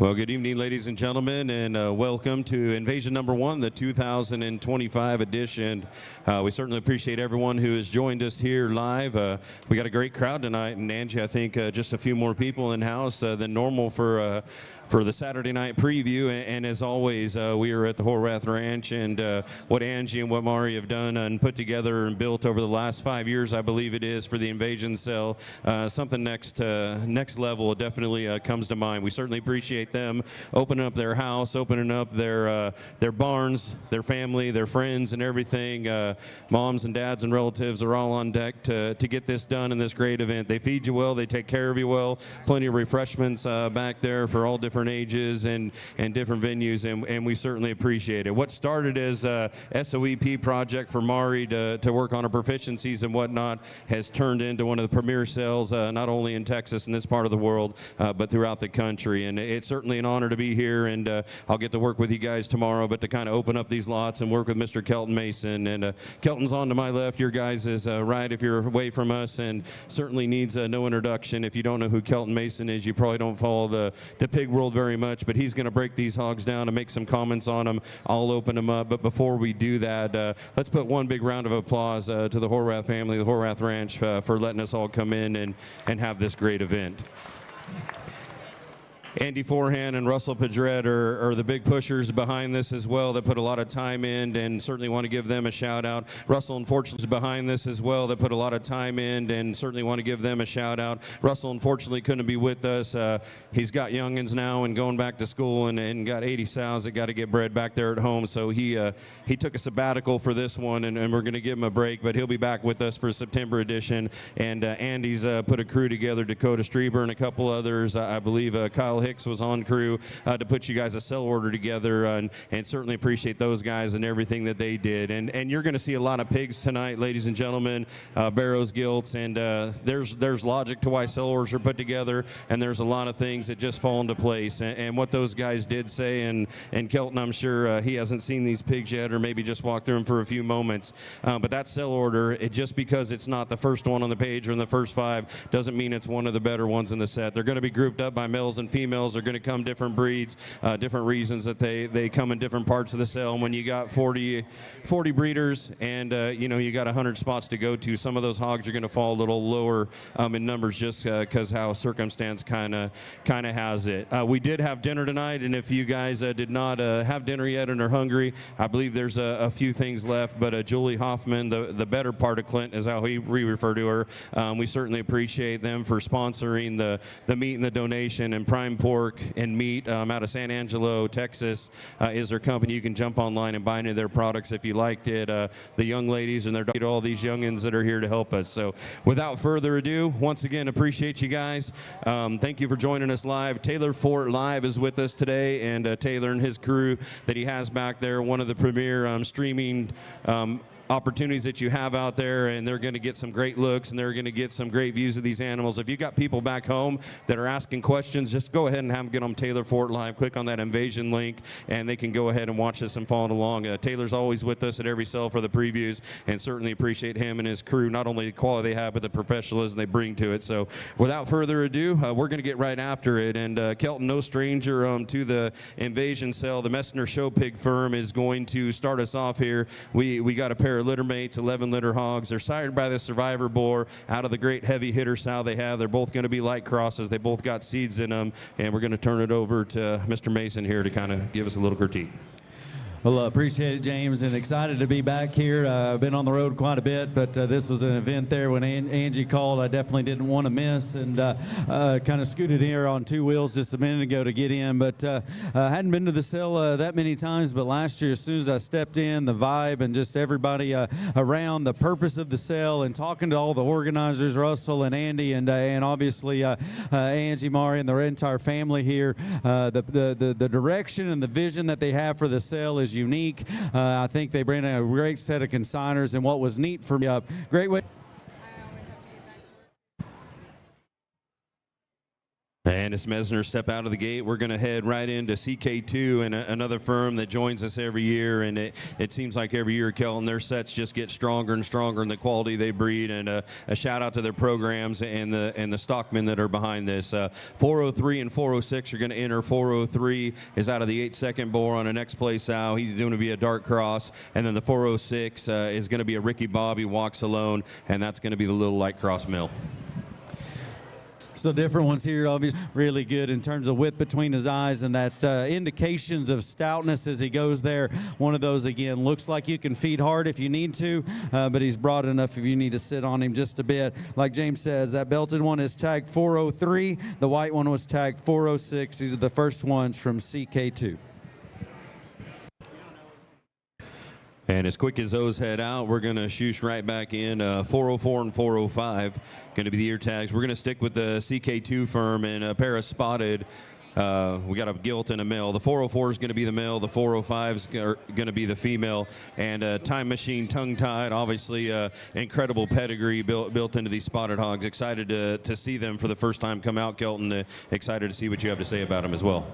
Well, good evening, ladies and gentlemen, and welcome to Invasion number 1, the 2025 edition. We certainly appreciate everyone who has joined us here live. We got a great crowd tonight, and Angie, I think just a few more people in house than normal for the Saturday night preview. And as always, we are at the Horwath Ranch, and what Angie and what Mari have done and put together and built over the last 5 years, I believe it is, for the Invasion sale, something next level definitely comes to mind. We certainly appreciate them opening up their house, opening up their barns, their family, their friends, and everything. Moms and dads and relatives are all on deck to get this done in this great event. They feed you well, they take care of you well, plenty of refreshments back there for all different ages and different venues, and we certainly appreciate it. What started as a SOEP project for Mari to work on her proficiencies and whatnot has turned into one of the premier sales, not only in Texas and this part of the world, but throughout the country. And it's certainly an honor to be here, and I'll get to work with you guys tomorrow, but to kind of open up these lots and work with Mr. Kelton Mason. And Kelton's on to my left, your guys is right if you're away from us, and certainly needs no introduction. If you don't know who Kelton Mason is, you probably don't follow the pig world very much, but he's going to break these hogs down and make some comments on them. I'll open them up, but before we do that, let's put one big round of applause to the Horwath family, the Horwath Ranch, for letting us all come in and have this great event. Andy Forehand and Russell Pedret are the big pushers behind this as well that put a lot of time in, and certainly want to give them a shout out. Russell, unfortunately, is behind this as well that put a lot of time in, and certainly want to give them a shout out. Russell, unfortunately, couldn't be with us. He's got youngins now and going back to school, and got 80 sows that got to get bred back there at home. So he took a sabbatical for this one, and we're going to give him a break, but he'll be back with us for September edition. And Andy's put a crew together, Dakota Streber and a couple others. I believe Kyle Hicks was on crew to put you guys a sell order together, and certainly appreciate those guys and everything that they did. And you're going to see a lot of pigs tonight, ladies and gentlemen, barrows, gilts, and there's logic to why sell orders are put together, and there's a lot of things that just fall into place. And what those guys did say, and Kelton, I'm sure he hasn't seen these pigs yet, or maybe just walked through them for a few moments, but that sell order, just because it's not the first one on the page or in the first 5 doesn't mean it's one of the better ones in the set. They're going to be grouped up by males and females. They're going to come different breeds, different reasons that they come in different parts of the sale. And when you got 40 breeders, and you got 100 spots to go to, some of those hogs are going to fall a little lower in numbers, just because how circumstance kind of has it. We did have dinner tonight, and if you guys did not have dinner yet and are hungry, I believe there's a few things left. But Julie Hoffman, the better part of Clint, is how we refer to her. We certainly appreciate them for sponsoring the meat and the donation. And Prime Pork and Meat out of San Angelo, Texas, is their company. You can jump online and buy any of their products if you liked it. The young ladies and all these youngins that are here to help us. So without further ado, once again, appreciate you guys. Thank you for joining us live. Taylor Fort Live is with us today, and Taylor and his crew that he has back there, one of the premier streaming opportunities that you have out there, and they're going to get some great looks, and they're going to get some great views of these animals. If you got people back home that are asking questions, just go ahead and have them get on Taylor Fort Live. Click on that Invasion link, and they can go ahead and watch this and follow along. Taylor's always with us at every sale for the previews, and certainly appreciate him and his crew, not only the quality they have, but the professionalism they bring to it. So without further ado, we're going to get right after it. And Kelton, no stranger to the Invasion sale. The Messner Show Pig firm is going to start us off here. We got a pair of litter mates, 11 litter hogs. They're sired by the Survivor Boar out of the great heavy hitter sow they have. They're both going to be light crosses. They both got seeds in them, and we're going to turn it over to Mr. Mason here to kind of give us a little critique. Well, appreciate it, James, and excited to be back here. I've been on the road quite a bit, but this was an event there when Angie called. I definitely didn't want to miss, and kind of scooted here on 2 wheels just a minute ago to get in. But I hadn't been to the sale that many times, but last year, as soon as I stepped in, the vibe and just everybody around, the purpose of the sale, and talking to all the organizers, Russell and Andy, and obviously Angie, Mari, and the entire family here, the direction and the vision that they have for the sale is unique. I think they bring a great set of consigners, and what was neat for me, great way. And as Mesner step out of the gate, we're going to head right into CK2 and another firm that joins us every year. And it seems like every year, Kelton, their sets just get stronger and stronger in the quality they breed. And a shout out to their programs and the stockmen that are behind this. 403 and 406 are going to enter. 403 is out of the 8-second bore on a next place out. He's going to be a dark cross. And then the 406 is going to be a Ricky Bobby walks alone. And that's going to be the little light cross mill. So different ones here, obviously really good in terms of width between his eyes, and that's indications of stoutness as he goes there. One of those, again, looks like you can feed hard if you need to, but he's broad enough if you need to sit on him just a bit. Like James says, that belted one is tagged 403. The white one was tagged 406. These are the first ones from CK2. And as quick as those head out, we're going to shoosh right back in. 404 and 405 going to be the ear tags. We're going to stick with the CK2 firm and a pair of spotted. We got a gilt and a male. The 404 is going to be the male. The 405 is going to be the female. And Time Machine tongue-tied, obviously incredible pedigree built into these spotted hogs. Excited to see them for the first time come out, Kelton. Excited to see what you have to say about them as well.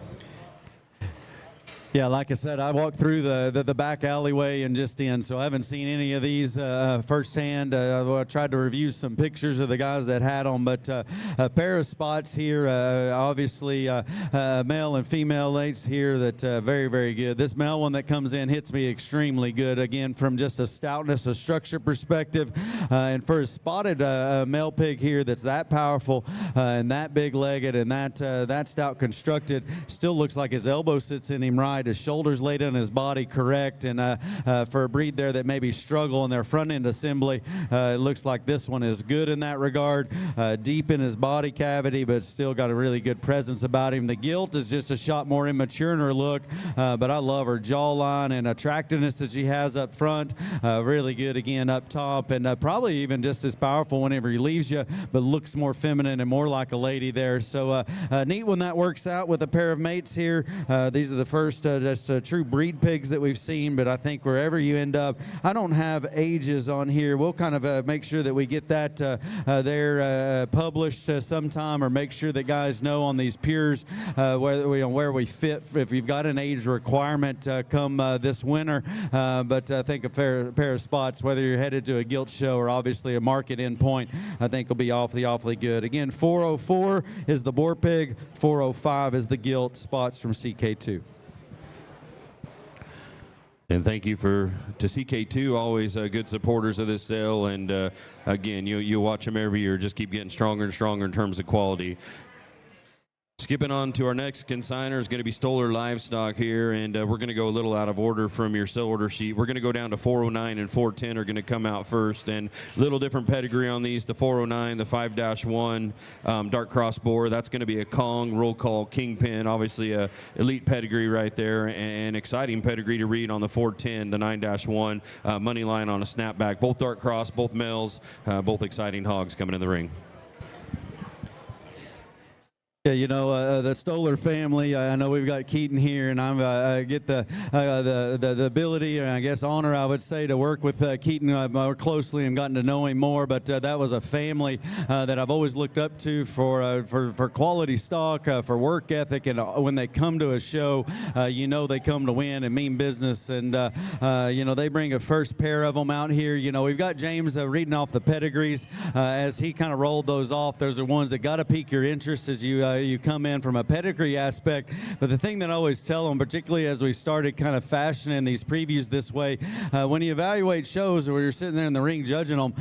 Yeah, like I said, I walked through the back alleyway and just in, so I haven't seen any of these firsthand. I tried to review some pictures of the guys that had them, but a pair of spots here, obviously male and female lates here that very, very good. This male one that comes in hits me extremely good, again, from just a stoutness, a structure perspective. And for a spotted male pig here that's that powerful and that big-legged and that stout constructed, still looks like his elbow sits in him right. His shoulders laid on his body correct, and for a breed there that maybe struggle in their front end assembly, it looks like this one is good in that regard. Deep in his body cavity, but still got a really good presence about him. The gilt is just a shot more immature in her look, but I love her jawline and attractiveness that she has up front. Really good again up top, and probably even just as powerful whenever he leaves you, but looks more feminine and more like a lady there. So neat when that works out with a pair of mates here. These are the first just true breed pigs that we've seen, but I think wherever you end up, I don't have ages on here. We'll kind of make sure that we get that there published sometime, or make sure that guys know on these pures where we fit, if you've got an age requirement come this winter. But I think a pair of spots, whether you're headed to a gilt show or obviously a market endpoint, I think will be awfully good. Again, 404 is the boar pig, 405 is the gilt. Spots from CK2. And thank you to CK2, always good supporters of this sale. And again, you watch them every year, just keep getting stronger and stronger in terms of quality. Skipping on to our next consignor is going to be Stoller Livestock here, and we're going to go a little out of order from your sell order sheet. We're going to go down to 409 and 410 are going to come out first, and a little different pedigree on these. The 409, the 5-1 dark cross bore, that's going to be a Kong roll call kingpin, obviously a elite pedigree right there, and exciting pedigree to read on the 410, the 9-1 money line on a snapback. Both dark cross, both males, both exciting hogs coming in the ring. Yeah, you know, the Stoller family, I know we've got Keaton here, and I get the ability, and I guess honor, I would say, to work with Keaton more closely and gotten to know him more, but that was a family that I've always looked up to for quality stock, for work ethic, and when they come to a show, you know they come to win and mean business, and you know, they bring a first pair of them out here. You know, we've got James reading off the pedigrees as he kind of rolled those off. Those are ones that got to pique your interest as you come in from a pedigree aspect. But the thing that I always tell them, particularly as we started kind of fashioning these previews this way, when you evaluate shows where you're sitting there in the ring judging them,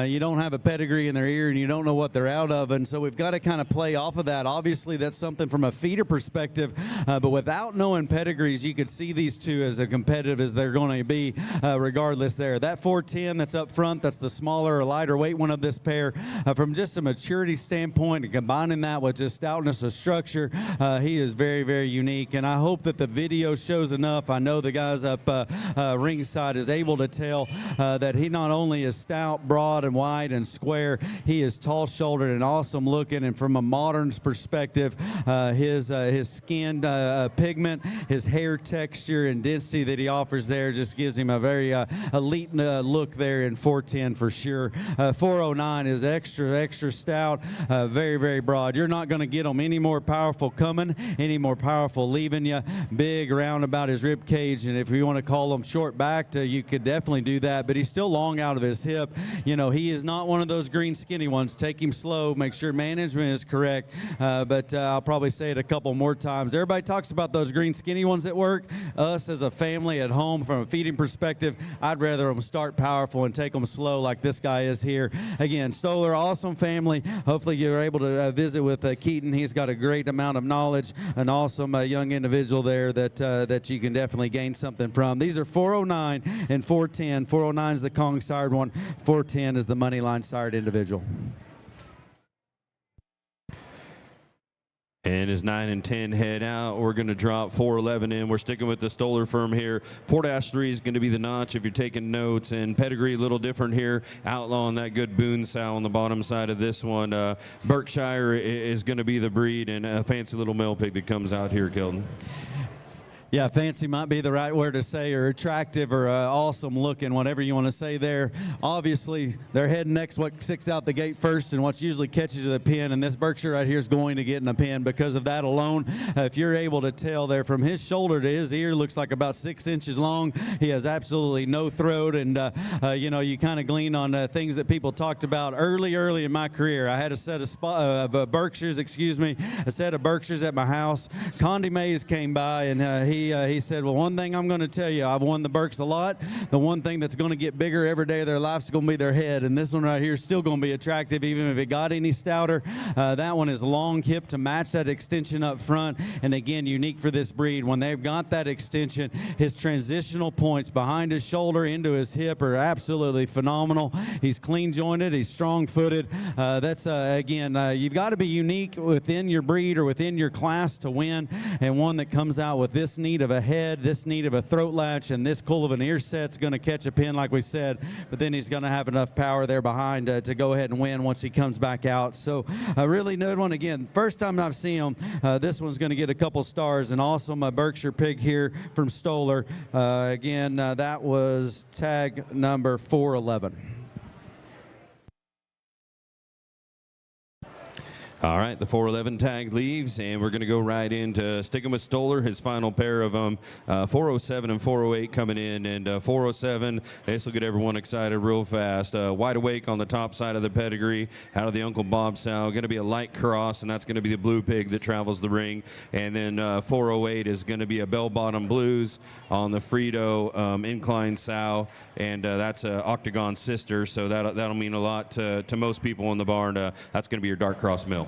you don't have a pedigree in their ear and you don't know what they're out of, and so we've got to kind of play off of that. Obviously that's something from a feeder perspective, but without knowing pedigrees, you could see these two as competitive as they're going to be regardless there. That 410 that's up front, that's the smaller or lighter weight one of this pair. From just a maturity standpoint and combining that with just stoutness of structure, he is very, very unique, and I hope that the video shows enough. I know the guys up ringside is able to tell that he not only is stout, broad, and wide and square, he is tall-shouldered and awesome looking, and from a modern perspective, his skin pigment, his hair texture and density that he offers there just gives him a very elite look there in 410 for sure. 409 is extra stout, very, very broad. You're not going to get them him. Any more powerful coming, any more powerful leaving you. Big round about his rib cage, and if you want to call him short backed, you could definitely do that, but he's still long out of his hip. You know, he is not one of those green skinny ones. Take him slow, make sure management is correct, but I'll probably say it a couple more times. Everybody talks about those green skinny ones at work. Us as a family at home, from a feeding perspective, I'd rather them start powerful and take them slow like this guy is here. Again, Stoller, awesome family. Hopefully you're able to visit with Keaton. He's got a great amount of knowledge, an awesome young individual there that you can definitely gain something from. These are 409 and 410. 409 is the Kong sired one. 410 is the money line sired individual. And as 9 and 10 head out, we're going to drop 411 in. We're sticking with the Stoller firm here. 4-3 is going to be the notch if you're taking notes. And pedigree a little different here. Outlaw on that good Boone sow on the bottom side of this one. Berkshire is going to be the breed, and a fancy little male pig that comes out here, Kelton. Yeah, fancy might be the right word to say, or attractive, or awesome looking, whatever you want to say there. Obviously, they're heading next what sticks out the gate first, and what's usually catches the pin, and this Berkshire right here is going to get in the pin because of that alone. If you're able to tell there from his shoulder to his ear, looks like about 6 inches long. He has absolutely no throat, and you know, you kind of glean on things that people talked about early in my career. I had a set of Berkshires, a set of Berkshires at my house. Condy Mays came by, and he said, well, one thing I'm going to tell you, I've won the Berks a lot. The one thing that's going to get bigger every day of their life is going to be their head, and this one right here is still going to be attractive even if it got any stouter. That one is long hip to match that extension up front, and again, unique for this breed. When they've got that extension, his transitional points behind his shoulder into his hip are absolutely phenomenal. He's clean jointed, he's strong footed. That's again, you've got to be unique within your breed or within your class to win, and one that comes out with this need of a head, this need of a throat latch, and this cool of an ear set's going to catch a pin like we said, but then he's going to have enough power there behind to go ahead and win once he comes back out. So a really good one. Again, first time I've seen him, this one's going to get a couple stars. An awesome Berkshire pig here from Stoller. Again, that was tag number 411. All right, the 411 tag leaves, and we're going to go right into sticking with Stoller, his final pair of them, 407 and 408 coming in, and 407, this will get everyone excited real fast. Wide awake on the top side of the pedigree, out of the Uncle Bob sow, going to be a light cross, and that's going to be the blue pig that travels the ring, and then 408 is going to be a bell-bottom blues on the Frito incline sow, and that's an octagon sister, so that'll mean a lot to most people in the barn. That's going to be your dark cross mill.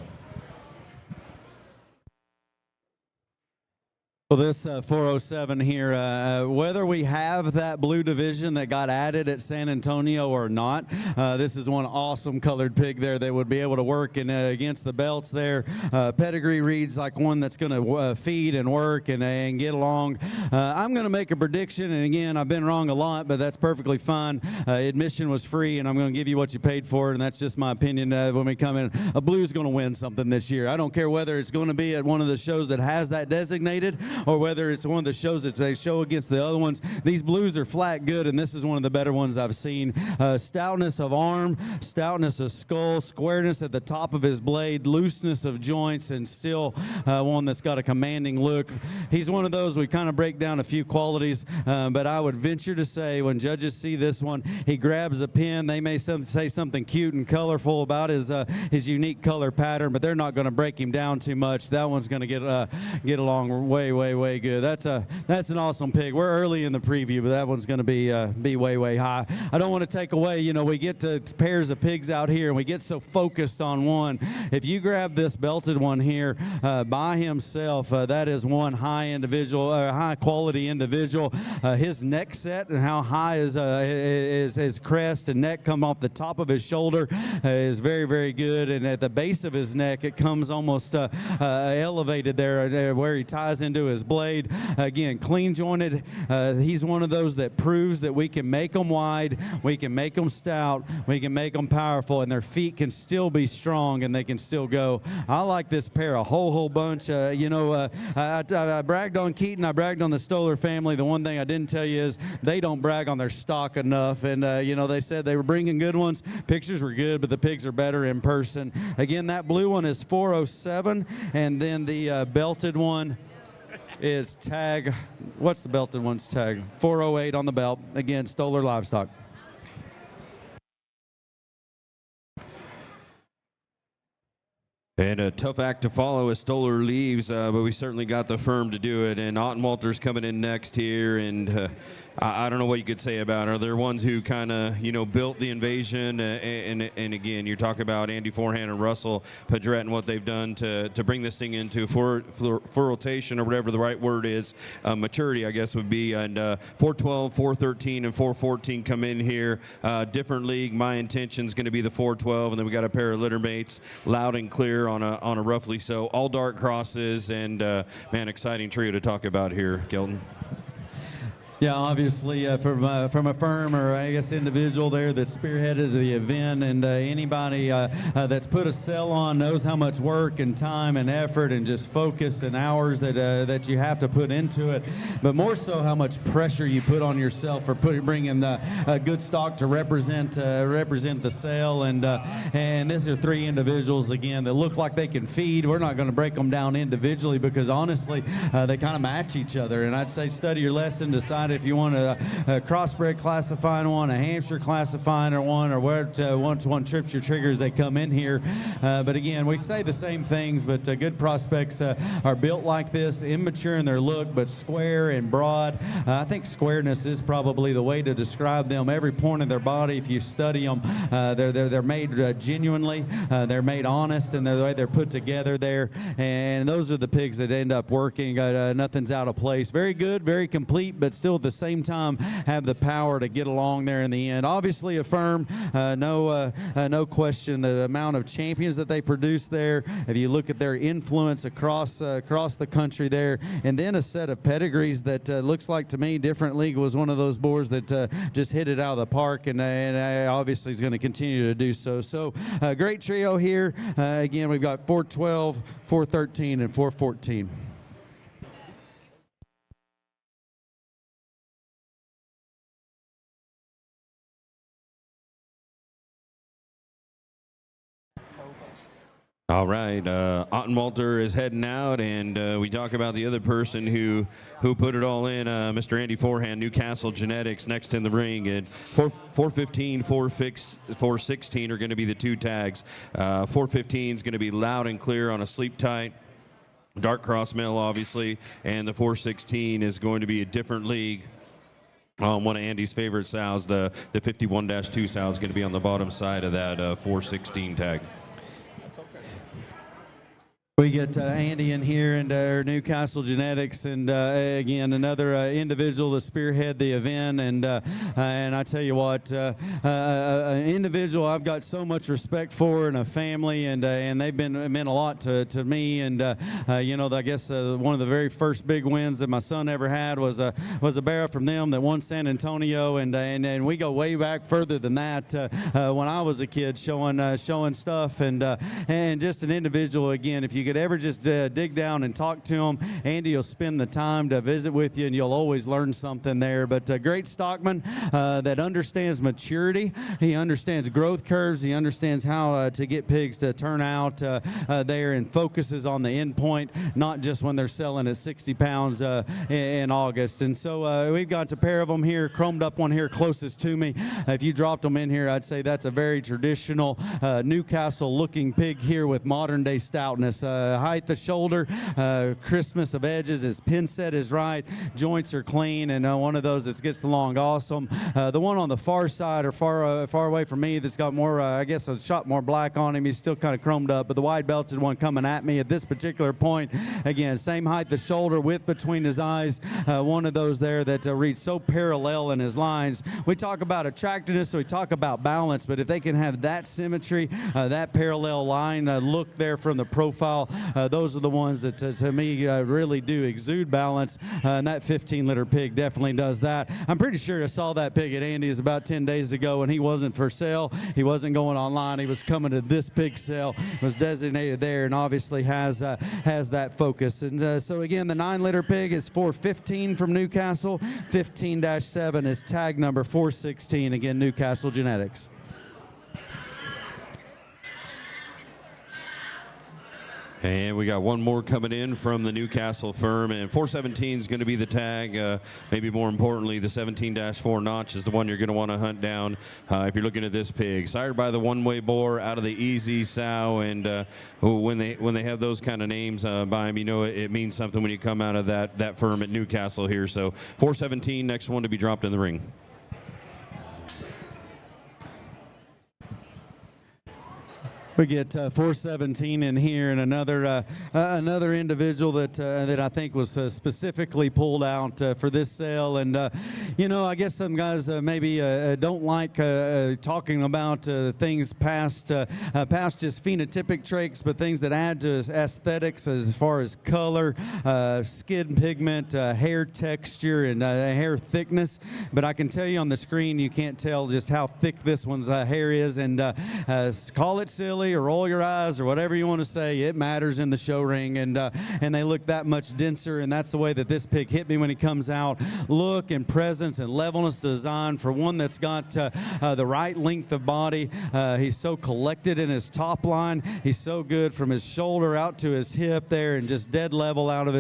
Well, this 407 here, whether we have that blue division that got added at San Antonio or not, this is one awesome colored pig there that would be able to work in, against the belts there. Pedigree reads like one that's going to feed and work and get along. I'm going to make a prediction, and again, I've been wrong a lot, but that's perfectly fine. Admission was free, and I'm going to give you what you paid for, and that's just my opinion when we come in. A blue's going to win something this year. I don't care whether it's going to be at one of the shows that has that designated, or whether it's one of the shows that they show against the other ones. These blues are flat good, and this is one of the better ones I've seen. Stoutness of arm, stoutness of skull, squareness at the top of his blade, looseness of joints, and still one that's got a commanding look. He's one of those, we kind of break down a few qualities, but I would venture to say when judges see this one, he grabs a pin. They may say something cute and colorful about his unique color pattern, but they're not going to break him down too much. That one's going to get along way good. That's an awesome pig. We're early in the preview, but that one's going to be way high. I don't want to take away, you know, we get to pairs of pigs out here and we get so focused on one. If you grab this belted one here by himself, that is one high quality individual. His neck set and how high his crest and neck come off the top of his shoulder is very good, and at the base of his neck it comes almost elevated there where he ties into his his blade. Again, clean jointed. He's one of those that proves that we can make them wide, we can make them stout, we can make them powerful, and their feet can still be strong and they can still go. I like this pair a whole bunch. I bragged on Keaton, I bragged on the Stoller family. The one thing I didn't tell you is they don't brag on their stock enough, and they said they were bringing good ones. Pictures were good, but the pigs are better in person. Again, that blue one is 407, and then the belted one is tag, what's the belted one's tag? 408 on the belt. Again, Stoller Livestock. And a tough act to follow as Stoller leaves, but we certainly got the firm to do it. And Ottenwalter's coming in next here, and I don't know what you could say about her. They're ones who kind of, built the invasion. And again, you're talking about Andy Forehand and Russell Pedrette and what they've done to bring this thing into full rotation, or whatever the right word is, maturity, I guess would be. And 412, 413, and 414 come in here. Different league. My intention is going to be the 412, and then we got a pair of litter mates, Loud and Clear on a roughly so. All dark crosses, and man, exciting trio to talk about here, Kelton. Yeah, obviously from a firm, or I guess individual there that spearheaded the event, and anybody that's put a sell on knows how much work and time and effort and just focus and hours that you have to put into it, but more so how much pressure you put on yourself for bringing the good stock to represent the sale. And these are three individuals again that look like they can feed. We're not going to break them down individually because honestly they kind of match each other, and I'd say study your lesson, decide if you want a crossbred classifying one, a Hampshire classifying one, or once one trips your triggers, they come in here. But again, we say the same things, but good prospects are built like this, immature in their look, but square and broad. I think squareness is probably the way to describe them. Every point of their body, if you study them, they're made genuinely, they're made honest, and the way they're put together there. And those are the pigs that end up working. Nothing's out of place. Very good, very complete, but still at the same time have the power to get along there in the end. Obviously a firm, no question, the amount of champions that they produce there, if you look at their influence across the country there, and then a set of pedigrees that looks like to me Different League was one of those boars that just hit it out of the park, and obviously is going to continue to do so. So great trio here. Again, we've got 412, 413, and 414. All right, Ottenwalter is heading out, and we talk about the other person who put it all in, Mr. Andy Forehand, Newcastle Genetics, next in the ring. And 415, 416 are going to be the two tags. 415 is going to be Loud and Clear on a sleep tight, dark cross male, obviously, and the 416 is going to be a Different League. One of Andy's favorite sows, the 51-2 sow, is going to be on the bottom side of that 416 tag. We get Andy in here and Newcastle Genetics, and again another individual to spearhead the event. And I tell you what, an individual I've got so much respect for, and a family, and they've meant a lot to me. And I guess one of the very first big wins that my son ever had was a barrow from them that won San Antonio, and we go way back further than that when I was a kid, showing stuff, and just an individual. Again, if you could ever just dig down and talk to him, Andy will spend the time to visit with you, and you'll always learn something there. But a great stockman that understands maturity. He understands growth curves. He understands how to get pigs to turn out there, and focuses on the end point, not just when they're selling at 60 pounds in August. And so we've got a pair of them here, chromed up one here closest to me. If you dropped them in here, I'd say that's a very traditional Newcastle looking pig here with modern day stoutness. Height the shoulder, crispness of edges, his pin set is right, joints are clean, and one of those that gets along awesome. The one on the far side, or far away from me, that's got more, I guess a shot more black on him, he's still kind of chromed up, but the wide belted one coming at me at this particular point, again, same height the shoulder, width between his eyes, one of those there that reads so parallel in his lines. We talk about attractiveness, so we talk about balance, but if they can have that symmetry, that parallel line look there from the profile, those are the ones that to me really do exude balance, and that 15-liter pig definitely does that. I'm pretty sure I saw that pig at Andy's about 10 days ago, and he wasn't for sale. He wasn't going online. He was coming to this pig sale, was designated there, and obviously has that focus. And so again, the 9-liter pig is 415 from Newcastle. 15-7 is tag number 416, again, Newcastle Genetics. And we got one more coming in from the Newcastle firm, and 417 is going to be the tag. Maybe more importantly, the 17-4 notch is the one you're going to want to hunt down if you're looking at this pig. Sired by the one-way boar out of the Easy Sow, and when they have those kind of names by them, you know it means something when you come out of that firm at Newcastle here. So 417, next one to be dropped in the ring. We get 417 in here, and another individual that I think was specifically pulled out for this sale. And you know, I guess some guys maybe don't like talking about things past just phenotypic traits, but things that add to aesthetics as far as color, skin pigment, hair texture, and hair thickness. But I can tell you on the screen, you can't tell just how thick this one's hair is. And call it silly or roll your eyes or whatever you want to say, it matters in the show ring, and they look that much denser, and that's the way that this pig hit me when he comes out. Look and presence and levelness design for one that's got the right length of body. He's so collected in his top line. He's so good from his shoulder out to his hip there, and just dead level out of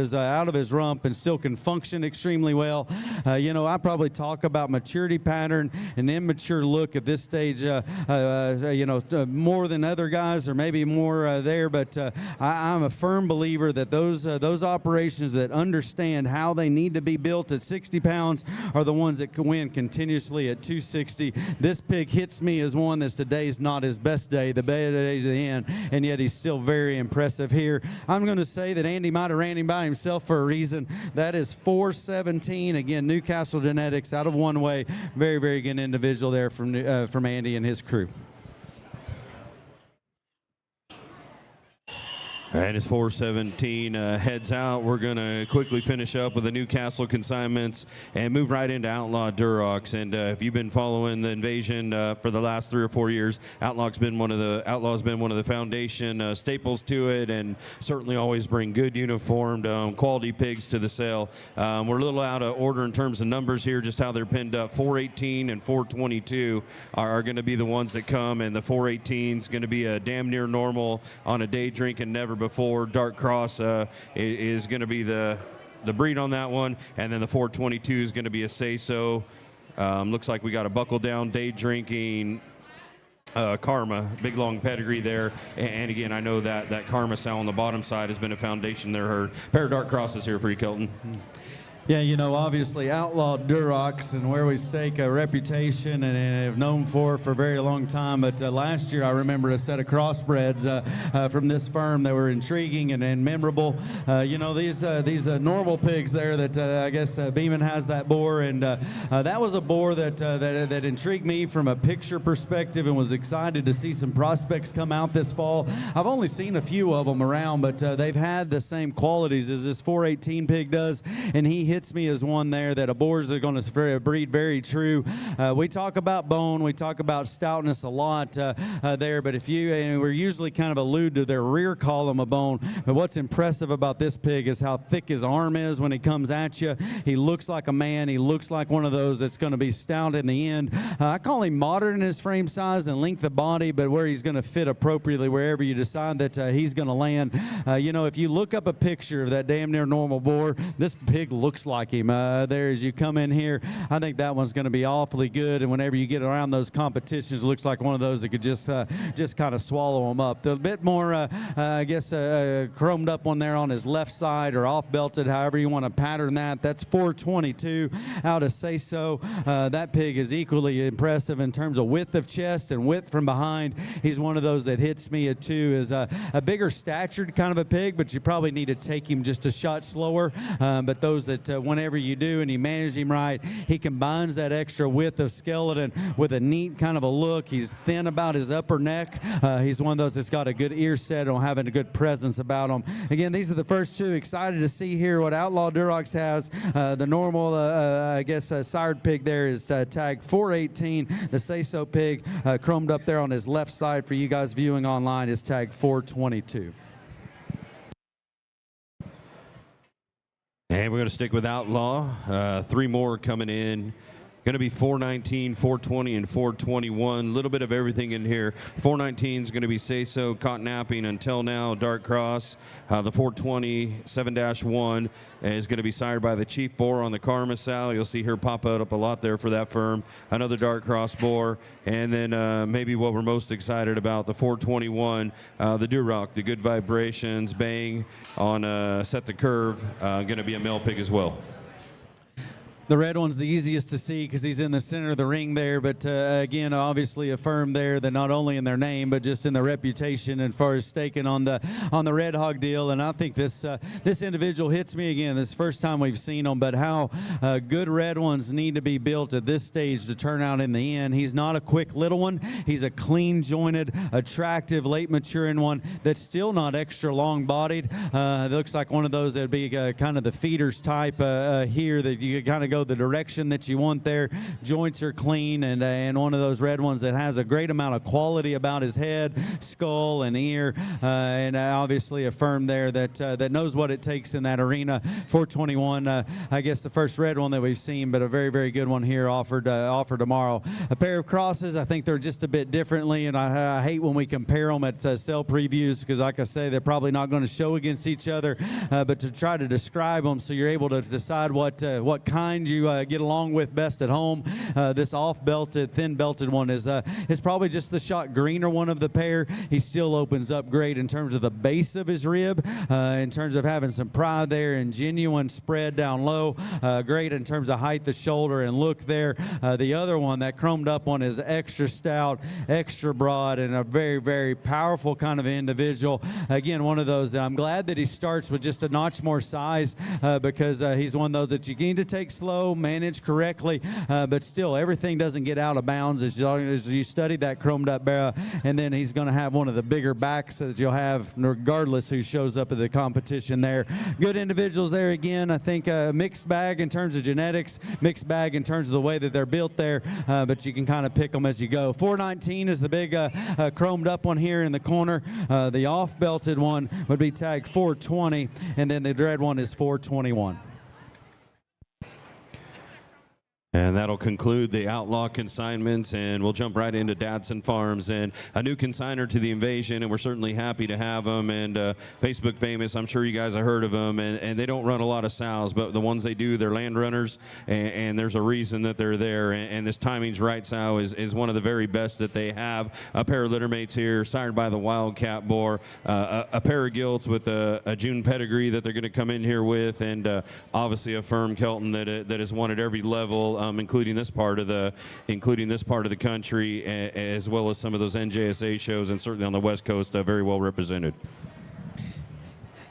his rump, and still can function extremely well. You know, I probably talk about maturity pattern and immature look at this stage, you know, more than other guys, or maybe more there, but I'm a firm believer that those operations that understand how they need to be built at 60 pounds are the ones that can win continuously at 260. This pig hits me as one that's today's not his best day, the best day to the end, and yet he's still very impressive here. I'm going to say that Andy might have ran him by himself for a reason. That is 417, again, Newcastle Genetics out of One Way. Very, very good individual there from Andy and his crew. And as 417 heads out, we're going to quickly finish up with the Newcastle consignments and move right into Outlaw Durocs. And if you've been following the invasion for the last 3 or 4 years, Outlaw's been one of the foundation staples to it, and certainly always bring good uniformed quality pigs to the sale. We're a little out of order in terms of numbers here, just how they're pinned up. 418 and 422 are going to be the ones that come, and the 418 is going to be a damn near normal on a day drink and never before. Dark Cross is going to be the breed on that one, and then the 422 is going to be a say-so. Looks like we got a buckle down day drinking Karma, big long pedigree there, and again, I know that Karma sow on the bottom side has been a foundation there. Her pair of Dark Crosses here for you, Kelton. Yeah, you know, obviously Outlaw Durocs and where we stake a reputation and have known for a very long time. But last year I remember a set of crossbreds from this firm that were intriguing and memorable. You know, these normal pigs there that I guess Beeman has that boar, and that was a boar that intrigued me from a picture perspective, and was excited to see some prospects come out this fall. I've only seen a few of them around, but they've had the same qualities as this 418 pig does, and he hits me as one there that a boars are going to breed very true. We talk about bone, we talk about stoutness a lot there, but we're usually kind of allude to their rear column of bone. But what's impressive about this pig is how thick his arm is when he comes at you. He looks like a man. He looks like one of those that's going to be stout in the end. I call him modern in his frame size and length of body, but where he's going to fit appropriately wherever you decide that he's going to land. You know, if you look up a picture of that damn near normal boar, this pig looks like him there as you come in here. I think that one's going to be awfully good, and whenever you get around those competitions, it looks like one of those that could just kind of swallow them up. The bit more I guess chromed up one there on his left side, or off belted, however you want to pattern that. That's 422 out of Say So. That pig is equally impressive in terms of width of chest and width from behind. He's one of those that hits me at 2, is a bigger statured kind of a pig, but you probably need to take him just a shot slower. But those that whenever you do and you manage him right, he combines that extra width of skeleton with a neat kind of a look. He's thin about his upper neck. He's one of those that's got a good ear set on having a good presence about him. Again, these are the first two. Excited to see here what Outlaw Durocs has. The normal, I guess, sired pig there is tagged 418. The say-so pig chromed up there on his left side for you guys viewing online is tagged 422. And we're going to stick with Outlaw. Three more coming in. Going to be 419, 420, and 421. A little bit of everything in here. 419 is going to be Say-So, Cotton Napping, Until Now, Dark Cross. The 420 7-1 is going to be sired by the Chief Boar on the Carmesal. You'll see her pop up a lot there for that firm. Another Dark Cross Boar. And then maybe what we're most excited about, the 421, the Duroc, the Good Vibrations, Bang on Set the Curve. Going to be a male pig as well. The red one's the easiest to see because he's in the center of the ring there, but again, obviously a firm there that not only in their name but just in their reputation and far as staking on the red hog deal. And I think this individual hits me again. This is the first time we've seen him, but how good red ones need to be built at this stage to turn out in the end. He's not a quick little one. He's a clean jointed, attractive, late maturing one that's still not extra long bodied. It looks like one of those that'd be kind of the feeders type here that you could kind of go the direction that you want there. Joints are clean, and one of those red ones that has a great amount of quality about his head, skull, and ear, and obviously a firm there that knows what it takes in that arena. 421, I guess the first red one that we've seen, but a very, very good one here offered tomorrow. A pair of crosses, I think they're just a bit differently, and I hate when we compare them at sell previews because, like I say, they're probably not going to show against each other, but to try to describe them so you're able to decide what kind you get along with best at home. This off-belted, thin-belted one is probably just the shot greener one of the pair. He still opens up great in terms of the base of his rib, in terms of having some pride there and genuine spread down low. Great in terms of height, the shoulder, and look there. The other one, that chromed up one, is extra stout, extra broad, and a very, very powerful kind of individual. Again, one of those that I'm glad that he starts with just a notch more size because he's one, though, that you need to take slow, manage correctly, but still everything doesn't get out of bounds as long as you study that chromed up barrel. And then he's going to have one of the bigger backs that you'll have regardless who shows up at the competition there. Good individuals there again. I think a mixed bag in terms of genetics, mixed bag in terms of the way that they're built there, but you can kind of pick them as you go. 419 is the big chromed up one here in the corner. The off belted one would be tagged 420, and then the red one is 421. And that'll conclude the Outlaw consignments, and we'll jump right into Dadson Farms and a new consigner to the invasion, and we're certainly happy to have them. And Facebook famous, I'm sure you guys have heard of them, and they don't run a lot of sows, but the ones they do, they're land runners, and there's a reason that they're there. And this Timing's Right sow is one of the very best that they have. A pair of littermates here, sired by the Wildcat Boar, a pair of gilts with a June pedigree that they're going to come in here with, and obviously a firm Kelton that has won at every level. Including this part of the country, as well as some of those NJSA shows, and certainly on the West Coast, very well represented.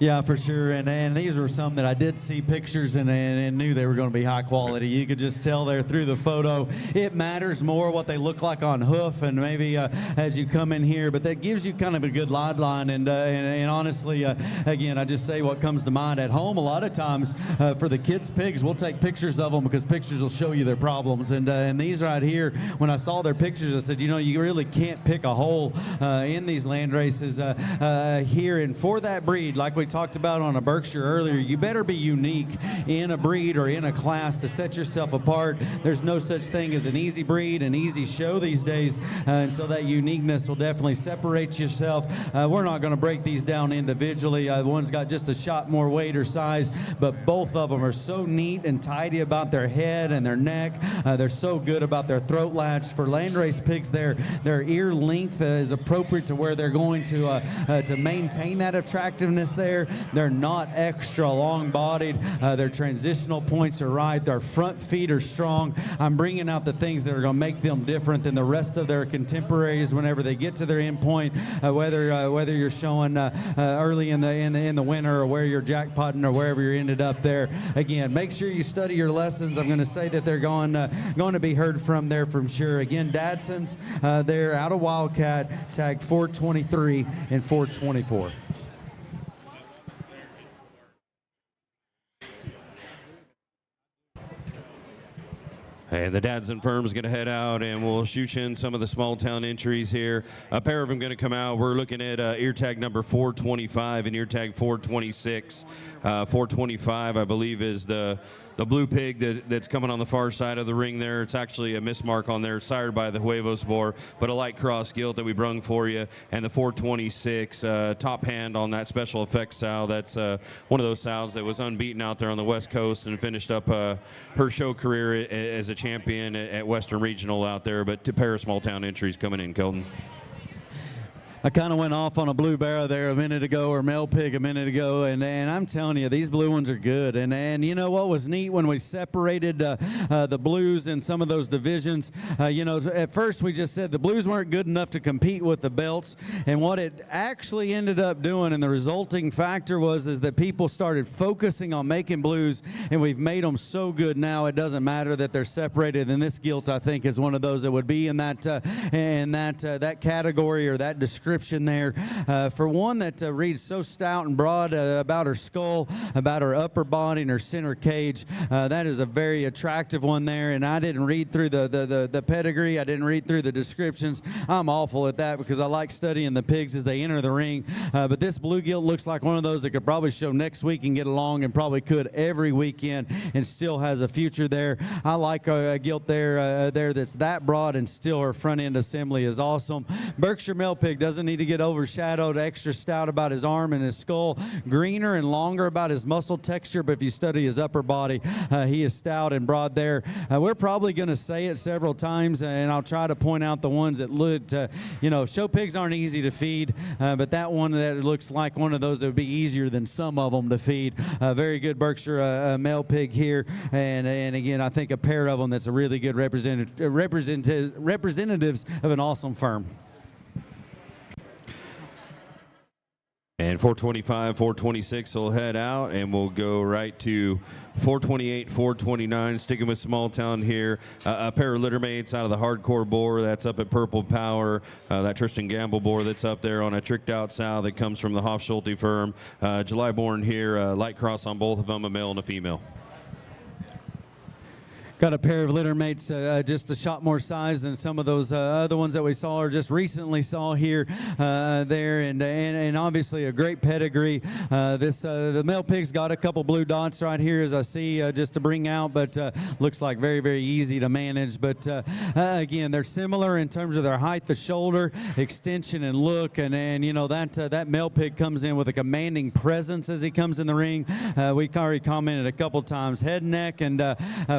Yeah, for sure. And these were some that I did see pictures and knew they were going to be high quality. You could just tell there through the photo. It matters more what they look like on hoof and maybe as you come in here, but that gives you kind of a good line. And honestly, again, I just say what comes to mind at home. A lot of times for the kids' pigs, we'll take pictures of them because pictures will show you their problems. And these right here, when I saw their pictures, I said, you really can't pick a hole in these land races here. And for that breed, like we talked about on a Berkshire earlier, you better be unique in a breed or in a class to set yourself apart. There's no such thing as an easy breed, an easy show these days, and so that uniqueness will definitely separate yourself. We're not going to break these down individually. One's got just a shot more weight or size, but both of them are so neat and tidy about their head and their neck. They're so good about their throat latch. For landrace pigs, their ear length is appropriate to where they're going to maintain that attractiveness there. there. They're not extra long-bodied. Their transitional points are right. Their front feet are strong. I'm bringing out the things that are going to make them different than the rest of their contemporaries whenever they get to their end point, whether you're showing early in the winter or where you're jackpotting or wherever you ended up there. Again, make sure you study your lessons. I'm going to say that they're going to be heard from there from sure. Again, Dadson's, they're out of Wildcat, tag 423 and 424. And the Dadson Farms going to head out, and we'll shoot you in some of the small town entries here. A pair of them going to come out. We're looking at ear tag number 425 and ear tag 426. 425, I believe, is the blue pig that's coming on the far side of the ring there. It's actually a mismark on there, sired by the Huevos boar, but a light cross gilt that we brung for you. And the 426 top hand on that special effects sow. That's one of those sows that was unbeaten out there on the West Coast and finished up her show career as a champion at Western Regional out there. But to pair of small town entries coming in, Kelton. I kind of went off on a blue barrow there a minute ago, or male pig a minute ago, and I'm telling you, these blue ones are good. And you know what was neat when we separated the blues in some of those divisions? At first we just said the blues weren't good enough to compete with the belts, and what it actually ended up doing, and the resulting factor is that people started focusing on making blues, and we've made them so good now it doesn't matter that they're separated. And this gilt, I think, is one of those that would be in that category or that description there. For one that reads so stout and broad about her skull, about her upper body and her center cage, that is a very attractive one there. And I didn't read through the pedigree. I didn't read through the descriptions. I'm awful at that because I like studying the pigs as they enter the ring. But this blue gilt looks like one of those that could probably show next week and get along, and probably could every weekend and still has a future there. I like a gilt there that's that broad, and still her front end assembly is awesome. Berkshire male pig doesn't need to get overshadowed. Extra stout about his arm and his skull, greener and longer about his muscle texture, but if you study his upper body, he is stout and broad there. We're probably going to say it several times, and I'll try to point out the ones that look, show pigs aren't easy to feed, but that one that looks like one of those that would be easier than some of them to feed. Very good Berkshire male pig here, and again, I think a pair of them that's a really good representatives of an awesome firm. And 425, 426 will head out, and we'll go right to 428, 429, sticking with small town here. A pair of littermates out of the hardcore boar that's up at Purple Power. That Tristan Gamble boar that's up there on a tricked out sow that comes from the Hoff-Schulte firm. July born here, light cross on both of them, a male and a female. Got a pair of litter mates just a shot more size than some of those other ones that we saw or just recently saw here, there, and obviously a great pedigree. The male pig's got a couple blue dots right here, as I see, just to bring out, but looks like very, very easy to manage. But again, they're similar in terms of their height, the shoulder extension and look, and that male pig comes in with a commanding presence as he comes in the ring. We already commented a couple times, head, neck, and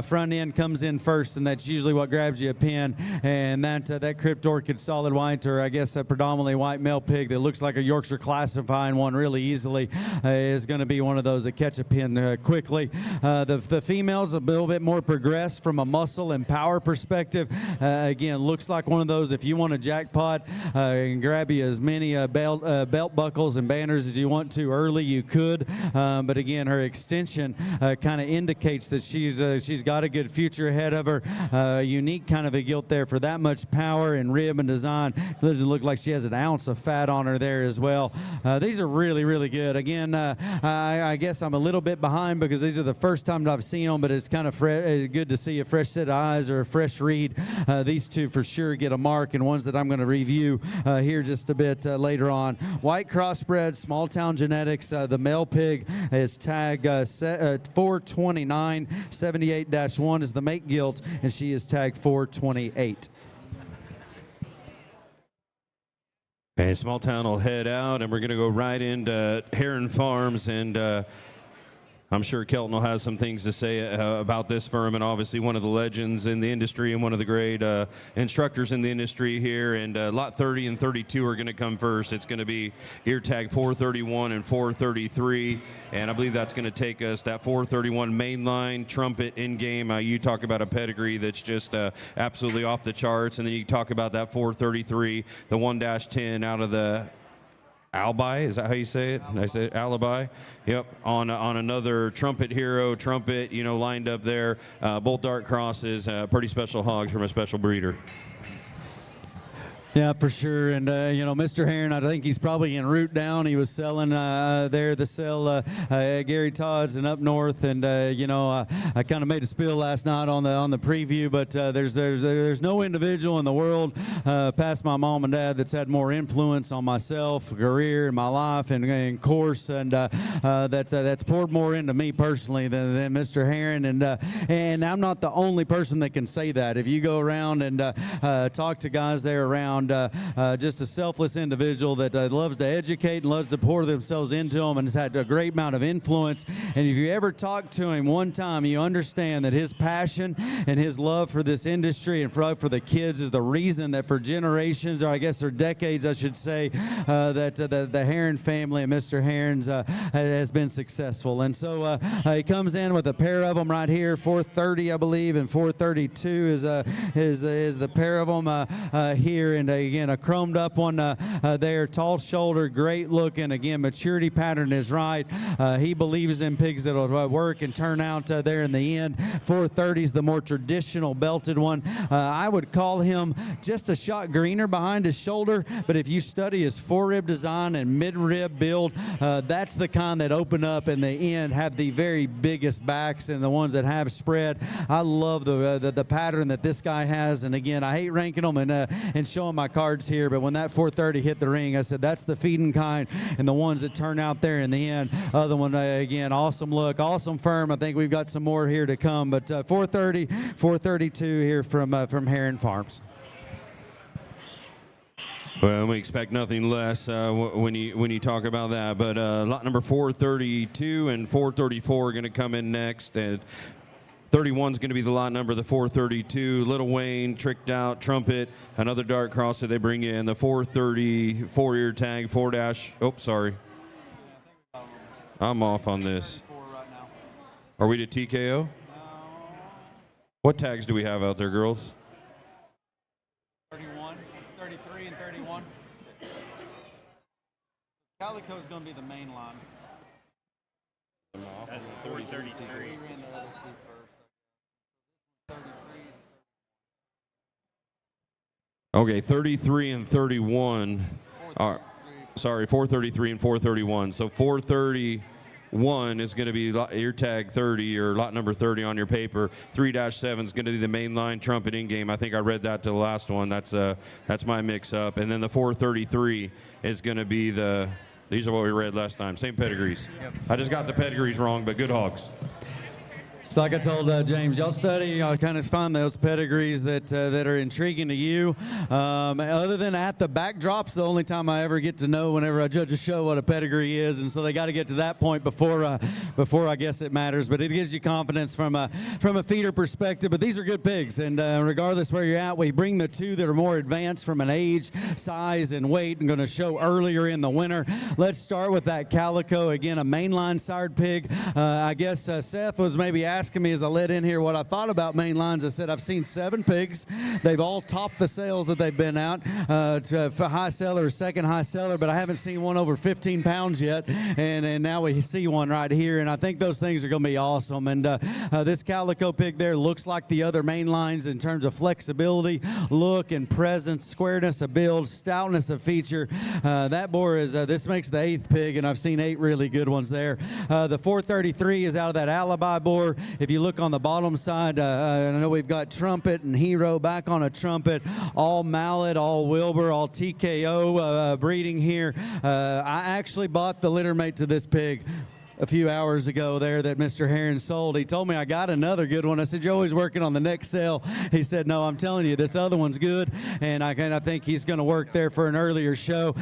front end comes in first, and that's usually what grabs you a pin. And that Crypt Orchid solid white, or I guess a predominantly white male pig that looks like a Yorkshire classifying one really easily, is going to be one of those that catch a pin quickly. The female's a little bit more progressed from a muscle and power perspective. Again, looks like one of those, if you want a jackpot and grab you as many belt buckles and banners as you want to early, you could. But again, her extension kind of indicates that she's got a good future ahead of her. Unique kind of a gilt there for that much power and rib and design. Doesn't look like she has an ounce of fat on her there as well. These are really, really good. Again, I guess I'm a little bit behind because these are the first time that I've seen them, but it's kind of good to see a fresh set of eyes or a fresh read. These two for sure get a mark, and ones that I'm going to review here just a bit later on. White crossbred, small town genetics. The male pig is tag 429. 78-1 is the mate gilt, and she is tagged 428. And small town will head out, and we're going to go right into Herren Farms, and I'm sure Kelton will have some things to say about this firm, and obviously one of the legends in the industry and one of the great instructors in the industry here. And lot 30 and 32 are going to come first. It's going to be ear tag 431 and 433, and I believe that's going to take us that 431 mainline trumpet in game. You talk about a pedigree that's just absolutely off the charts, and then you talk about that 433, the 1-10 out of the Alibi, is that how you say it? I say Alibi. Yep. On another trumpet hero, trumpet, lined up there. Both dark crosses, pretty special hogs from a special breeder. Yeah, for sure. And, Mr. Herren, I think he's probably en route down. He was selling there the sale Gary Todd's and up north. And, I kind of made a spill last night on the preview, but there's no individual in the world past my mom and dad that's had more influence on myself, career, and my life, and course, and that's poured more into me personally than Mr. Herren. And I'm not the only person that can say that. If you go around and talk to guys there around, just a selfless individual that loves to educate and loves to pour themselves into them, and has had a great amount of influence. And if you ever talk to him one time, you understand that his passion and his love for this industry and for the kids is the reason that for generations, or I guess for decades, I should say, that the Herren family and Mr. Herren's has been successful. And so he comes in with a pair of them right here, 430, I believe, and 432 is the pair of them here. And again, a chromed up one there, tall shoulder, great looking. Again, maturity pattern is right. He believes in pigs that'll work and turn out there in the end. 430 is the more traditional belted one. I would call him just a shot greener behind his shoulder, but if you study his forerib design and mid-rib build, that's the kind that open up in the end, have the very biggest backs and the ones that have spread. I love the pattern that this guy has, and again, I hate ranking them and showing my cards here, but when that 430 hit the ring, I said that's the feeding kind, and the ones that turn out there in the end. Other one, again, awesome look, awesome firm. I think we've got some more here to come, but 430, 432 here from Herren Farms. Well, we expect nothing less when you talk about that. But lot number 432 and 434 are going to come in next. And 31 is going to be the lot number, the 432. Little Wayne, tricked out, trumpet, another dark cross that they bring in. The 434 ear tag, 4 dash. Oh, sorry. I'm off on this. Are we to TKO? What tags do we have out there, girls? 31, 33, and 31. Calico is going to be the main line. That's 433. Okay, 33 and 31. Sorry, 433 and 431. So 431 is going to be ear tag 30 or lot number 30 on your paper. 3-7 is going to be the main line trumpet in game. I think I read that to the last one. That's my mix up. And then the 433 is going to be these are what we read last time. Same pedigrees. Yep. I just got the pedigrees wrong, but good hogs. So like I told James, y'all study, y'all kind of find those pedigrees that are intriguing to you. Other than at the backdrop's the only time I ever get to know whenever I judge a show what a pedigree is, and so they got to get to that point before I guess it matters. But it gives you confidence from a feeder perspective. But these are good pigs, and regardless where you're at, we bring the two that are more advanced from an age, size, and weight, and going to show earlier in the winter. Let's start with that Calico. Again, a mainline sired pig. I guess Seth was maybe asking me as I led in here what I thought about main lines. I said I've seen 7 pigs. They've all topped the sales that they've been out for high seller or second high seller, but I haven't seen one over 15 pounds yet, and now we see one right here, and I think those things are going to be awesome. And this Calico pig there looks like the other main lines in terms of flexibility, look, and presence, squareness of build, stoutness of feature. That boar is this makes the 8th pig, and I've seen 8 really good ones there. The 433 is out of that Alibi boar. If you look on the bottom side, I know we've got trumpet and hero back on a trumpet, all mallet, all Wilbur, all TKO breeding here. I actually bought the litter mate to this pig a few hours ago there that Mr. Herren sold. He told me I got another good one. I said, you're always working on the next sale. He said, no, I'm telling you, this other one's good, and I think he's going to work there for an earlier show.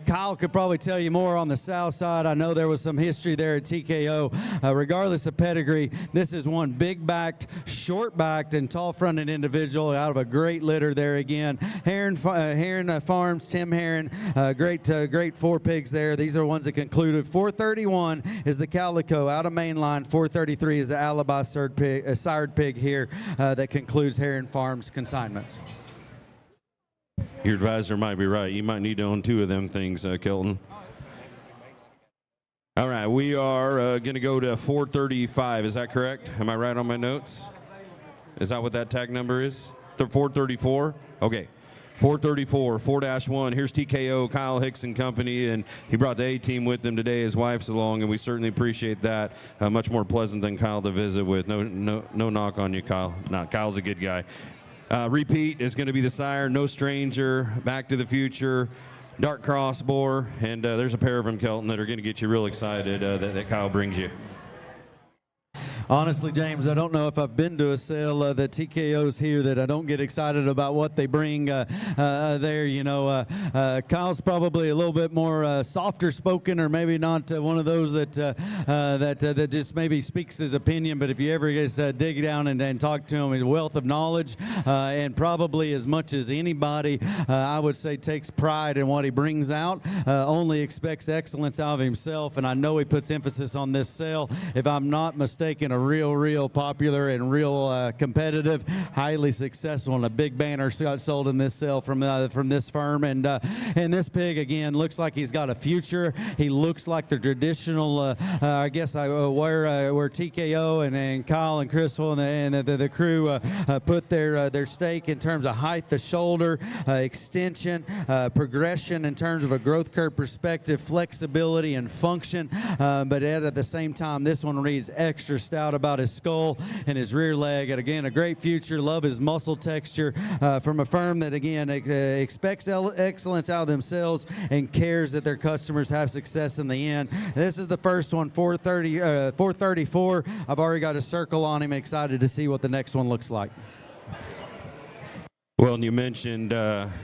Kyle could probably tell you more on the south side. I know there was some history there at TKO. Regardless of pedigree, this is one big-backed, short-backed, and tall-fronted individual out of a great litter there again. Herren Farms, Tim Herren, great 4 pigs there. These are ones that concluded. 431 is the Calico out of mainline. 433 is the Alibi sired pig here that concludes Herren Farms consignments. Your advisor might be right. You might need to own 2 of them things, Kelton. All right, we are going to go to 435. Is that correct? Am I right on my notes? Is that what that tag number is? 434? Okay. 434, 4-1. Here's TKO, Kyle Hicks and company, and he brought the A-team with him today. His wife's along, and we certainly appreciate that. Much more pleasant than Kyle to visit with. No knock on you, Kyle. Kyle's a good guy. Repeat is going to be the sire, No Stranger, Back to the Future, Dark Crossbore, and there's a pair of them, Kelton, that are going to get you real excited that Kyle brings you. Honestly, James, I don't know if I've been to a sale that TKO's here that I don't get excited about what they bring there. You know, Kyle's probably a little bit more softer spoken, or maybe not one of those that just maybe speaks his opinion. But if you ever just dig down and talk to him, his wealth of knowledge, and probably as much as anybody, I would say takes pride in what he brings out. Only expects excellence out of himself, and I know he puts emphasis on this sale. If I'm not mistaken, a real popular and real competitive, highly successful, and a big banner got sold in this sale from this firm. And this pig again looks like he's got a future. He looks like the traditional, I guess where TKO and Kyle and Crystal and the crew put their stake in terms of height, the shoulder, extension, progression in terms of a growth curve perspective, flexibility and function. But at the same time, this one reads extra stout about his skull and his rear leg. And again, a great future. Love his muscle texture from a firm that again expects excellence out of themselves and cares that their customers have success in the end. This is the first one, 434. I've already got a circle on him. Excited to see what the next one looks like. Well, and you mentioned,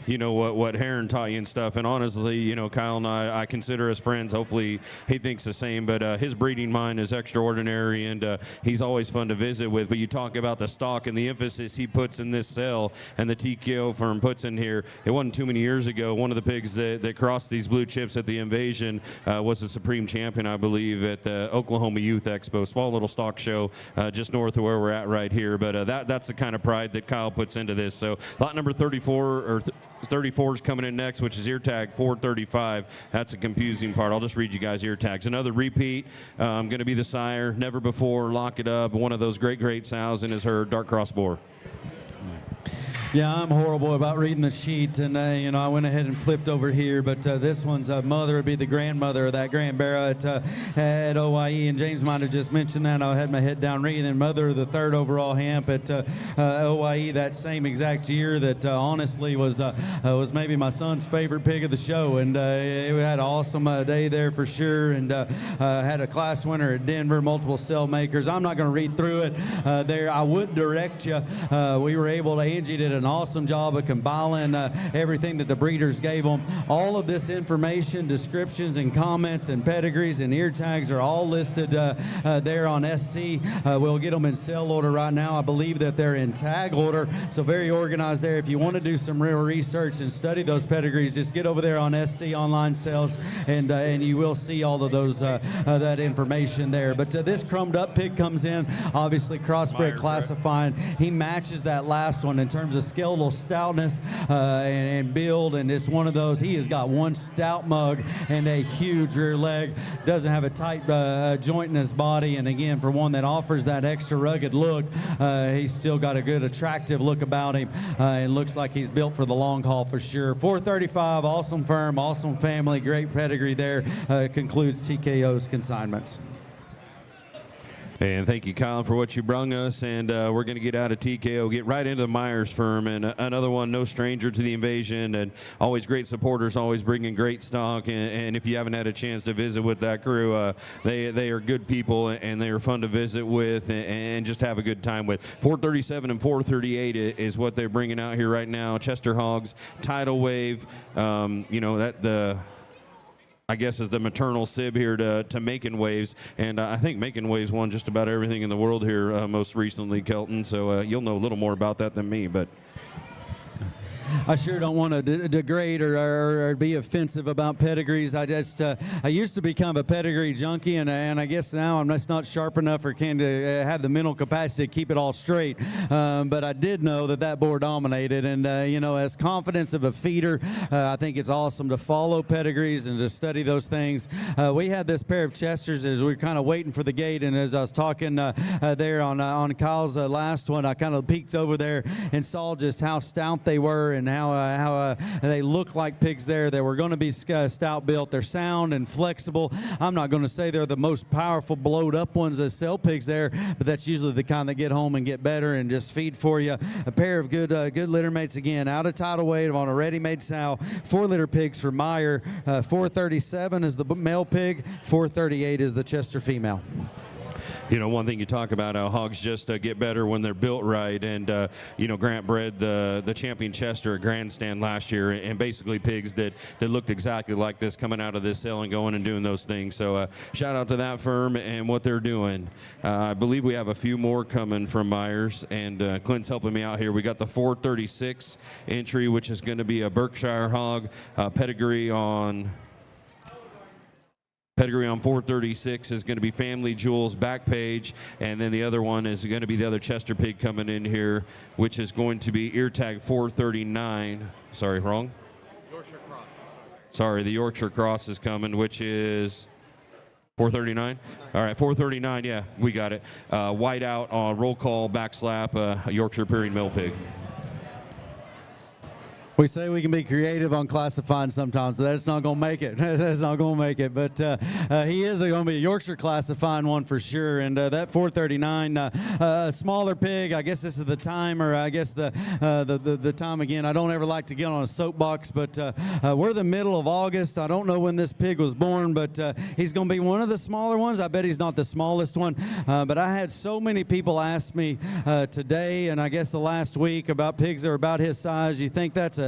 you know, what Herren taught you and stuff, and honestly, you know, Kyle and I consider as friends. Hopefully he thinks the same, but his breeding mind is extraordinary, and he's always fun to visit with. But you talk about the stock and the emphasis he puts in this cell, and the TKO firm puts in here. It wasn't too many years ago, one of the pigs that crossed these blue chips at the Invasion was the Supreme Champion, I believe, at the Oklahoma Youth Expo. Small little stock show just north of where we're at right here, but that's the kind of pride that Kyle puts into this. So lot number 34 or 34 is coming in next, which is ear tag 435. That's a confusing part. I'll just read you guys ear tags. Another repeat, going to be the sire, never before, lock it up. One of those great sows in his herd, Dark Cross Boar. Yeah, I'm horrible about reading the sheet, and you know, I went ahead and flipped over here, but this one's mother would be the grandmother of that Grand Barra at OYE, and James might have just mentioned that. I had my head down reading, and mother of the 3rd overall hamp at OYE that same exact year that honestly was maybe my son's favorite pig of the show, and it had an awesome day there for sure, and had a class winner at Denver, multiple cell makers. I'm not going to read through it there. I would direct you. We were able to, Angie did an awesome job of compiling everything that the breeders gave them. All of this information, descriptions and comments and pedigrees and ear tags are all listed there on SC. We'll get them in sale order right now. I believe that they're in tag order, so very organized there. If you want to do some real research and study those pedigrees, just get over there on SC online sales, and you will see all of those that information there. But this chromed up pig comes in, obviously crossbred classifying. He matches that last one in terms of skeletal stoutness and build, and it's one of those. He has got one stout mug and a huge rear leg. Doesn't have a tight joint in his body, and again, for one that offers that extra rugged look, he's still got a good attractive look about him, and looks like he's built for the long haul for sure. 435, awesome firm, awesome family, great pedigree there. Concludes TKO's consignments. And thank you, Kyle, for what you brung us. And we're going to get out of TKO, get right into the Myers firm. And another one, no stranger to the invasion. And always great supporters, always bringing great stock. And if you haven't had a chance to visit with that crew, they are good people, and they are fun to visit with and just have a good time with. 437 and 438 is what they're bringing out here right now. Chester Hogs, Tidal Wave, I guess is the maternal sib here to Making Waves. And I think Making Waves won just about everything in the world here most recently, Kelton. So you'll know a little more about that than me, but I sure don't want to degrade or be offensive about pedigrees. I used to become a pedigree junkie, and I guess now I'm just not sharp enough or can have the mental capacity to keep it all straight. But I did know that boar dominated, and as confidence of a feeder, I think it's awesome to follow pedigrees and to study those things. We had this pair of Chesters as we were kind of waiting for the gate, and as I was talking there on Kyle's last one, I kind of peeked over there and saw just how stout they were and how they look like pigs there. They were going to be stout built. They're sound and flexible. I'm not going to say they're the most powerful blowed up ones that sell pigs there, but that's usually the kind that get home and get better and just feed for you. A pair of good litter mates again, out of tidal weight on a ready-made sow. 4 litter pigs for Meyer. 437 is the male pig. 438 is the Chester female. One thing you talk about how hogs just get better when they're built right. And, Grant bred the champion Chester at Grandstand last year, and basically pigs that looked exactly like this coming out of this sale and going and doing those things. So shout out to that firm and what they're doing. I believe we have a few more coming from Myers, and Clint's helping me out here. We got the 436 entry, which is going to be a Berkshire hog, pedigree on 436 is going to be Family Jewels back page, and then the other one is going to be the other Chester pig coming in here, which is going to be ear tag 439. Sorry, wrong? Yorkshire Cross. Sorry, the Yorkshire Cross is coming, which is 439? All right, 439, yeah, we got it. White out on roll call, back slap, a Yorkshire Pyrenean mill pig. We say we can be creative on classifying sometimes, so that's not going to make it. That's not going to make it. But he is going to be a Yorkshire classifying one for sure. And that 439, smaller pig, I guess this is the time, or I guess the time again. I don't ever like to get on a soapbox, but we're the middle of August. I don't know when this pig was born, but he's going to be one of the smaller ones. I bet he's not the smallest one. But I had so many people ask me today, and I guess the last week, about pigs that are about his size. You think that's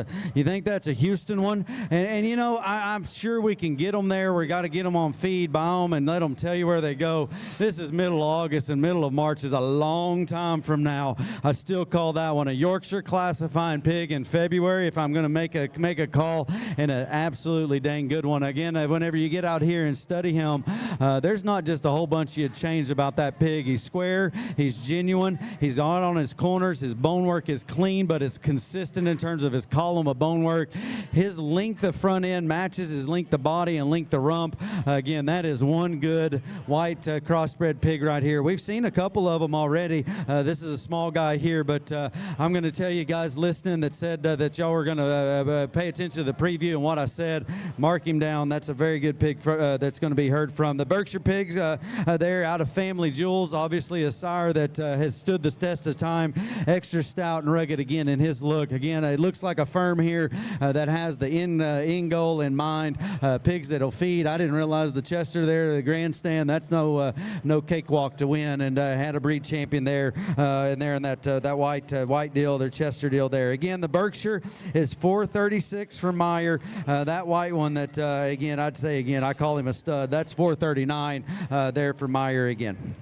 a Houston one? And I'm sure we can get them there. We got to get them on feed, buy them, and let them tell you where they go. This is middle of August, and middle of March is a long time from now. I still call that one a Yorkshire classifying pig in February if I'm going to make a call, and an absolutely dang good one. Again, whenever you get out here and study him, there's not just a whole bunch you change about that pig. He's square, he's genuine, he's on his corners, his bone work is clean, but it's consistent in terms of his column of bone work. His length of front end matches his length of body and length of rump. Again, that is one good white crossbred pig right here. We've seen a couple of them already. This is a small guy here, but I'm going to tell you guys listening that said that y'all were going to pay attention to the preview and what I said. Mark him down. That's a very good pig that's going to be heard from. The Berkshire pigs there out of Family Jewels, obviously a sire that has stood the test of time. Extra stout and rugged again in his look. Again, it looks like a firm here that has the end goal in mind. Pigs that'll feed. I didn't realize the Chester there, the grandstand, that's no cakewalk to win, and had a breed champion there in that white deal, their Chester deal there. Again, the Berkshire is 436 for Meyer. That white one that again, I call him a stud. That's 439 there for Meyer again.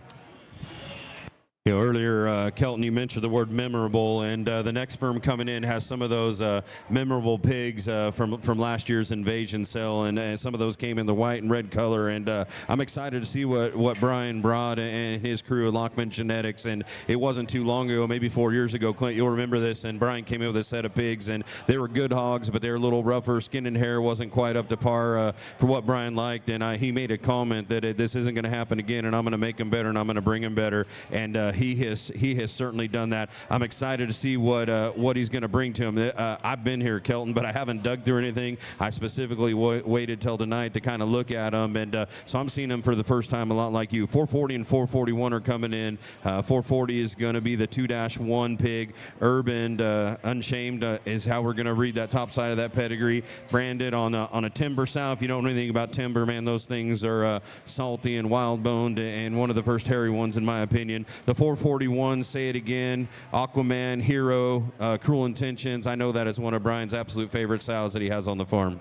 Earlier, Kelton, you mentioned the word memorable, and the next firm coming in has some of those memorable pigs from last year's invasion sale, and some of those came in the white and red color, and I'm excited to see what Brian brought and his crew at Lockman Genetics. And it wasn't too long ago, maybe 4 years ago, Clint, you'll remember this, and Brian came in with a set of pigs, and they were good hogs, but they were a little rougher. Skin and hair wasn't quite up to par for what Brian liked, and he made a comment that this isn't going to happen again, and I'm going to make them better, and I'm going to bring them better. And he has certainly done that. I'm excited to see what he's going to bring to him. I've been here, Kelton, but I haven't dug through anything. I specifically waited till tonight to kind of look at him, and so I'm seeing him for the first time, a lot like you. 440 and 441 are coming in. 440 is going to be the 2-1 pig. Urban Unshamed is how we're going to read that top side of that pedigree. Branded on a timber sow. If you don't know anything about timber, man, those things are salty and wild boned, and one of the first hairy ones in my opinion. The 441, say it again, Aquaman, Hero, Cruel Intentions. I know that is one of Brian's absolute favorite sows that he has on the farm.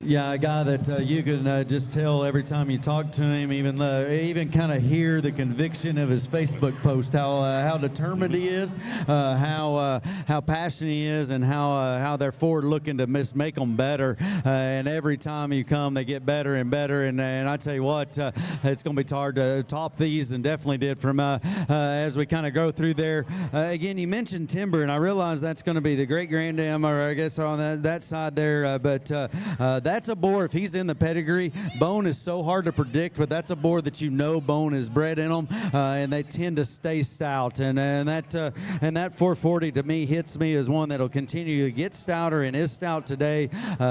Yeah, a guy that you can just tell every time you talk to him, even kind of hear the conviction of his Facebook post, how determined he is, how passionate he is, and how they're forward looking to make them better. And every time you come, they get better and better. And I tell you what, it's going to be hard to top these, and definitely did from as we kind of go through there. Again, you mentioned timber, and I realize that's going to be the great granddam, or I guess on that side there, but that's a boar. If he's in the pedigree, bone is so hard to predict, but that's a boar that you know bone is bred in them, and they tend to stay stout. And that 440 to me hits me as one that'll continue to get stouter, and is stout today.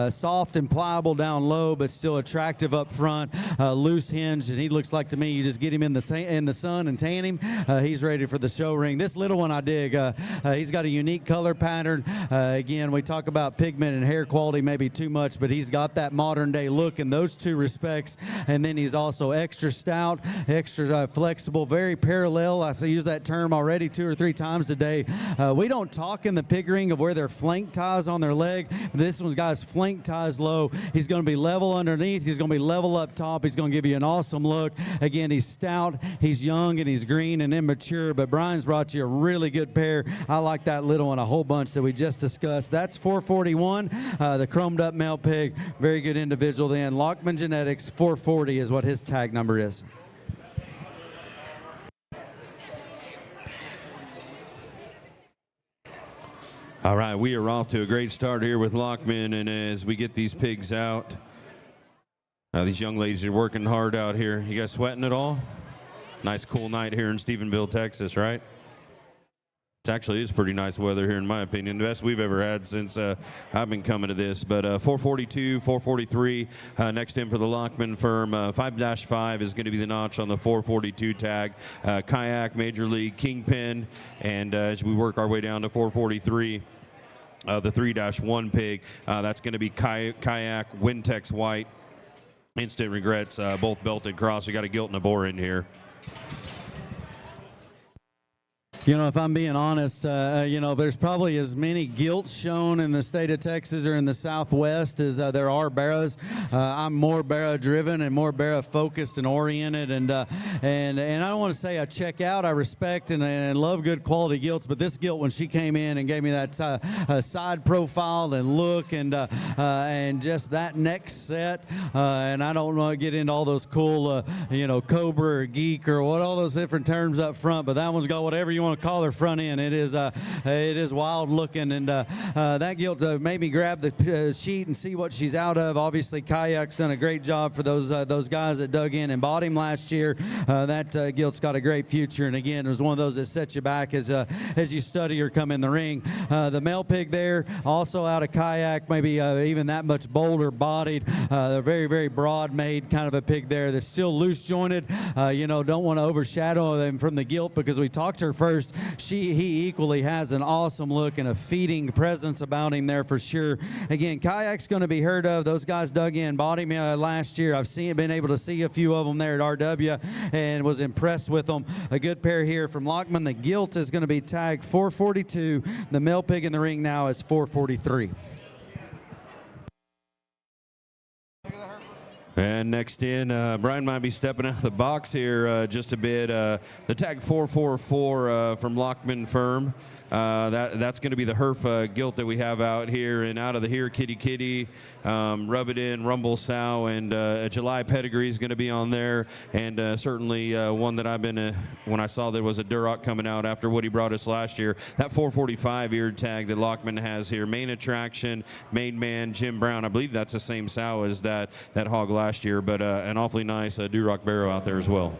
Soft and pliable down low, but still attractive up front. Loose hinge, and he looks like to me you just get him in the sun and tan him. He's ready for the show ring. This little one I dig. He's got a unique color pattern. Again, we talk about pigment and hair quality maybe too much, but he's got that modern day look in those two respects. And then he's also extra stout, extra flexible, very parallel. I use that term already 2 or 3 times today. We don't talk in the pig ring of where their flank ties on their leg. This one's got his flank ties low. He's going to be level underneath. He's going to be level up top. He's going to give you an awesome look. Again, he's stout, he's young, and he's green and immature, but Brian's brought you a really good pair. I like that little one a whole bunch that we just discussed. That's 441, the chromed up male pig. Very good individual then. Lockman Genetics, 440 is what his tag number is. All right, we are off to a great start here with Lockman, and as we get these pigs out, these young ladies are working hard out here. You guys sweating at all? Nice cool night here in Stephenville, Texas, right? It actually is pretty nice weather here in my opinion. The best we've ever had since I've been coming to this. But 442, 443 next in for the Lockman firm. 5-5 is going to be the notch on the 442 tag. Kayak, Major League, Kingpin, and as we work our way down to 443, the 3-1 pig, that's going to be Kayak, Wintex White, Instant Regrets, both belted cross. We got a gilt and a boar in here. You know, if I'm being honest, there's probably as many gilts shown in the state of Texas or in the Southwest as there are barrows. I'm more barrow driven and more barrow focused and oriented, and I don't want to say I check out. I respect and love good quality gilts, but this gilt, when she came in and gave me that side profile and look and just that neck set, and I don't want to get into all those cool, Cobra or Geek or what all those different terms up front, but that one's got whatever you want to call her front end. It is wild looking, and that gilt made me grab the sheet and see what she's out of. Obviously, Kayak's done a great job for those guys that dug in and bought him last year. That gilt's got a great future, and again, it was one of those that set you back as you study or come in the ring. The male pig there, also out of Kayak, maybe even that much bolder bodied. They're very, very broad made kind of a pig there that's still loose jointed. Don't want to overshadow them from the gilt because we talked to her first. He equally has an awesome look and a feeding presence about him there for sure. Again, Kayak's going to be heard of. Those guys dug in, bought him last year. I've been able to see a few of them there at RW and was impressed with them. A good pair here from Lockman. The gilt is going to be tagged 442. The male pig in the ring now is 443. And next in, Brian might be stepping out of the box here just a bit. The tag 444 from Lockman Firm. That's going to be the Herf gilt that we have out here, and out of the here kitty, rub it in, rumble sow, and a July pedigree is going to be on there, and certainly one that I've been when I saw there was a Duroc coming out after what he brought us last year. That 445 eared tag that Lockman has here, main attraction, main man Jim Brown. I believe that's the same sow as that hog last year, but an awfully nice Duroc barrow out there as well.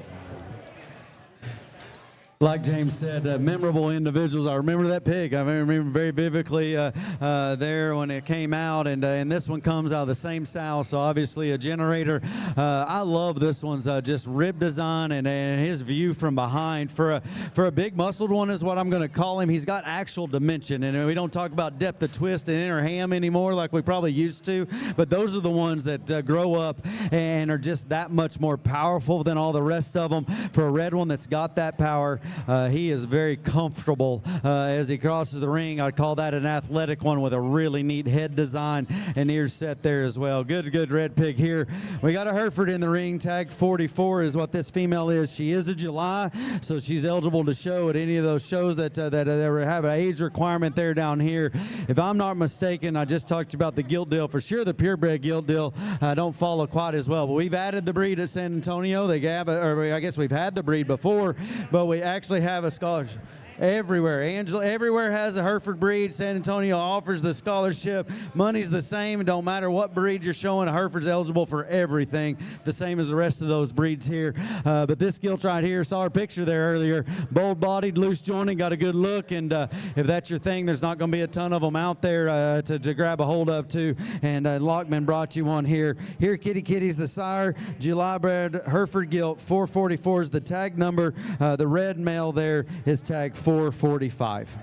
Like James said, memorable individuals. I remember that pig. I remember very vividly there when it came out, and this one comes out of the same sow, so obviously a generator. I love this one's just rib design and his view from behind. For a big muscled one is what I'm going to call him. He's got actual dimension, and we don't talk about depth of twist and inner ham anymore like we probably used to, but those are the ones that grow up and are just that much more powerful than all the rest of them. For a red one that's got that power, he is very comfortable as he crosses the ring. I'd call that an athletic one with a really neat head design and ears set there as well. Good red pig here. We got a Hereford in the ring. Tag 44 is what this female is. She is a July, so she's eligible to show at any of those shows that have an age requirement there down here. If I'm not mistaken, I just talked about the gilt deal. For sure, the purebred gilt deal don't follow quite as well, but we've added the breed at San Antonio. They have, or I guess we've had the breed before, but we actually have a scholarship. Everywhere. Angela, everywhere has a Hereford breed. San Antonio offers the scholarship. Money's the same. It don't matter what breed you're showing. A Hereford's eligible for everything, the same as the rest of those breeds here. But this gilt right here, saw her picture there earlier. Bold-bodied, loose jointed, got a good look. And if that's your thing, there's not going to be a ton of them out there to grab a hold of too. And Lockman brought you one here. Here, Kitty Kitty's the sire. July bred Hereford gilt. 444 is the tag number. The red male there is tag 445.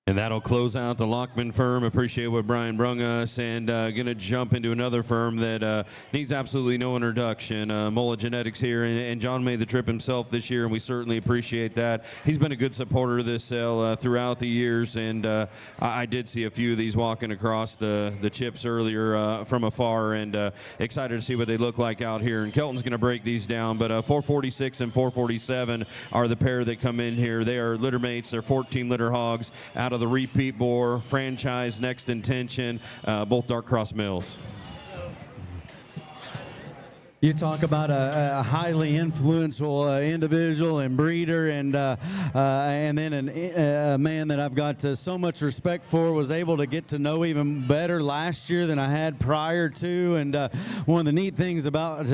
And that'll close out the Lockman firm. Appreciate what Brian brung us, and going to jump into another firm that needs absolutely no introduction. Mollet Genetics here, and John made the trip himself this year, and we certainly appreciate that. He's been a good supporter of this sale throughout the years, and I did see a few of these walking across the chips earlier from afar, and excited to see what they look like out here. And Kelton's going to break these down, but 446 and 447 are the pair that come in here. They are litter mates. They're 14 litter hogs out of the repeat bore franchise next intention, both dark cross males. You talk about a highly influential individual and breeder, and then a man that I've got so much respect for, was able to get to know even better last year than I had prior to. And one of the neat things about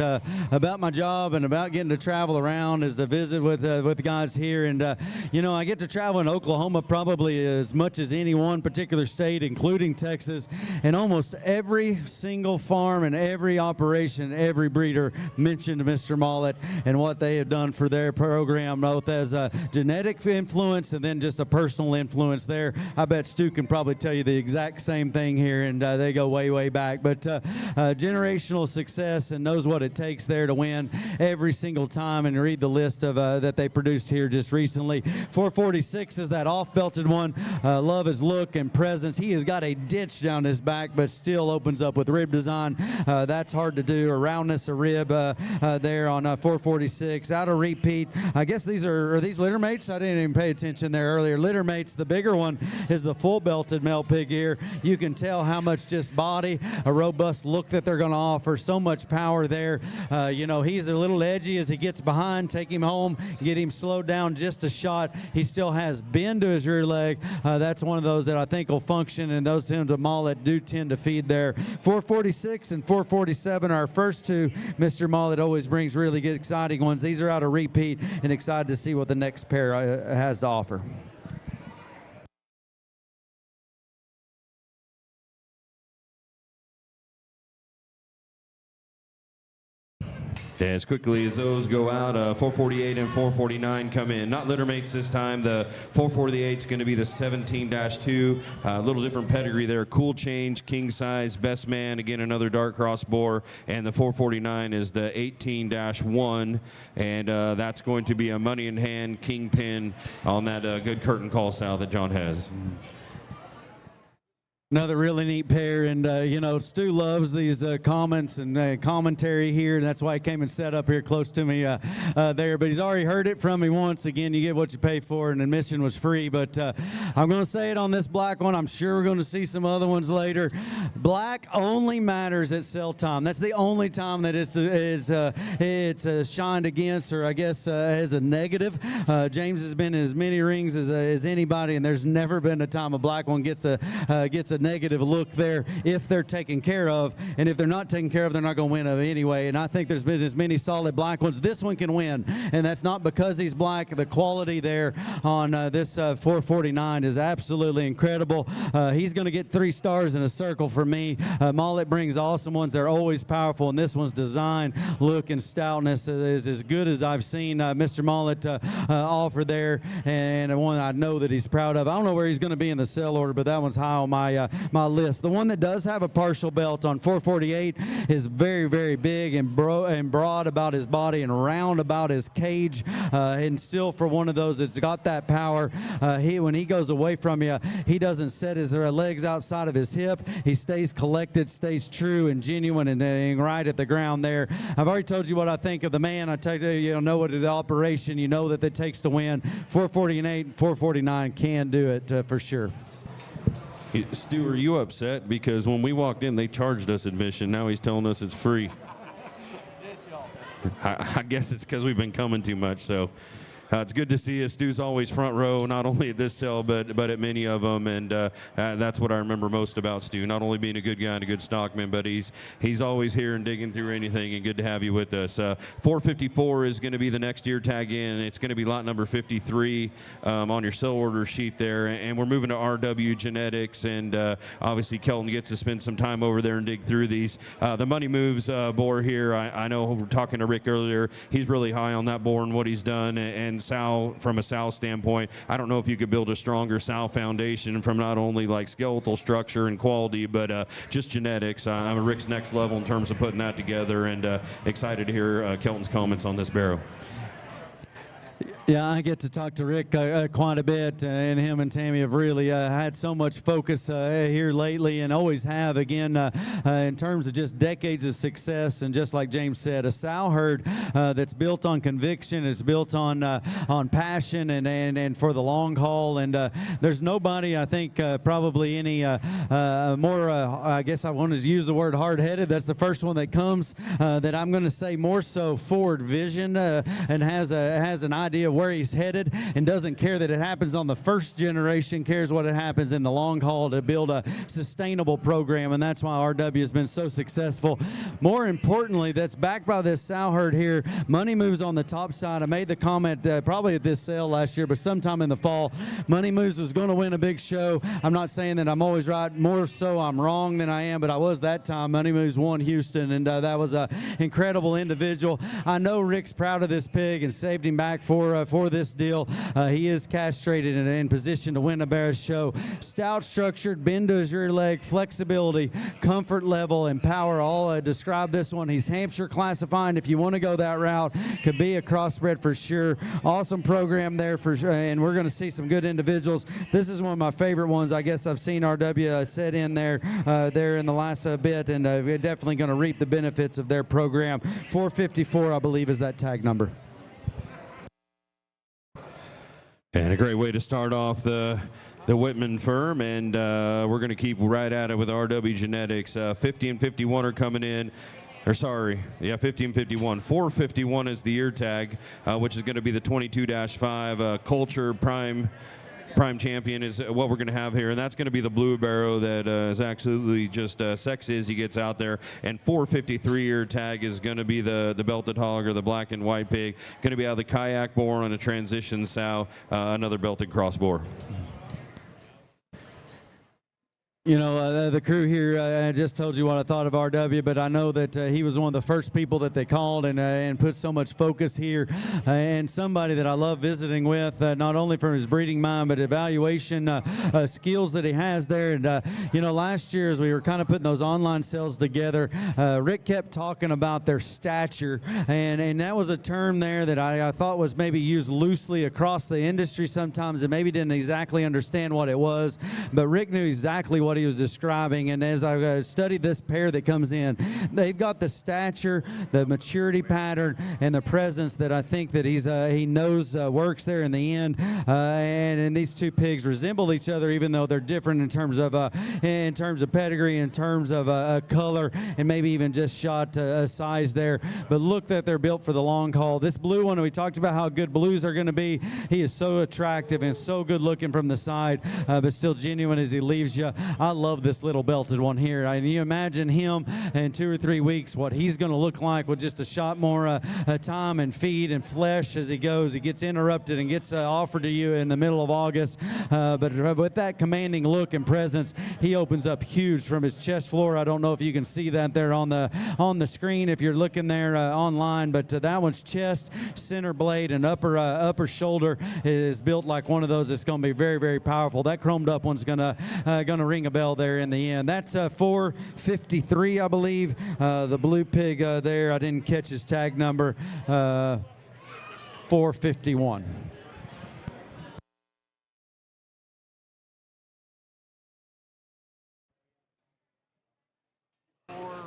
my job and about getting to travel around is to visit with the guys here. And you know, I get to travel in Oklahoma probably as much as any one particular state, including Texas, and almost every single farm and every operation, every breeder mentioned Mr. Mollet and what they have done for their program, both as a genetic influence and then just a personal influence there. I bet Stu can probably tell you the exact same thing here, and they go way back. But generational success, and knows what it takes there to win every single time. And read the list of that they produced here just recently. 446 is that off-belted one. Love his look and presence. He has got a ditch down his back, but still opens up with rib design. That's hard to do. A roundness of rib there on 446. Out of repeat. I guess these are these litter mates? I didn't even pay attention there earlier. Litter mates. The bigger one is the full belted male pig here. You can tell how much just body, a robust look that they're going to offer. So much power there. You know, he's a little edgy as he gets behind. Take him home, get him slowed down just a shot. He still has bend to his rear leg. That's one of those that I think will function, and those tend to Mollet do tend to feed there. 446 and 447 are our first two. Mr. Mollet always brings really good, exciting ones. These are out of repeat, and excited to see what the next pair has to offer. As quickly as those go out, 448 and 449 come in. Not litter mates this time. The 448 is going to be the 17-2. A little different pedigree there. Cool change, king size, best man. Again, another dark cross boar. And the 449 is the 18-1. And that's going to be a money in hand kingpin on that good curtain call style that John has. Another really neat pair, and you know, Stu loves these comments and commentary here, and that's why he came and sat up here close to me there. But he's already heard it from me once. Again, you get what you pay for, and admission was free. But I'm going to say it on this black one. I'm sure we're going to see some other ones later. Black only matters at sell time. That's the only time that it's shined against, or I guess as a negative. James has been in as many rings as anybody, and there's never been a time a black one gets a a negative look there if they're taken care of, and if they're not taken care of, they're not going to win anyway. And I think there's been as many solid black ones. This one can win, and that's not because he's black. The quality there on this 449 is absolutely incredible. He's going to get 3 stars in a circle for me. Mollet brings awesome ones. They're always powerful, and this one's design, look, and stoutness is as good as I've seen Mr. Mollet offer there, and one I know that he's proud of. I don't know where he's going to be in the sale order, but that one's high on my list. The one that does have a partial belt on 448 is very, very big and broad about his body and round about his cage, and still for one of those that's got that power. When he goes away from you, he doesn't set his legs outside of his hip. He stays collected, stays true and genuine, and right at the ground there. I've already told you what I think of the man. I tell you, you know what the operation, you know that it takes to win. 448 and 449 can do it for sure. Stu, are you upset? Because when we walked in, they charged us admission. Now he's telling us it's free. I guess it's because we've been coming too much, so it's good to see you. Stu's always front row, not only at this sale, but at many of them, and that's what I remember most about Stu. Not only being a good guy and a good stockman, but he's always here and digging through anything, and good to have you with us. 454 is going to be the next year tag in. It's going to be lot number 53 on your sale order sheet there, and we're moving to RW Genetics, and obviously Kelton gets to spend some time over there and dig through these. The Money Moves boar here, I know we were talking to Rick earlier. He's really high on that boar and what he's done, and sow, from a sow standpoint, I don't know if you could build a stronger sow foundation from not only like skeletal structure and quality, but just genetics. I'm Rick's next level in terms of putting that together, and excited to hear Kelton's comments on this barrow. Yeah, I get to talk to Rick quite a bit, and him and Tammy have really had so much focus here lately, and always have, again, in terms of just decades of success. And just like James said, a sow herd that's built on conviction, it's built on passion and for the long haul. And there's nobody, I think, probably any more, I guess I wanted to use the word hard-headed. That's the first one that comes, that I'm going to say more so forward vision, and has an idea of where he's headed, and doesn't care that it happens on the first generation, cares what it happens in the long haul to build a sustainable program. And that's why RW has been so successful. More importantly, that's backed by this sow herd here. Money Moves on the top side. I made the comment probably at this sale last year, but sometime in the fall, Money Moves was going to win a big show. I'm not saying that I'm always right, more so I'm wrong than I am, but I was that time. Money Moves won Houston, and that was an incredible individual. I know Rick's proud of this pig and saved him back for this deal. He is castrated and in position to win a bear show. Stout structured, bend to his rear leg, flexibility, comfort level, and power all describe this one. He's Hampshire classifying. If you want to go that route, could be a crossbred for sure. Awesome program there for sure, and we're going to see some good individuals. This is one of my favorite ones. I guess I've seen RW set in there in the last bit, and we're definitely going to reap the benefits of their program. 454, I believe, is that tag number. And a great way to start off the Whitman firm, and we're going to keep right at it with RW Genetics. 50 and 51 are coming in. Or sorry, yeah, 50 and 51. 451 is the ear tag, which is going to be the 22-5 Culture Prime champion is what we're going to have here, and that's going to be the blue barrow that is absolutely just sexy as he gets out there. And 453 ear tag is going to be the belted hog, or the black and white pig, going to be out of the kayak boar on a transition sow, another belted cross boar. You know, the crew here, I just told you what I thought of RW, but I know that he was one of the first people that they called and put so much focus here, and somebody that I love visiting with, not only from his breeding mind, but evaluation skills that he has there. And, you know, last year as we were kind of putting those online sales together, Rick kept talking about their stature, and that was a term there that I thought was maybe used loosely across the industry sometimes, and maybe didn't exactly understand what it was, but Rick knew exactly what he was describing. And as I studied this pair that comes in, they've got the stature, the maturity pattern, and the presence that I think that he knows works there in the end. And these two pigs resemble each other, even though they're different in terms of pedigree, in terms of color, and maybe even just shot size there. But look that they're built for the long haul. This blue one, we talked about how good blues are going to be. He is so attractive and so good looking from the side, but still genuine as he leaves you. I love this little belted one here. You imagine him in 2 or 3 weeks, what he's going to look like with just a shot more time and feed and flesh as he goes. He gets interrupted and gets offered to you in the middle of August. But with that commanding look and presence, he opens up huge from his chest floor. I don't know if you can see that there on the screen if you're looking there online, but that one's chest, center blade, and upper shoulder is built like one of those that's going to be very, very powerful. That chromed up one's gonna ring a bell there in the end. That's 453, I believe. The blue pig there, I didn't catch his tag number. 451.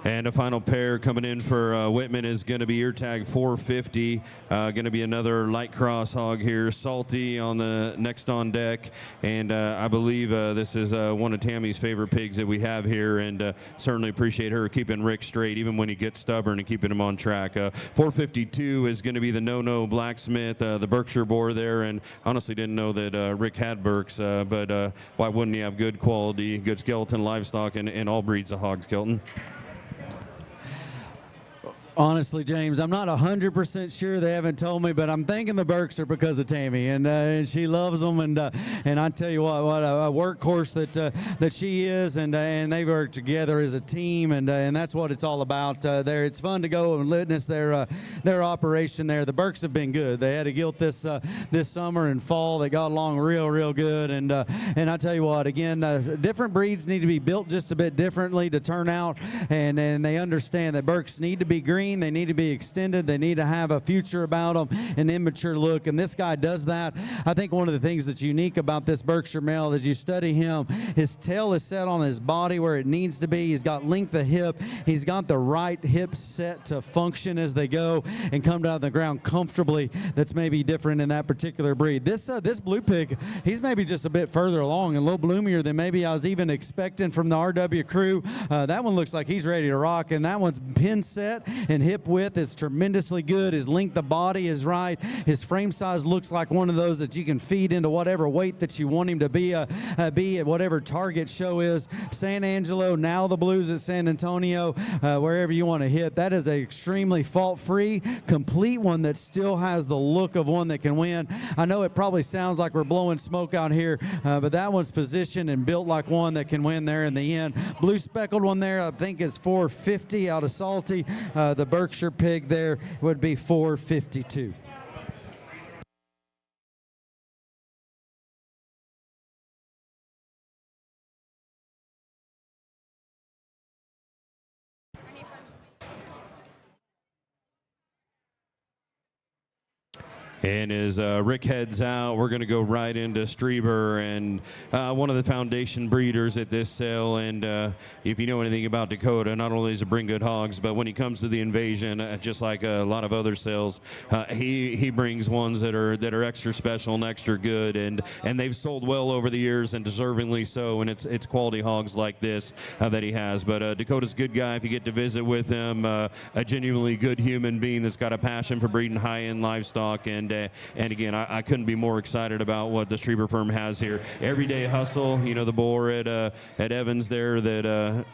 And a final pair coming in for Whitman is going to be ear tag 450. Going to be another light cross hog here. Salty on the next on deck. And I believe this is one of Tammy's favorite pigs that we have here. And certainly appreciate her keeping Rick straight, even when he gets stubborn, and keeping him on track. 452 is going to be the No-No Blacksmith, the Berkshire boar there. And honestly didn't know that Rick had Berks. But why wouldn't he have good quality, good skeleton livestock, and all breeds of hogs, Kelton? Honestly, James, I'm not 100% sure. They haven't told me, but I'm thinking the Berks are because of Tammy, and she loves them. And I tell you what a workhorse that she is, and they work together as a team, and that's what it's all about. There, it's fun to go and witness their operation there. The Berks have been good. They had a gilt this summer and fall. They got along real good, and I tell you what, again, different breeds need to be built just a bit differently to turn out, and they understand that Berks need to be green. They need to be extended. They need to have a future about them, an immature look, and this guy does that. I think one of the things that's unique about this Berkshire male, as you study him, his tail is set on his body where it needs to be. He's got length of hip. He's got the right hip set to function as they go and come down the ground comfortably. That's maybe different in that particular breed. This blue pig, he's maybe just a bit further along and a little bloomier than maybe I was even expecting from the RW crew. That one looks like he's ready to rock, and that one's pin set and hip width is tremendously good. His length of body is right. His frame size looks like one of those that you can feed into whatever weight that you want him to be at whatever target show is. San Angelo, now the Blues at San Antonio, wherever you want to hit. That is an extremely fault-free, complete one that still has the look of one that can win. I know it probably sounds like we're blowing smoke out here, but that one's positioned and built like one that can win there in the end. Blue speckled one there, I think, is 450 out of Salty. The Berkshire pig there would be 452. And as Rick heads out, we're going to go right into Streber, and one of the foundation breeders at this sale. And if you know anything about Dakota, not only does he bring good hogs, but when he comes to the invasion, just like a lot of other sales, he brings ones that are extra special and extra good, and they've sold well over the years, and deservingly so. And it's quality hogs like this that he has. But Dakota's a good guy if you get to visit with him. A genuinely good human being that's got a passion for breeding high-end livestock. And again, I couldn't be more excited about what the Streber firm has here. Everyday hustle, the boar at Evans there that,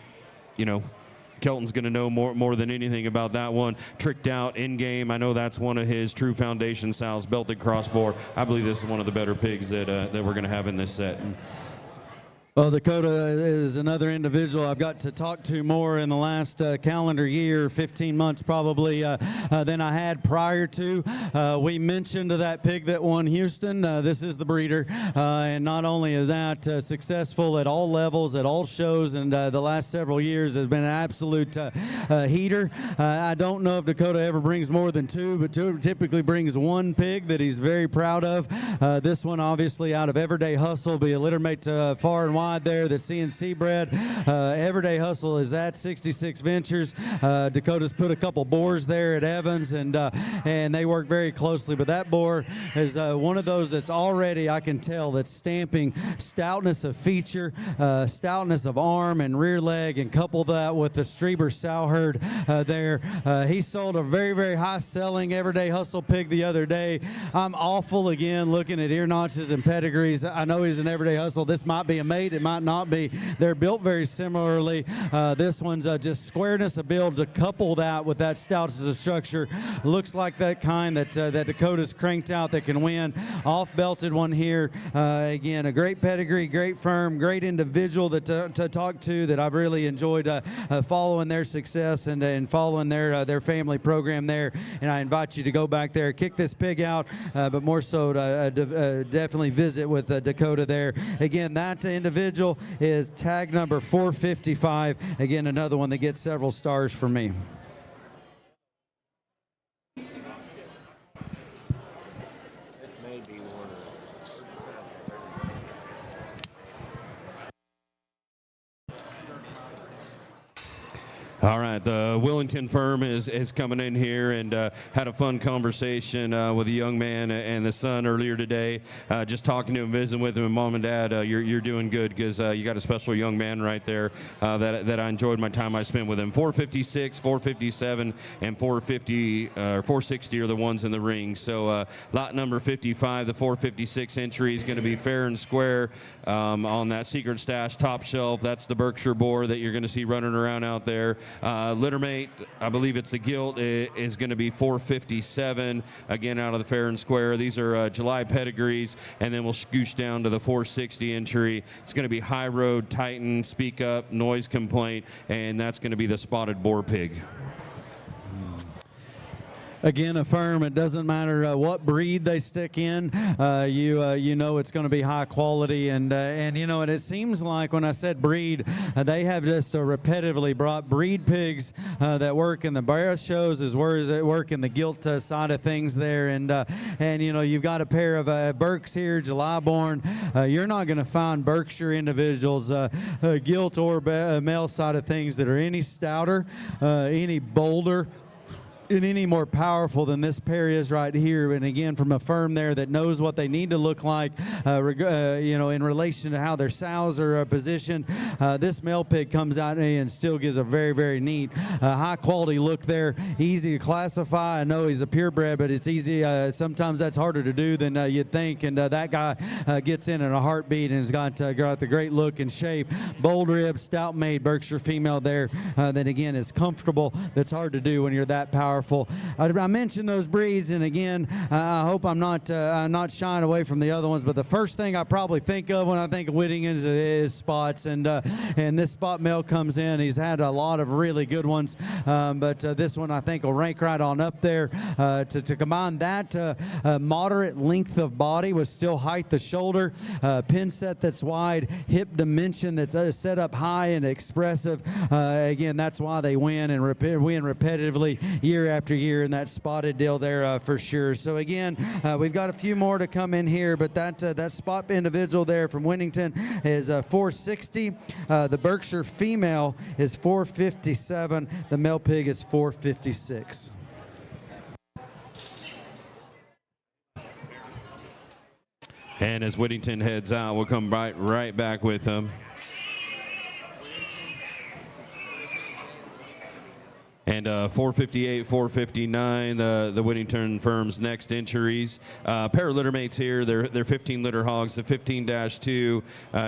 Kelton's going to know more than anything about that one. Tricked out in game. I know that's one of his true foundation styles, belted crossbow. I believe this is one of the better pigs that we're going to have in this set. Well, Dakota is another individual I've got to talk to more in the last calendar year, 15 months probably, than I had prior to. We mentioned that pig that won Houston. This is the breeder. And not only is that successful at all levels, at all shows, and the last several years has been an absolute heater. I don't know if Dakota ever brings more than two, but typically brings one pig that he's very proud of. This one, obviously, out of Everyday Hustle, be a littermate far and wide there, the CNC bred. Everyday Hustle is at 66 Ventures. Dakota's put a couple boars there at Evans, and they work very closely. But that boar is one of those that's already, I can tell, that's stamping stoutness of feature, stoutness of arm and rear leg, and couple that with the Streber sow herd there. He sold a very, very high-selling Everyday Hustle pig the other day. I'm awful again looking at ear notches and pedigrees. I know he's an Everyday Hustle. This might be a mate. it might not be. They're built very similarly. This one's just squareness of build to couple that with that stoutness of structure. Looks like that kind that Dakota's cranked out that can win. Off-belted one here. Again, a great pedigree, great firm, great individual to talk to that I've really enjoyed following their success and following their family program there. And I invite you to go back there, kick this pig out, but more so definitely visit with Dakota there. Again, that individual is tag number 455. Again, another one that gets several stars for me. All right, the Whittington firm is coming in here and had a fun conversation with a young man and the son earlier today. Just talking to him, visiting with him, and Mom and Dad, you're doing good because you got a special young man right there that I enjoyed my time I spent with him. 456, 457, and 460 are the ones in the ring. So lot number 55, the 456 entry is going to be fair and square on that secret stash top shelf. That's the Berkshire boar that you're going to see running around out there. Littermate, I believe it's the gilt, is going to be 457, again out of the fair and square. These are July pedigrees, and then we'll scooch down to the 460 entry. It's going to be High Road, Titan, Speak Up, Noise Complaint, and that's going to be the Spotted Boar Pig. Again, a firm, it doesn't matter what breed they stick in, you know it's going to be high quality, and you know, and it seems like when I said breed, they have just repetitively brought breed pigs that work in the barrow shows as well as work in the gilt side of things there, and you know, you've got a pair of Berks here, July born. You're not going to find Berkshire individuals, gilt or male side of things, that are any stouter, any bolder, and any more powerful than this pair is right here. And again, from a firm there that knows what they need to look like, you know, in relation to how their sows are positioned. This male pig comes out and still gives a very, very neat, high quality look there. Easy to classify. I know he's a purebred, but it's easy. Sometimes that's harder to do than you'd think. And that guy gets in a heartbeat and has got the great look and shape. Bold rib, stout made Berkshire female there. That again is comfortable. That's hard to do when you're that powerful. I mentioned those breeds, and again, I hope I'm not shying away from the other ones, but the first thing I probably think of when I think of Whittington is spots, and this spot male comes in. He's had a lot of really good ones, but this one I think will rank right on up there. To combine that moderate length of body with still height the shoulder, pin set that's wide, hip dimension that's set up high and expressive. Again, that's why they win and win repetitively year after year in that spotted deal there for sure. So again, we've got a few more to come in here, but that spot individual there from Whittington is 460. The Berkshire female is 457. The male pig is 456. And as Whittington heads out, we'll come right back with him. And 458, 459, the Whittington firm's next entries. Pair of litter mates here. They're 15 litter hogs. The 15-2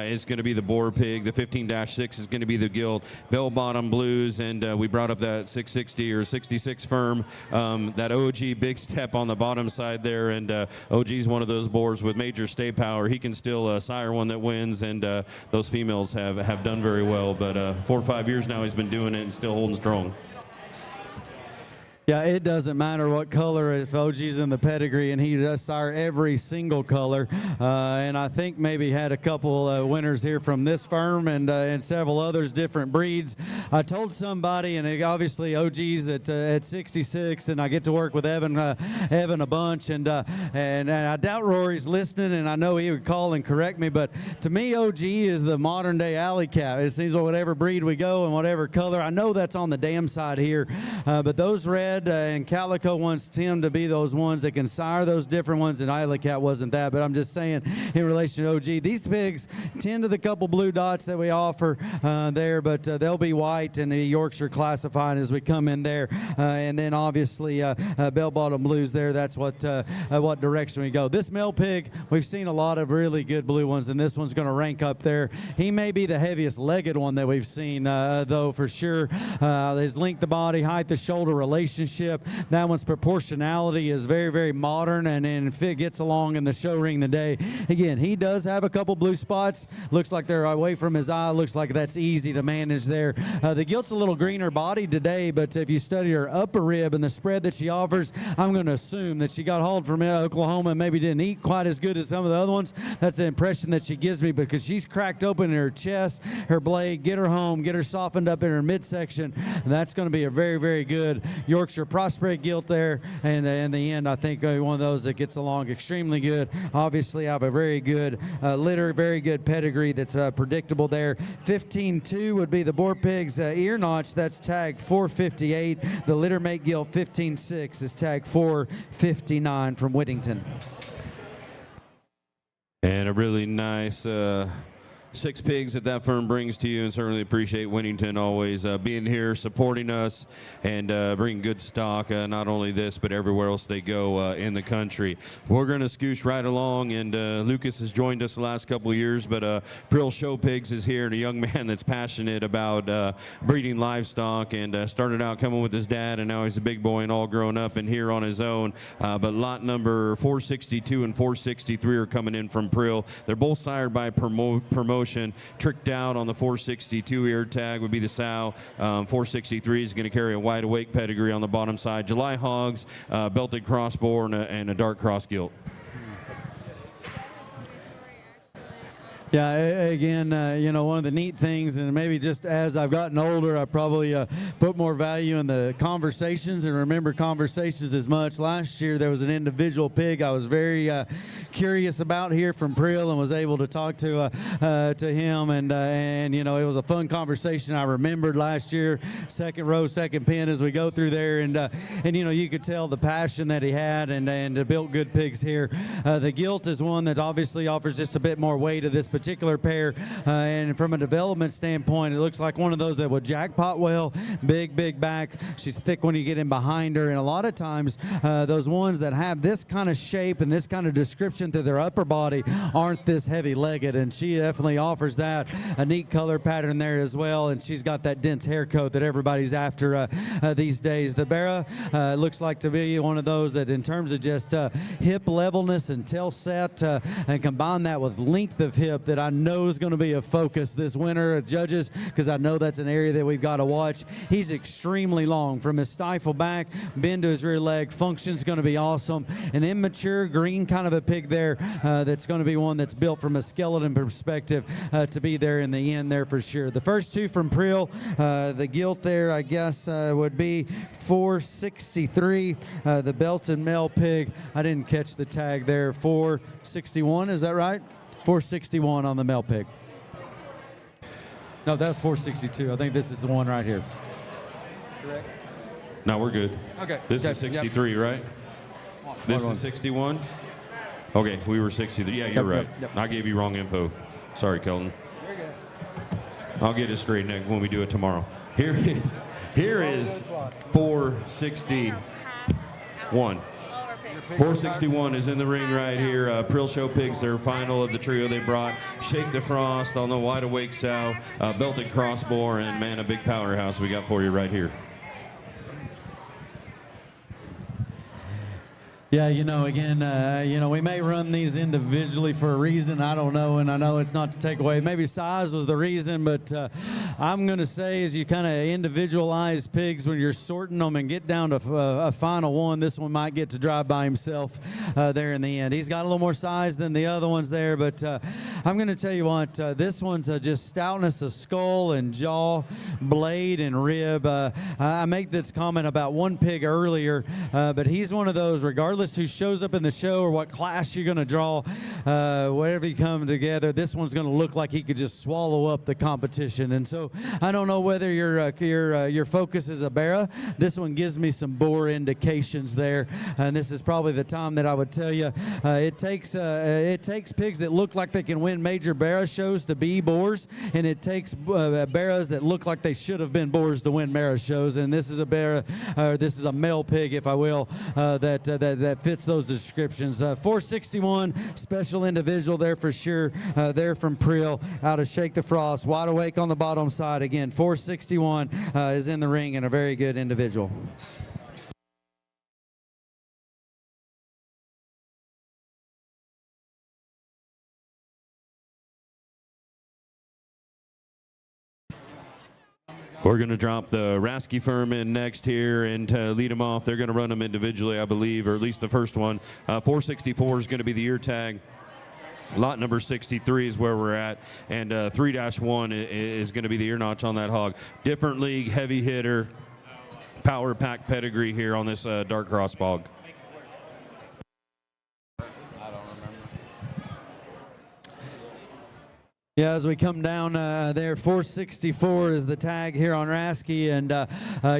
is going to be the boar pig. The 15-6 is going to be the gilt bell bottom blues. And we brought up that 660 or 66 firm. That OG big step on the bottom side there. And OG is one of those boars with major stay power. He can still sire one that wins. And those females have done very well. But 4 or 5 years now he's been doing it and still holding strong. Yeah, it doesn't matter what color, if OG's in the pedigree, and he does sire every single color. And I think maybe had a couple winners here from this firm and several others, different breeds. I told somebody, and obviously OG's at 66, and I get to work with Evan a bunch, and I doubt Rory's listening, and I know he would call and correct me, but to me, OG is the modern day alley cat. It seems like whatever breed we go and whatever color, I know that's on the dam side here, but those reds bred, and Calico wants Tim to be those ones that can sire those different ones, and Isla Cat wasn't that, but I'm just saying in relation to OG, these pigs tend to the couple blue dots that we offer there, but they'll be white and the Yorkshire classified as we come in there, and then obviously bell-bottom blues there. That's what direction we go. This male pig, we've seen a lot of really good blue ones, and this one's going to rank up there. He may be the heaviest legged one that we've seen, though, for sure. His length of body, height to shoulder relationship, that one's proportionality is very, very modern, and if it gets along in the show ring today, again, he does have a couple blue spots. Looks like they're away from his eye. Looks like that's easy to manage there. The gilt's a little greener body today, but if you study her upper rib and the spread that she offers, I'm going to assume that she got hauled from Oklahoma and maybe didn't eat quite as good as some of the other ones. That's the impression that she gives me, because she's cracked open in her chest, her blade, get her home, get her softened up in her midsection. That's going to be a very, very good Yorkshire crossbred gilt there. And in the end, I think one of those that gets along extremely good. Obviously, I have a very good litter, very good pedigree that's predictable there. 15-2 would be the Boar Pigs ear notch. That's tag 458. The litter mate gilt 15-6 is tag 459 from Whittington. And a really nice 6 pigs that firm brings to you, and certainly appreciate Whittington always being here, supporting us, and bringing good stock, not only this, but everywhere else they go in the country. We're going to scooch right along, and Lucas has joined us the last couple of years, but Prill Show Pigs is here, and a young man that's passionate about breeding livestock, and started out coming with his dad, and now he's a big boy and all grown up and here on his own. But lot number 462 and 463 are coming in from Prill. They're both sired by promotion. Tricked out on the 462 ear tag would be the sow. 463 is going to carry a wide awake pedigree on the bottom side. July hogs, belted crossbore, and a dark cross gilt. Yeah, again, one of the neat things, and maybe just as I've gotten older, I probably put more value in the conversations and remember conversations as much. Last year, there was an individual pig I was very curious about here from Prill, and was able to talk to him, and it was a fun conversation I remembered last year. Second row, second pin as we go through there, and you could tell the passion that he had, and built good pigs here. The gilt is one that obviously offers just a bit more weight of this particular pair, and from a development standpoint, it looks like one of those that would jackpot well. Big back. She's thick when you get in behind her, and a lot of times those ones that have this kind of shape and this kind of description to their upper body aren't this heavy-legged, and she definitely offers that. A neat color pattern there as well, and she's got that dense hair coat that everybody's after these days. The Barra looks like to be one of those that, in terms of just hip levelness and tail set, and combine that with length of hip, that I know is going to be a focus this winter, judges, because I know that's an area that we've got to watch. He's extremely long from his stifle back, bend to his rear leg. Function's going to be awesome. An immature green kind of a pig there that's going to be one that's built from a skeleton perspective to be there in the end there for sure. The first two from Prill, the gilt there, I guess, would be 463. The Belton male pig, I didn't catch the tag there, 461, is that right? 461 on the male pig. No, that's 462. I think this is the one right here. Correct? No, we're good. Okay. This is 63, yep. Right? This is 61? Okay, we were 63. Yeah, you're right. Yep. I gave you wrong info. Sorry, Kelton. You're good. I'll get it straight next when we do it tomorrow. Here is 461. 461 is in the ring right here. Prill Show Pigs, their final of the trio they brought. Shake the Frost on the wide awake sow, belted crossbore, and man, a big powerhouse we got for you right here. Yeah, again, we may run these individually for a reason. I don't know, and I know it's not to take away. Maybe size was the reason, but I'm going to say as you kind of individualize pigs when you're sorting them and get down to a final one, this one might get to drive by himself there in the end. He's got a little more size than the other ones there, but I'm going to tell you what, this one's just stoutness of skull and jaw, blade and rib. I make this comment about one pig earlier, but he's one of those, regardless regardless who shows up in the show or what class you're going to draw, whatever you come together, this one's going to look like he could just swallow up the competition. And so I don't know whether your focus is a Barra. This one gives me some boar indications there, and this is probably the time that I would tell you it takes pigs that look like they can win major Barra shows to be boars, and it takes Barras that look like they should have been boars to win Mara shows. And this is a Barra, this is a male pig, if I will, that fits those descriptions. 461 special individual there for sure. There from Prill out of Shake the Frost, wide awake on the bottom side. Again, 461 is in the ring and a very good individual. We're going to drop the Rasky firm in next here and to lead them off. They're going to run them individually, I believe, or at least the first one. 464 is going to be the ear tag. Lot number 63 is where we're at, and 3-1 is going to be the ear notch on that hog. Different league, heavy hitter, power pack pedigree here on this dark cross hog. Yeah, as we come down there, 464 is the tag here on Rasky, and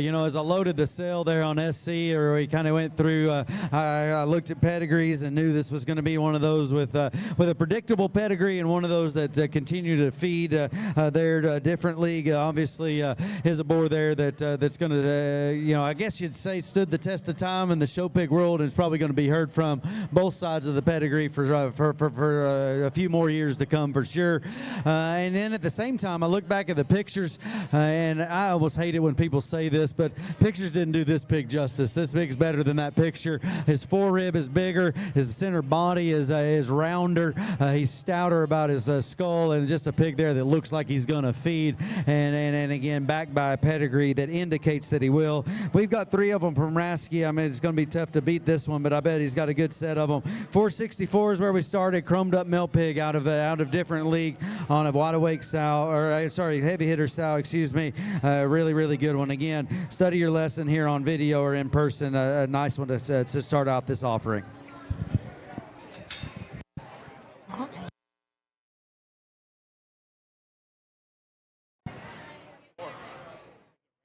you know, as I loaded the sale there on SC, or we kind of went through, I looked at pedigrees and knew this was going to be one of those with a predictable pedigree, and one of those that continue to feed their different league. Obviously, is a boar there that's going to, you know, I guess you'd say stood the test of time in the show pig world, and it's probably going to be heard from both sides of the pedigree for a few more years to come for sure. And then at the same time, I look back at the pictures, and I almost hate it when people say this, but pictures didn't do this pig justice. This pig's better than that picture. His forerib is bigger. His center body is rounder. He's stouter about his skull, and just a pig there that looks like he's going to feed. And again, backed by a pedigree that indicates that he will. We've got 3 of them from Rasky. I mean, it's going to be tough to beat this one, but I bet he's got a good set of them. 464 is where we started. Chromed up male pig out of different league. On a wide awake sow, or sorry, heavy hitter sow, excuse me. Really, really good one. Again, study your lesson here on video or in person. A nice one to start out this offering.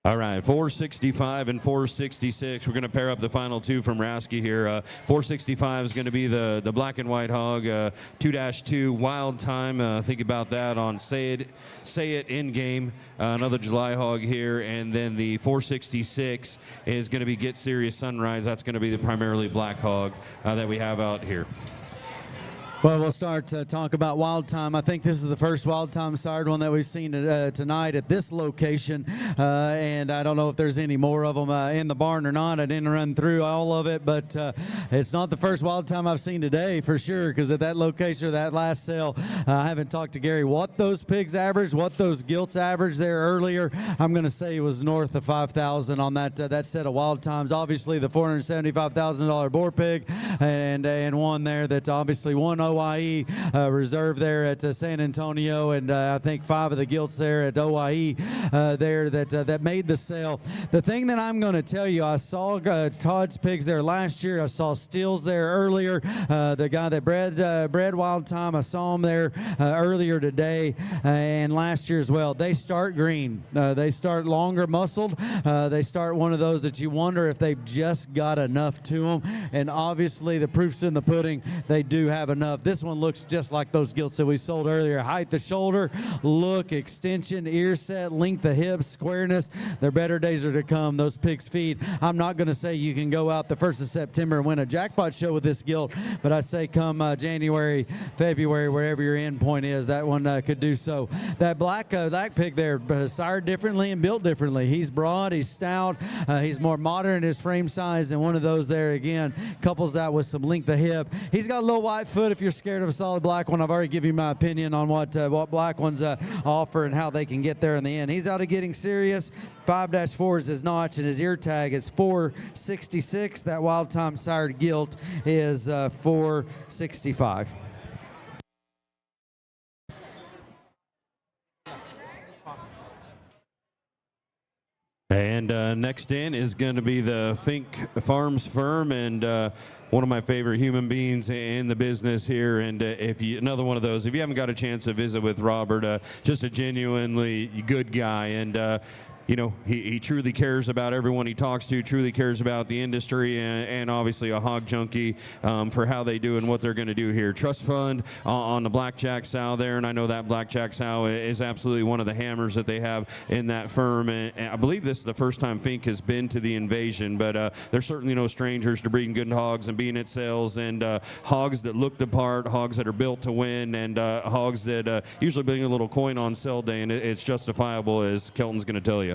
All right, 465 and 466. We're going to pair up the final 2 from Rasky here. 465 is going to be the black and white hog, 2-2 wild time. Think about that on Say It in game. Another July hog here, and then the 466 is going to be Get Serious Sunrise. That's going to be the primarily black hog that we have out here. Well, we'll start to talk about Wild Time. I think this is the first Wild Time sired one that we've seen tonight at this location, and I don't know if there's any more of them in the barn or not. I didn't run through all of it, but it's not the first Wild Time I've seen today for sure, because at that location, that last sale, I haven't talked to Gary what those pigs average, what those gilts average there earlier. I'm going to say it was north of 5,000 on that set of Wild Times. Obviously, the $475,000 boar pig, and one there that obviously won OIE reserve there at San Antonio, and I think 5 of the gilts there at OIE there that made the sale. The thing that I'm going to tell you, I saw Todd's pigs there last year. I saw Steele's there earlier. The guy that bred Wild Time, I saw him there earlier today and last year as well. They start green. They start longer muscled. They start one of those that you wonder if they've just got enough to them, and obviously the proof's in the pudding. They do have enough. This one looks just like those gilts that we sold earlier. Height the shoulder, look, extension, ear set, length of hips, squareness. Their better days are to come. Those pigs feed. I'm not going to say you can go out the 1st of September and win a jackpot show with this gilt, but I'd say come January, February, wherever your end point is, that one could do so. That black pig there, sired differently and built differently. He's broad, he's stout, he's more modern in his frame size, and one of those there again couples that with some length of hip. He's got a little white foot. If you're scared of a solid black one, I've already given you my opinion on what black ones offer and how they can get there in the end. He's out of Getting Serious. 5-4 is his notch, and his ear tag is 466. That Wild Time sired gilt is 465. And next in is going to be the Frink Farms firm, and one of my favorite human beings in the business here. And another one of those, if you haven't got a chance to visit with Robert, just a genuinely good guy. And you know, he truly cares about everyone he talks to, truly cares about the industry, and obviously a hog junkie for how they do and what they're going to do here. Trust fund on the blackjack sow there, and I know that blackjack sow is absolutely one of the hammers that they have in that firm. And I believe this is the first time Fink has been to the invasion, but they're certainly no strangers to breeding good hogs and being at sales, and hogs that look the part, hogs that are built to win, and hogs that usually bring a little coin on sale day, and it's justifiable, as Kelton's going to tell you.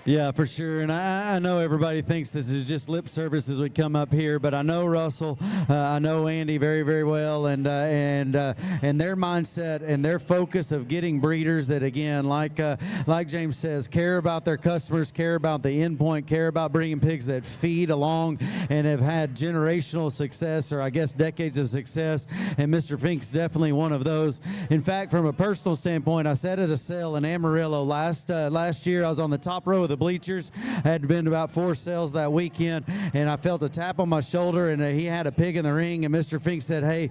Yeah, for sure. And I know everybody thinks this is just lip service as we come up here, but I know Russell, I know Andy very, very well, and their mindset and their focus of getting breeders that, again, like James says, care about their customers, care about the endpoint, care about bringing pigs that feed along and have had generational success, or I guess decades of success. And Mr. Fink's definitely one of those. In fact, from a personal standpoint, I sat at a sale in Amarillo last year. I was on the top row of the bleachers. I had been to about 4 sales that weekend, and I felt a tap on my shoulder, and he had a pig in the ring, and Mr. Fink said, "Hey,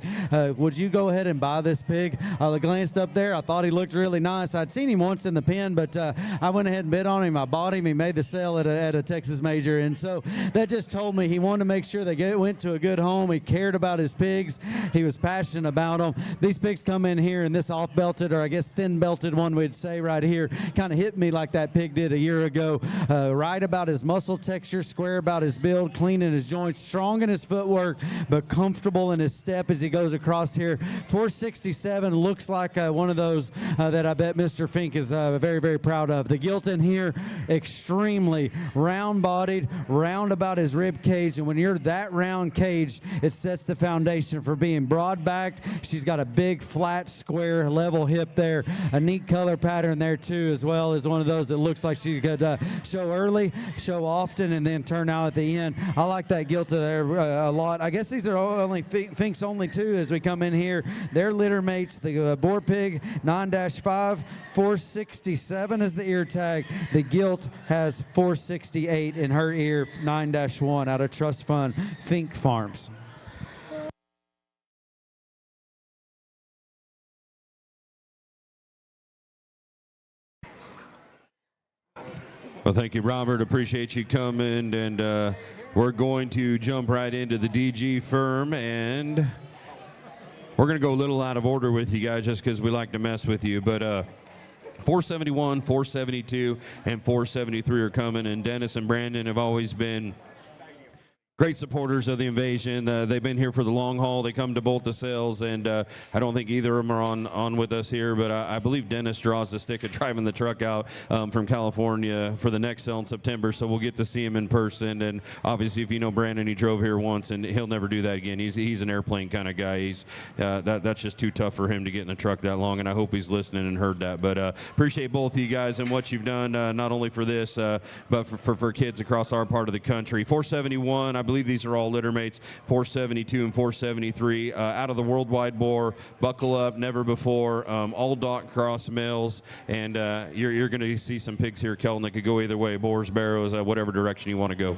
would you go ahead and buy this pig?" I glanced up there. I thought he looked really nice. I'd seen him once in the pen, but I went ahead and bid on him. I bought him. He made the sale at a Texas major, and so that just told me he wanted to make sure they went to a good home. He cared about his pigs. He was passionate about them. These pigs come in here, and this off-belted, or I guess thin-belted one we'd say right here, kind of hit me like that pig did a year ago. Right about his muscle texture, square about his build, clean in his joints, strong in his footwork, but comfortable in his step as he goes across here. 467 looks like one of those that I bet Mr. Fink is very, very proud of. The gilt in here, extremely round-bodied, round about his rib cage, and when you're that round caged, it sets the foundation for being broad-backed. She's got a big, flat, square, level hip there. A neat color pattern there, too, as well as one of those that looks like she could show early, show often, and then turn out at the end. I like that gilt there a lot. I guess these are only Fink's only 2 as we come in here. Their litter mates, the boar pig 9-5, 467 is the ear tag. The gilt has 468 in her ear, 9-1 out of Trust Fund Frink Farms. Well, thank you, Robert. Appreciate you coming, and we're going to jump right into the DG firm, and we're going to go a little out of order with you guys just because we like to mess with you, but 471, 472, and 473 are coming, and Dennis and Brandon have always been great supporters of the invasion. They've been here for the long haul. They come to both the sales, and I don't think either of them are on with us here, but I believe Dennis draws the stick of driving the truck out from California for the next sale in September, so we'll get to see him in person. And obviously, if you know Brandon, he drove here once, and he'll never do that again. He's an airplane kind of guy. That's just too tough for him to get in a truck that long, and I hope he's listening and heard that. But appreciate both of you guys and what you've done, not only for this, but for kids across our part of the country. 471, I believe these are all litter mates, 472 and 473. Out of the worldwide boar, buckle up, never before, all dot cross males, and you're going to see some pigs here, Kelton, that could go either way, boars, barrows, whatever direction you want to go.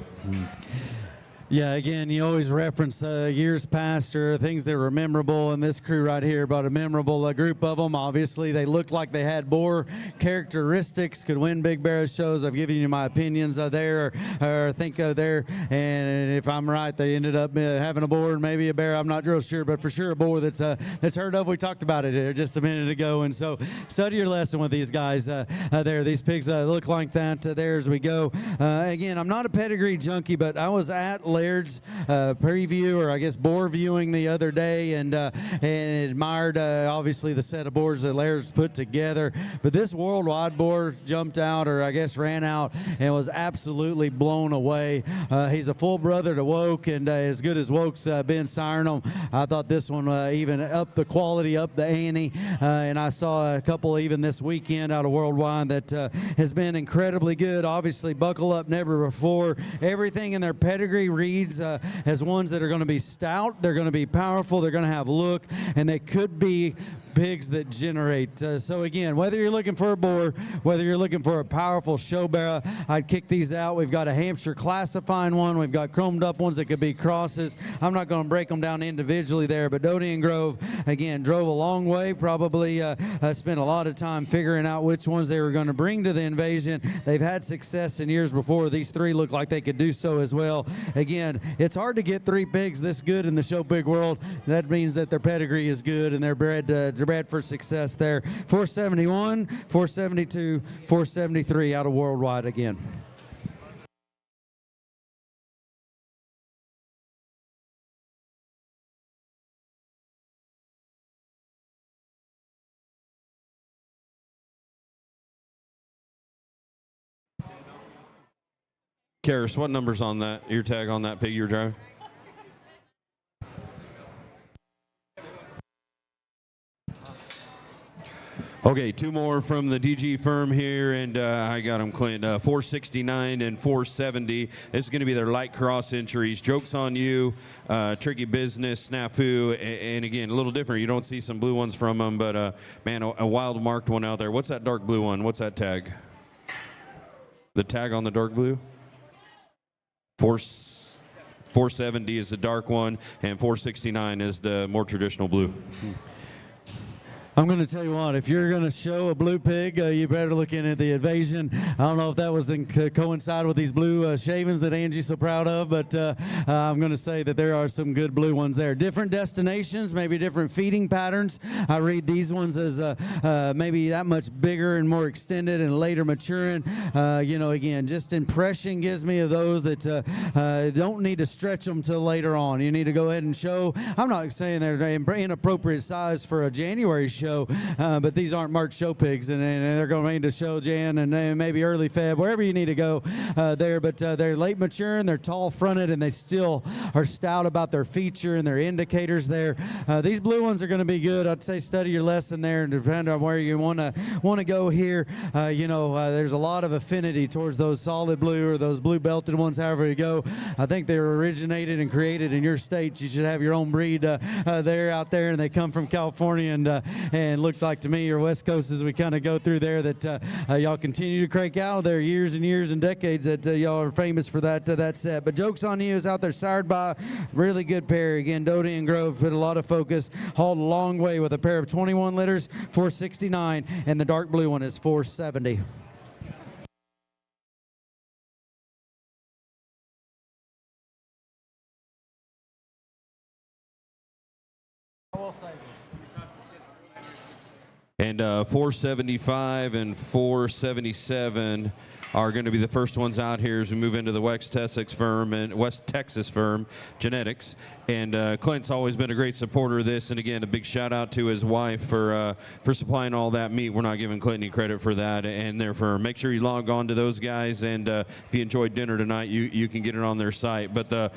Yeah, again, you always reference years past or things that were memorable, and this crew right here brought a memorable group of them. Obviously, they looked like they had boar characteristics, could win big barrow shows. I've given you my opinions there, or think there, and if I'm right, they ended up having a boar and maybe a barrow. I'm not real sure, but for sure a boar that's heard of. We talked about it here just a minute ago, and so study your lesson with these guys there. These pigs look like that there as we go. Again, I'm not a pedigree junkie, but I was at Laird's preview, or I guess boar viewing the other day, and admired obviously the set of boars that Laird's put together. But this worldwide boar jumped out, or I guess ran out, and was absolutely blown away. He's a full brother to Woke, and as good as Woke's been siring them, I thought this one even up the quality, up the ante, and I saw a couple even this weekend out of worldwide that has been incredibly good. Obviously, buckle up, never before. Everything in their pedigree reads as ones that are going to be stout, they're going to be powerful, they're going to have look, and they could be pigs that generate. So again, whether you're looking for a boar, whether you're looking for a powerful show bearer, I'd kick these out. We've got a Hampshire classifying one. We've got chromed up ones that could be crosses. I'm not going to break them down individually there, but Doty and Grove, again, drove a long way, probably spent a lot of time figuring out which ones they were going to bring to the invasion. They've had success in years before. These three look like they could do so as well. Again, it's hard to get three pigs this good in the show pig world. That means that their pedigree is good and they're bred for success there. 471, 472, 473 out of worldwide again. Karis, what number's on that, your tag on that pig you're driving? Okay, two more from the DG firm here, and I got them, Clint. 469 and 470. This is going to be their light cross entries. Joke's on You, Tricky Business, Snafu, and again, a little different. You don't see some blue ones from them, but man, a wild marked one out there. What's that dark blue one? What's that tag? The tag on the dark blue? 470 is the dark one, and 469 is the more traditional blue. I'm going to tell you what, if you're going to show a blue pig, you better look in at the invasion. I don't know if that was coincide with these blue shavings that Angie's so proud of, but I'm going to say that there are some good blue ones there. Different destinations, maybe different feeding patterns. I read these ones as maybe that much bigger and more extended and later maturing. You know, again, just impression gives me of those that don't need to stretch them till later on. You need to go ahead and show. I'm not saying they're inappropriate size for a January show, but these aren't March show pigs, and they're going to show Jan and maybe early Feb, wherever you need to go there. But they're late maturing, they're tall fronted, and they still are stout about their feature and their indicators there. These blue ones are going to be good. I'd say study your lesson there, and depend on where you want to go here. You know, there's a lot of affinity towards those solid blue or those blue belted ones, however you go. I think they were originated and created in your state. You should have your own breed there out there, and they come from California, and looked like to me your West Coast as we kind of go through there that y'all continue to crank out there years and years and decades that y'all are famous for that set. But Joke's on You is out there sired by really good pair. Again, Doty and Grove put a lot of focus, hauled a long way with a pair of 21 litters, 469, and the dark blue one is 470. And 475 and 477 are going to be the first ones out here as we move into the West Texas firm Genetics. And Clint's always been a great supporter of this. And again, a big shout out to his wife for supplying all that meat. We're not giving Clint any credit for that. And their firm. Make sure you log on to those guys. And if you enjoyed dinner tonight, you can get it on their site. But the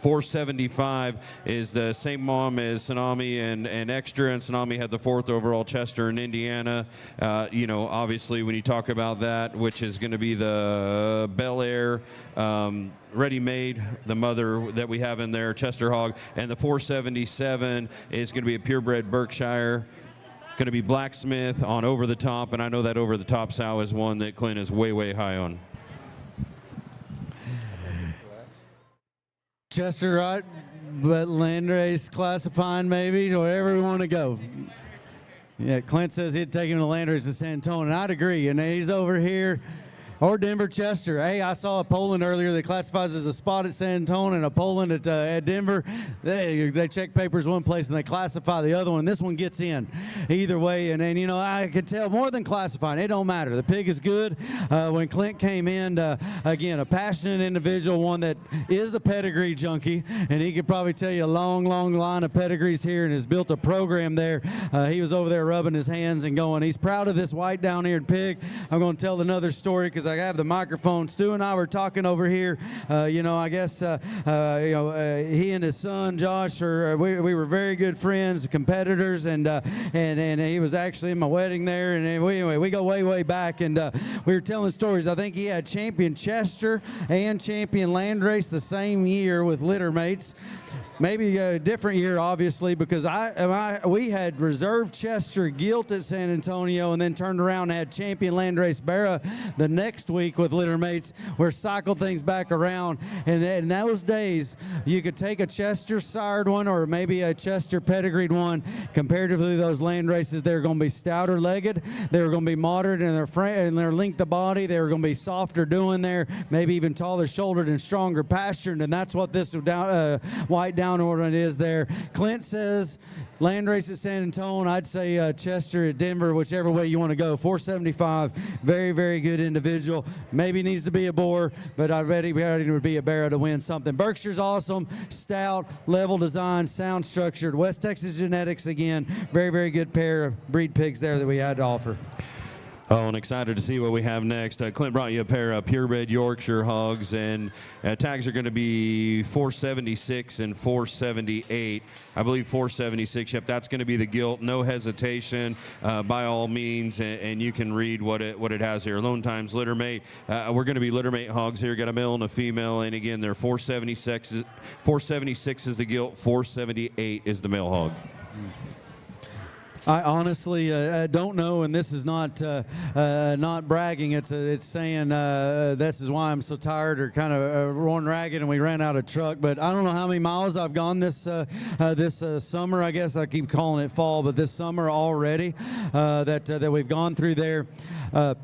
475 is the same mom as Tsunami and Extra, and Tsunami had the 4th overall Chester in Indiana. You know, obviously when you talk about that, which is going to be the Bel Air ready-made, the mother that we have in there, Chester Hog, and the 477 is going to be a purebred Berkshire. Going to be Blacksmith on Over the Top, and I know that Over the Top sow is one that Clint is way, way high on. Chester, right? But landrace classifying maybe, wherever we want to go. Yeah, Clint says he'd take him to landrace to San Antonio, and I'd agree. And he's over here, or Denver, Chester. Hey, I saw a Poland earlier that classifies as a spot at San Antonio and a Poland at Denver. They check papers one place and they classify the other one. This one gets in either way. And you know, I could tell more than classifying. It don't matter. The pig is good. When Clint came in, again, a passionate individual, one that is a pedigree junkie, and he could probably tell you a long, long line of pedigrees here and has built a program there. He was over there rubbing his hands and going, he's proud of this white down-eared pig. I'm going to tell another story because I have the microphone. Stu and I were talking over here. You know, I guess he and his son Josh we were very good friends, competitors, and he was actually in my wedding there. And anyway, we go way back, and we were telling stories. I think he had champion Chester and champion Landrace the same year with litter mates. maybe a different year, obviously, because we had reserved Chester Gilt at San Antonio and then turned around and had champion Landrace Barra the next week with litter mates. We're cycle things back around, and in those days, you could take a Chester sired one or maybe a Chester pedigreed one. Comparatively, those land races, they're going to be stouter legged, they're going to be moderate in their length of body, they're going to be softer doing there, maybe even taller shouldered and stronger pastured, and that's what this white down order is there. Clint says Landrace at San Antonio. I'd say Chester at Denver, whichever way you want to go. 475, very, very good individual. Maybe needs to be a boar, but I'd ready to be a barrow to win something. Berkshire's awesome, stout, level design, sound structured. West Texas Genetics again, very, very good pair of breed pigs there that we had to offer. Oh, and excited to see what we have next. Clint brought you a pair of purebred Yorkshire hogs, and tags are going to be 476 and 478. I believe 476. Yep, that's going to be the gilt. No hesitation, by all means, and you can read what it has here. Lone Times litter mate. We're going to be litter mate hogs here. Got a male and a female, and again, they're 476. 476 is the gilt. 478 is the male hog. I honestly don't know, and this is not bragging. It's saying this is why I'm so tired or kind of roaring ragged, and we ran out of truck. But I don't know how many miles I've gone this summer. I guess I keep calling it fall, but this summer already that we've gone through there.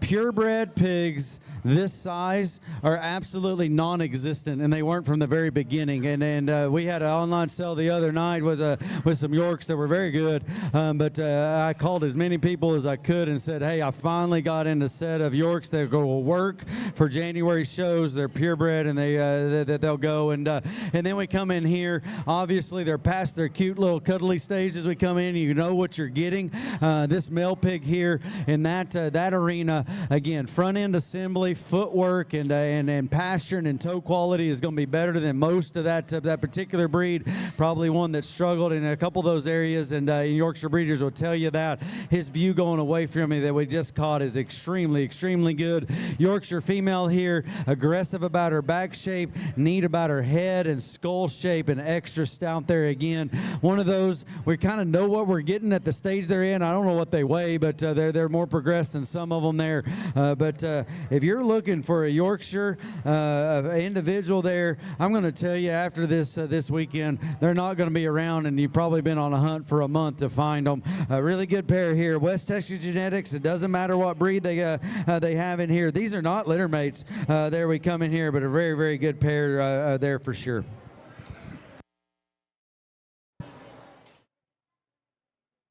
Purebred pigs this size are absolutely non-existent, and they weren't from the very beginning. And we had an online sale the other night with some Yorks that were very good, but I called as many people as I could and said, hey, I finally got in a set of Yorks that will work for January shows. They're purebred, and they'll go. And then we come in here. Obviously, they're past their cute little cuddly stage as we come in. You know what you're getting. This male pig here in that arena, again, front end assembly, footwork, and pasturing and toe quality is going to be better than most of that particular breed. Probably one that struggled in a couple of those areas, and Yorkshire breeders will tell you that. His view going away from me that we just caught is extremely, extremely good. Yorkshire female here, aggressive about her back shape, neat about her head and skull shape, and extra stout there again. One of those, we kind of know what we're getting at the stage they're in. I don't know what they weigh, but they're more progressed than some of them there. But if you're looking for a Yorkshire individual there, I'm going to tell you after this weekend, they're not going to be around, and you've probably been on a hunt for a month to find them. A really good pair here. West Texas Genetics. It doesn't matter what breed they have in here. These are not litter mates. There we come in here, but a very, very good pair there for sure.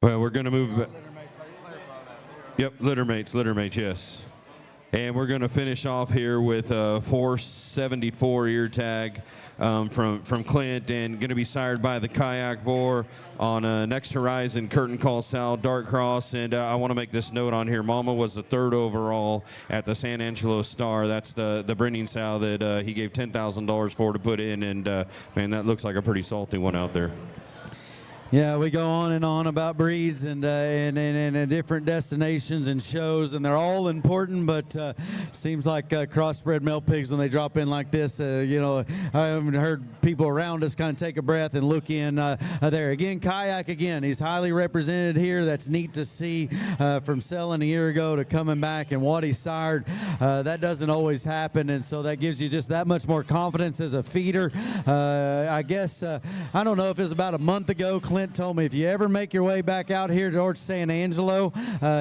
Well, we're going to move. Yep, litter mates, yes. And we're going to finish off here with a 474 ear tag from Clint, and going to be sired by the Kayak Boar on Next Horizon Curtain Call Sow Dark Cross. And I want to make this note on here. Mama was the 3rd overall at the San Angelo Star. That's the breeding sow that he gave $10,000 for to put in, and man, that looks like a pretty salty one out there. Yeah, we go on and on about breeds and different destinations and shows, and they're all important, but seems like crossbred male pigs, when they drop in like this, you know, I haven't heard people around us kind of take a breath and look in there. Again, Kayak, again, he's highly represented here. That's neat to see from selling a year ago to coming back and what he sired. That doesn't always happen, and so that gives you just that much more confidence as a feeder. I guess, I don't know if it was about a month ago, Clint told me if you ever make your way back out here towards San Angelo,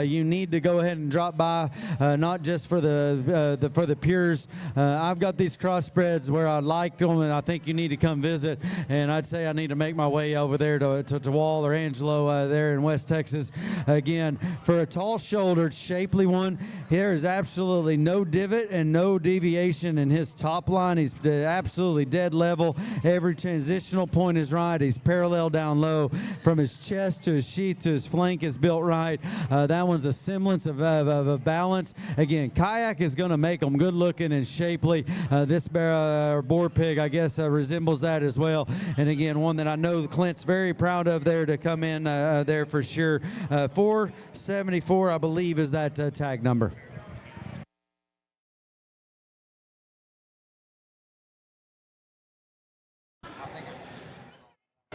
you need to go ahead and drop by, not just for the pures. I've got these crossbreds where I liked them, and I think you need to come visit. And I'd say I need to make my way over there to Wall or Angelo there in West Texas. Again, for a tall-shouldered, shapely one, there is absolutely no divot and no deviation in his top line. He's absolutely dead level. Every transitional point is right. He's parallel down low. From his chest to his sheath to his flank is built right. That one's a semblance of a balance. Again, Kayak is going to make them good looking and shapely. This boar pig, I guess, resembles that as well. And again, one that I know Clint's very proud of there to come in there for sure. 474, I believe, is that tag number.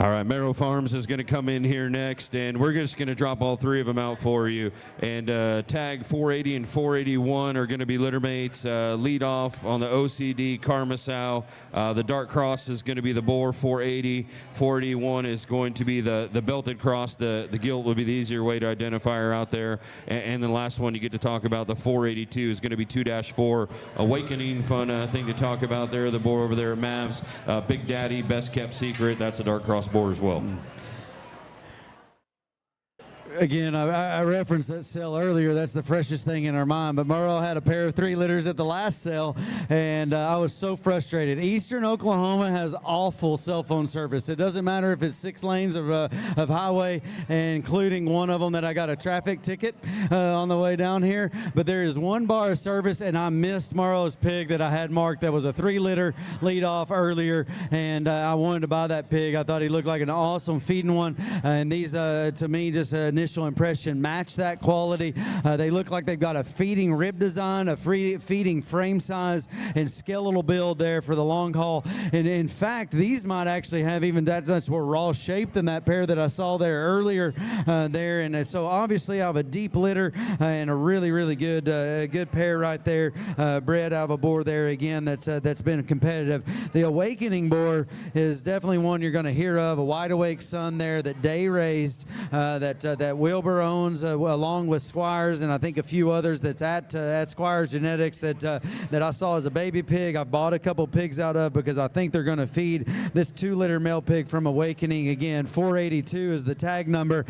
All right, Maro Farms is going to come in here next, and we're just going to drop all three of them out for you. And tag 480 and 481 are going to be litter mates. Lead off on the OCD Carmasau. The dark cross is going to be the boar 480. 481 is going to be the belted cross. The gilt will be the easier way to identify her out there. And the last one you get to talk about, the 482, is going to be 2-4 Awakening. Fun thing to talk about there. The boar over there at Mavs. Big Daddy, best kept secret. That's a dark cross board as well. Again, I referenced that sale earlier. That's the freshest thing in our mind. But Maro had a pair of 3 litters at the last sale, and I was so frustrated. Eastern Oklahoma has awful cell phone service. It doesn't matter if it's 6 lanes of highway, including one of them that I got a traffic ticket on the way down here. But there is 1 bar of service, and I missed Maro's pig that I had marked. That was a 3-liter lead off earlier, and I wanted to buy that pig. I thought he looked like an awesome feeding one, and these, to me, just initial impression match that quality. They look like they've got a feeding rib design, a feeding frame size, and skeletal build there for the long haul. And in fact, these might actually have even that's more raw shape than that pair that I saw there earlier there. And so obviously I have a deep litter and a really good good pair right there, bred out of a boar there again that's been competitive. The Awakening boar is definitely one you're going to hear of, a wide awake son there that Day raised, that Wilbur owns along with Squires, and I think a few others that's at Squires Genetics that I saw as a baby pig. I bought a couple pigs out of because I think they're going to feed this 2-liter male pig from Awakening. Again, 482 is the tag number.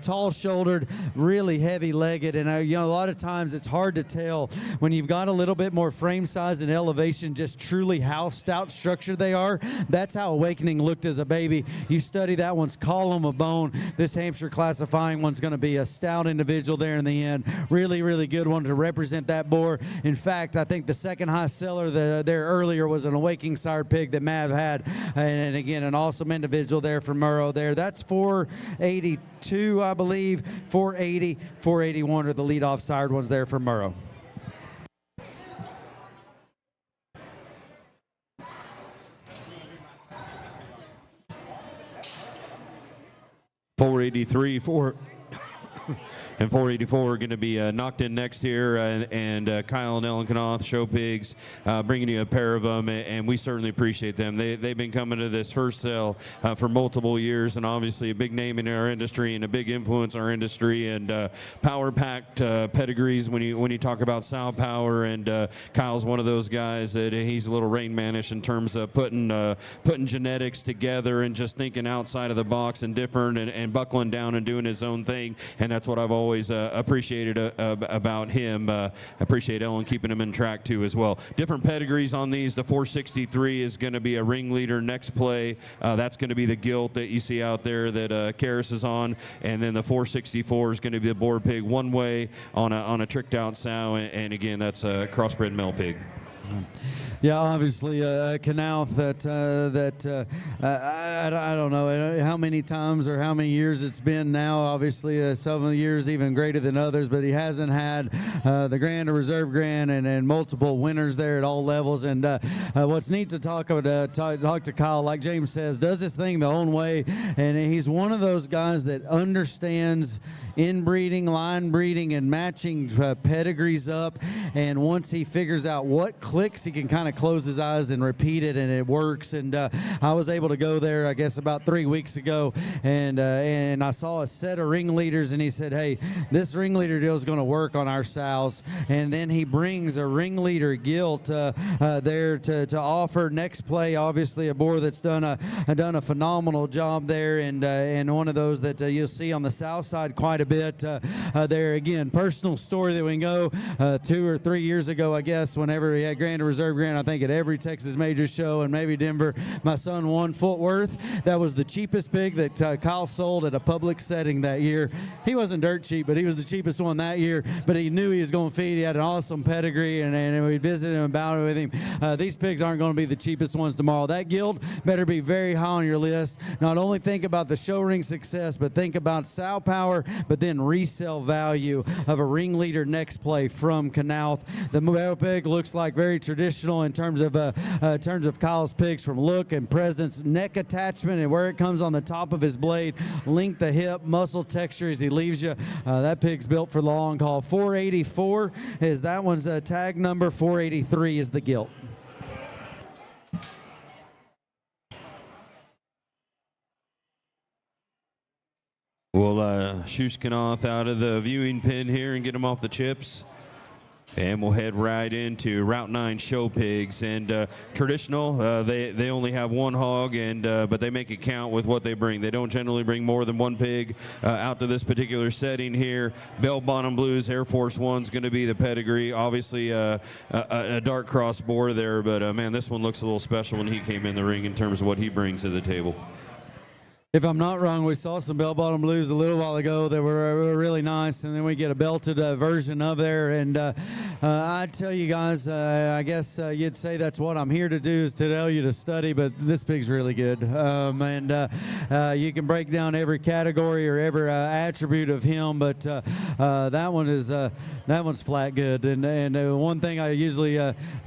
Tall-shouldered, really heavy-legged, and a lot of times it's hard to tell when you've got a little bit more frame size and elevation just truly how stout structured they are. That's how Awakening looked as a baby. You study that one's column of bone. This Hampshire classifying one's going to be a stout individual there in the end. Really good one to represent that boar. In fact, I think the second high seller there earlier was an Awakening sire pig that Mav had, and again an awesome individual there from Maro there. That's 482, I believe. 480, 481 are the lead-off sired ones there from Maro. And 484 are going to be knocked in next here, and Kyle and Ellen Canoth Show Pigs bringing you a pair of them, and we certainly appreciate them. They've been coming to this first sale for multiple years, and obviously a big name in our industry and a big influence in our industry, and power-packed pedigrees when you talk about sow power, and Kyle's one of those guys that he's a little Rain Man-ish in terms of putting genetics together and just thinking outside of the box and different and buckling down and doing his own thing, and that's what I've always appreciated about him. Appreciate Ellen keeping him in track too as well. Different pedigrees on these. The 463 is going to be a ringleader next play. That's going to be the gilt that you see out there that Karis is on, and then the 464 is going to be the boar pig one way on a tricked out sow, and again that's a crossbred male pig. Yeah, obviously Canoth I don't know how many times or how many years it's been now. Obviously some of the years even greater than others, but he hasn't had the Grand or Reserve Grand and multiple winners there at all levels. And what's neat to talk to Kyle, like James says, does this thing the own way, and he's one of those guys that understands inbreeding, line breeding, and matching pedigrees up, and once he figures out what clicks, he can kind of close his eyes and repeat it, and it works. And I was able to go there, I guess, about 3 weeks ago, and I saw a set of ringleaders, and he said, hey, this ringleader deal is going to work on our sows. And then he brings a ringleader gilt there to offer next play. Obviously a boar that's done a phenomenal job there, and one of those that you'll see on the south side quite a bit there. Again, personal story that we can go 2 or 3 years ago, I guess, whenever he had Grand or Reserve Grand, I think at every Texas major show and maybe Denver, my son won Fort Worth. That was the cheapest pig that Kyle sold at a public setting that year. He wasn't dirt cheap, but he was the cheapest one that year, but he knew he was going to feed. He had an awesome pedigree, and we visited him about it with him. These pigs aren't going to be the cheapest ones tomorrow. That gilt better be very high on your list. Not only think about the show ring success, but think about sow power, but but then resale value of a ringleader next play from Canoth. The male pig looks like very traditional in terms of Kyle's pigs, from look and presence, neck attachment, and where it comes on the top of his blade, length of hip, muscle texture as he leaves you. That pig's built for the long haul. 484 is that one's tag number. 483 is the gilt. We'll shoosh Canoth out of the viewing pen here and get him off the chips. And we'll head right into Route 9 Show Pigs. And traditional, they only have one hog, and but they make it count with what they bring. They don't generally bring more than one pig out to this particular setting here. Bell Bottom Blues Air Force One's going to be the pedigree. Obviously a dark cross boar there, but man, this one looks a little special when he came in the ring in terms of what he brings to the table. If I'm not wrong, we saw some bell-bottom blues a little while ago that were really nice, and then we get a belted version of there. And I tell you guys, I guess you'd say that's what I'm here to do, is to tell you to study, but this pig's really good. You can break down every category or every attribute of him, but that one's flat good. And one thing I usually,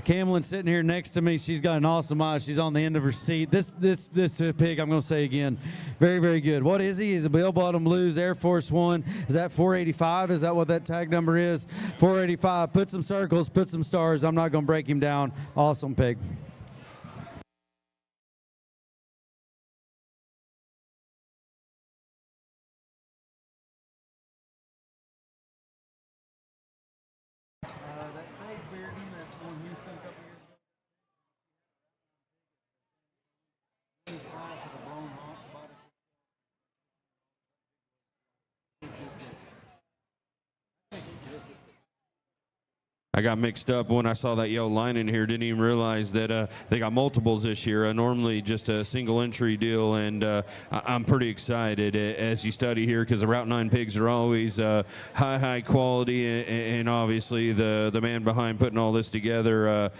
Camlin sitting here next to me, she's got an awesome eye. She's on the end of her seat. This pig, I'm going to say again, very, very good. What is he? He's a bell-bottom blues Air Force One. Is that 485? Is that what that tag number is? 485. Put some circles, put some stars. I'm not going to break him down. Awesome pig. I got mixed up when I saw that yellow line in here. Didn't even realize that they got multiples this year. Normally just a single entry deal, and I'm pretty excited as you study here, because the Route 9 pigs are always high quality, and obviously the man behind putting all this together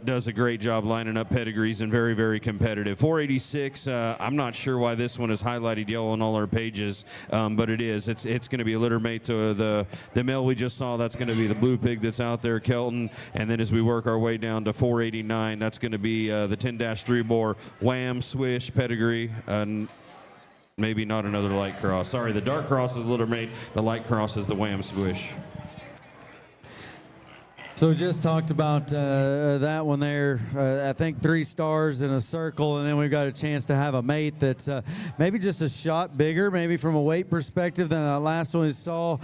does a great job lining up pedigrees, and very, very competitive. 486, I'm not sure why this one is highlighted yellow on all our pages, but it is. It's going to be a litter mate to the male we just saw. That's going to be the blue pig that's out there, Kelton. And then as we work our way down to 489, that's going to be the 10-3 bore Wham Swish pedigree. Maybe not another light cross. Sorry, the dark cross is litter mate. The light cross is the Wham Swish. So we just talked about that one there. I think 3 stars in a circle, and then we've got a chance to have a mate that's maybe just a shot bigger, maybe from a weight perspective than the last one we saw.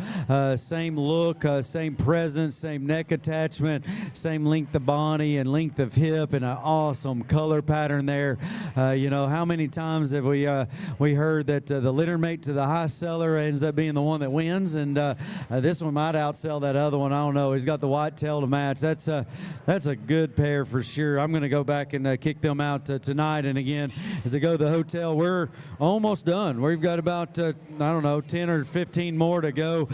Same look, same presence, same neck attachment, same length of body and length of hip, and an awesome color pattern there. How many times have we heard that the litter mate to the high seller ends up being the one that wins, and this one might outsell that other one. I don't know. He's got the white tail to match. That's a good pair for sure. I'm going to go back and kick them out tonight. And again, as I go to the hotel, we're almost done. We've got about 10 or 15 more to go.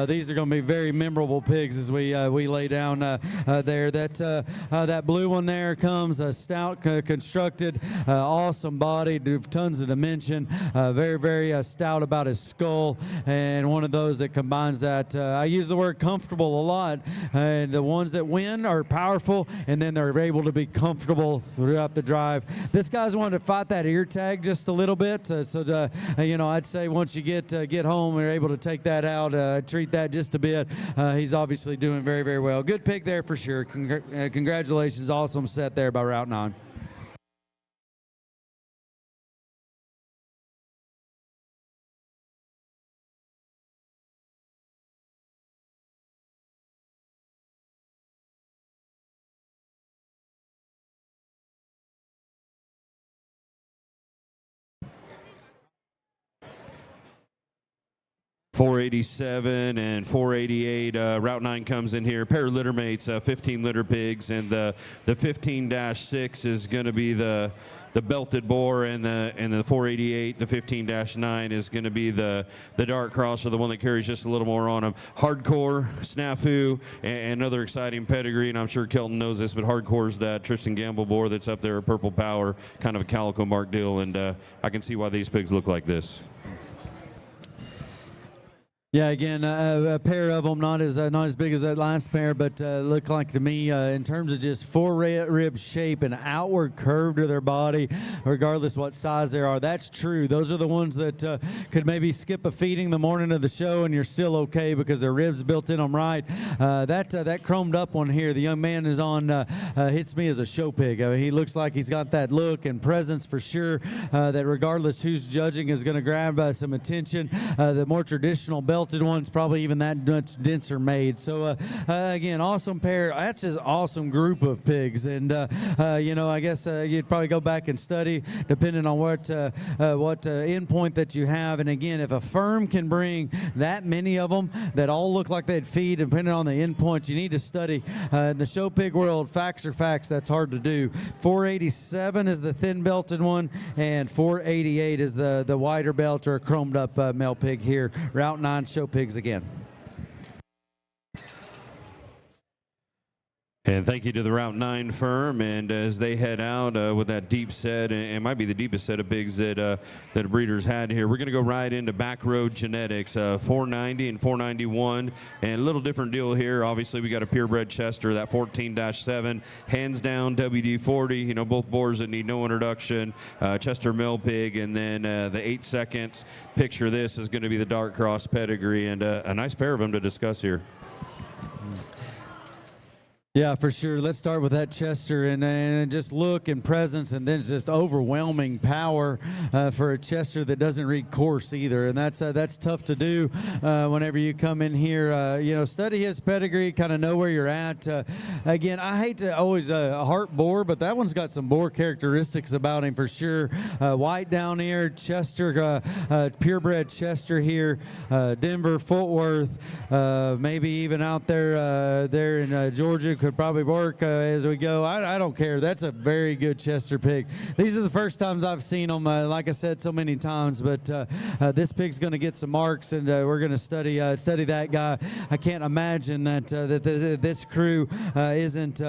These are going to be very memorable pigs as we lay down there. That blue one there comes stout constructed, awesome body, tons of dimension, very, very stout about his skull, and one of those that combines that. I use the word comfortable a lot, and the ones that win are powerful, and then they're able to be comfortable throughout the drive. This guy's wanted to fight that ear tag just a little bit, I'd say once you get home, you're able to take that out, treat that just a bit. He's obviously doing very, very well. Good pick there for sure. Congratulations, awesome set there by Route 9. .487 and .488. Route 9 comes in here. Pair of litter mates, 15 litter pigs, and the 15-6 is going to be the belted boar, and the .488, the 15-9 is going to be the dark cross, or the one that carries just a little more on him. Hardcore, Snafu, and another exciting pedigree, and I'm sure Kelton knows this, but Hardcore is that Tristan Gamble boar that's up there, Purple Power, kind of a calico mark deal, and I can see why these pigs look like this. Yeah, again, a pair of them, not as big as that last pair, but look like to me in terms of just rib shape and outward curve to their body, regardless what size they are. That's true. Those are the ones that could maybe skip a feeding the morning of the show and you're still okay because their ribs built in them right. That chromed up one here, the young man is on, hits me as a show pig. I mean, he looks like he's got that look and presence for sure, that regardless who's judging is going to grab some attention. The more traditional belted ones probably even that much denser made. So again, awesome pair. That's just awesome group of pigs. And you know, I guess you'd probably go back and study depending on what endpoint that you have. And again, if a firm can bring that many of them that all look like they'd feed, depending on the endpoint, you need to study. In the show pig world, facts are facts. That's hard to do. 487 is the thin belted one, and 488 is the wider belt or chromed up male pig here. Route 9 show pigs again. And thank you to the Route 9 firm. And as they head out with that deep set, and it might be the deepest set of pigs that breeders had here, we're going to go right into Back Road Genetics, 490 and 491. And a little different deal here. Obviously, we got a purebred Chester, that 14-7, hands down WD-40. You know, both boars that need no introduction. Chester male pig, and then the 8 seconds. Picture this is going to be the dark cross pedigree, and a nice pair of them to discuss here. Yeah, for sure. Let's start with that Chester and just look and presence, and then just overwhelming power for a Chester that doesn't read course either, and that's tough to do whenever you come in here. You know, study his pedigree, kind of know where you're at. Again, I hate to always heart boar, but that one's got some boar characteristics about him for sure. White down here, Chester, purebred Chester here, Denver, Fort Worth, maybe even out there in Georgia. Could probably work as we go. I don't care. That's a very good Chester pig. These are the first times I've seen them, like I said so many times, but this pig's going to get some marks, and we're going to study that guy. I can't imagine that this crew isn't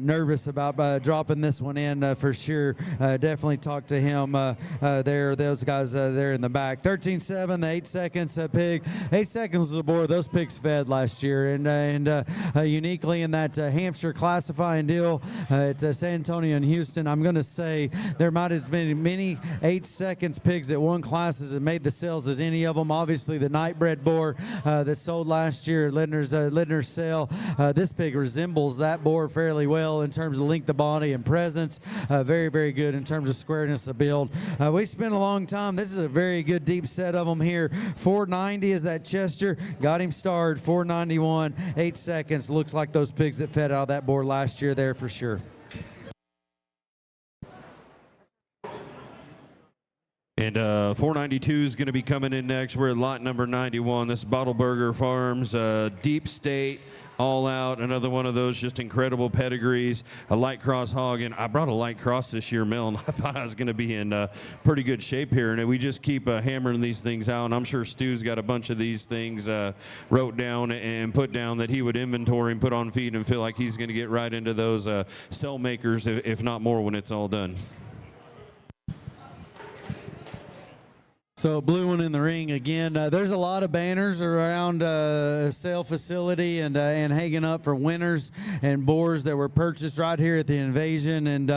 nervous about dropping this one in for sure. Definitely talk to him there. Those guys there in the back. 13-7, the 8 seconds pig. 8 seconds was a boar those pigs fed last year, and uniquely in that Hampshire classifying deal at San Antonio and Houston, I'm going to say there might have been many 8 seconds pigs that won classes and made the sales as any of them. Obviously, the Nightbred boar that sold last year, Lindner's sale. This pig resembles that boar fairly well in terms of length of body and presence. Very, very good in terms of squareness of build. We spent a long time. This is a very good deep set of them here. 490 is that Chester. Got him starred. 491, 8 seconds. Looks like those pigs that fed out of that board last year there for sure. And 492 is going to be coming in next. We're at lot number 91. This is Bottleberger Farms, deep state, all out. Another one of those just incredible pedigrees. A light cross hog, and I brought a light cross this year, Mel, and I thought I was going to be in pretty good shape here. And we just keep hammering these things out. And I'm sure Stu's got a bunch of these things wrote down and put down that he would inventory and put on feed and feel like he's going to get right into those cell makers, if not more, when it's all done. So blue one in the ring again. There's a lot of banners around sale facility and hanging up for winners and boars that were purchased right here at the Invasion. And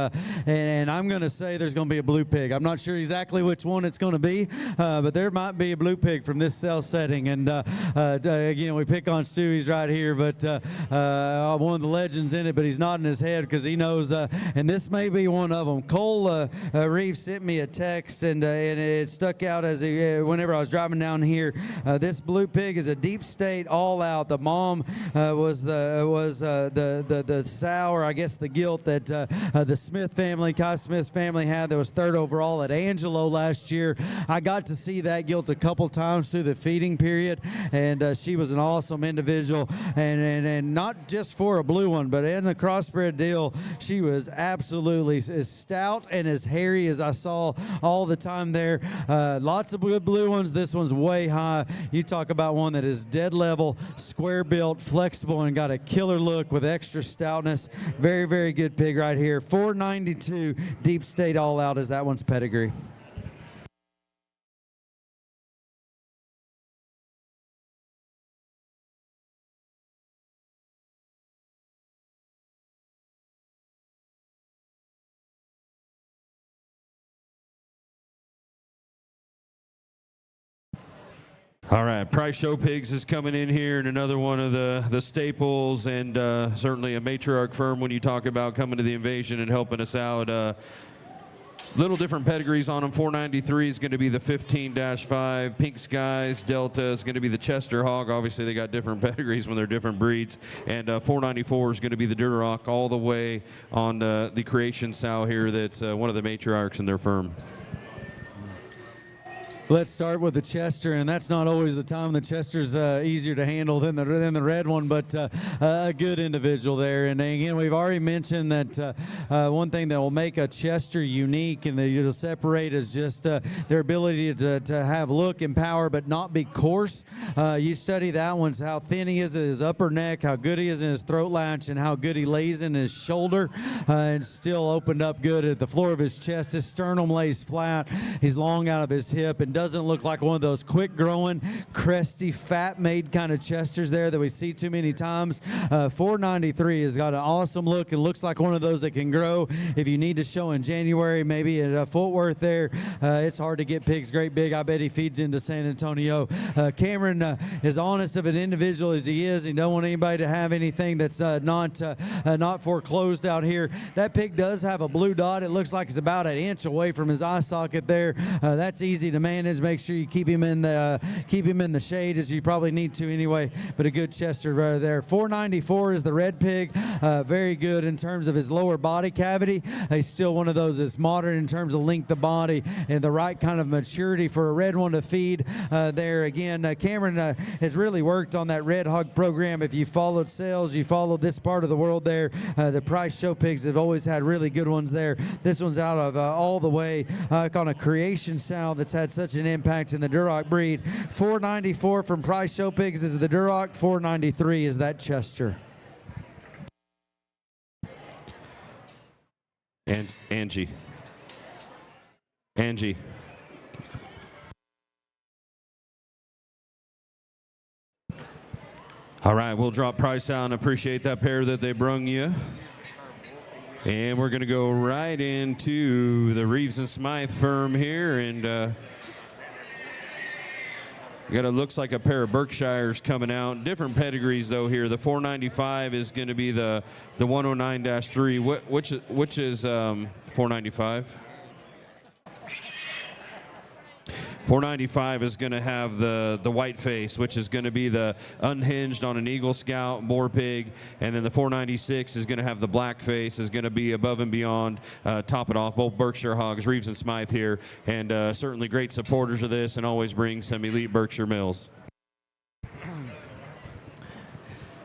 I'm going to say there's going to be a blue pig. I'm not sure exactly which one it's going to be, but there might be a blue pig from this sale setting. And again, we pick on Stu. He's right here, but one of the legends in it, but he's nodding his head because he knows. And this may be one of them. Cole Reeves sent me a text, and it stuck out as whenever I was driving down here. This blue pig is a deep state, all out. The mom was the sow, or I guess the gilt that the Smith family, Kai Smith's family had, that was third overall at Angelo last year. I got to see that gilt a couple times through the feeding period, and she was an awesome individual, and not just for a blue one, but in the crossbred deal, she was absolutely as stout and as hairy as I saw all the time there. Lots of good blue ones. This one's way high. You talk about one that is dead level, square built, flexible, and got a killer look with extra stoutness. Very, very good pig right here. 492 deep state all out is that one's pedigree. All right, Price Show Pigs is coming in here, and another one of the staples, and certainly a matriarch firm when you talk about coming to the invasion and helping us out. Little different pedigrees on them. 493 is going to be the 15-5. Pink Skies Delta is going to be the Chester Hog. Obviously, they got different pedigrees when they're different breeds. And 494 is going to be the Duroc all the way on the creation sow here. That's one of the matriarchs in their firm. Let's start with the Chester, and that's not always the time. The Chester's easier to handle than the red one, but a good individual there. And again, we've already mentioned that one thing that will make a Chester unique and that you'll separate is just their ability to have look and power, but not be coarse. You study that one's how thin he is at his upper neck, how good he is in his throat latch, and how good he lays in his shoulder, and still opened up good at the floor of his chest. His sternum lays flat. He's long out of his hip and doesn't look like one of those quick-growing, cresty, fat-made kind of Chesters there that we see too many times. 493 has got an awesome look and looks like one of those that can grow. If you need to show in January, maybe at Fort Worth there, it's hard to get pigs great big. I bet he feeds into San Antonio. Cameron, as honest of an individual as he is, he don't want anybody to have anything that's not foreclosed out here. That pig does have a blue dot. It looks like it's about an inch away from his eye socket there. That's easy to manage. Make sure you keep him in the shade as you probably need to anyway, but a good Chester right there. 494 is the red pig. Very good in terms of his lower body cavity. He's still one of those that's modern in terms of length of body and the right kind of maturity for a red one to feed there. Again, Cameron has really worked on that red hog program. If you followed sales, you followed this part of the world there, the Price Show Pigs have always had really good ones there. This one's out of all the way on a creation sow that's had such an impact in the Duroc breed. 494 from Price Show Pigs is the Duroc. 493 is that Chester. And Angie. All right, we'll drop price out and appreciate that pair that they brung you. And we're going to go right into the Reeves and Smite firm here, and looks like a pair of Berkshires coming out. Different pedigrees though here. The 495 is going to be the 109-3. Which is 495? 495 is going to have the white face, which is going to be the unhinged on an Eagle Scout boar pig, and then the 496 is going to have the black face, is going to be above and beyond, top it off. Both Berkshire hogs, Reeves and Smite here, and certainly great supporters of this and always bring some elite Berkshire males.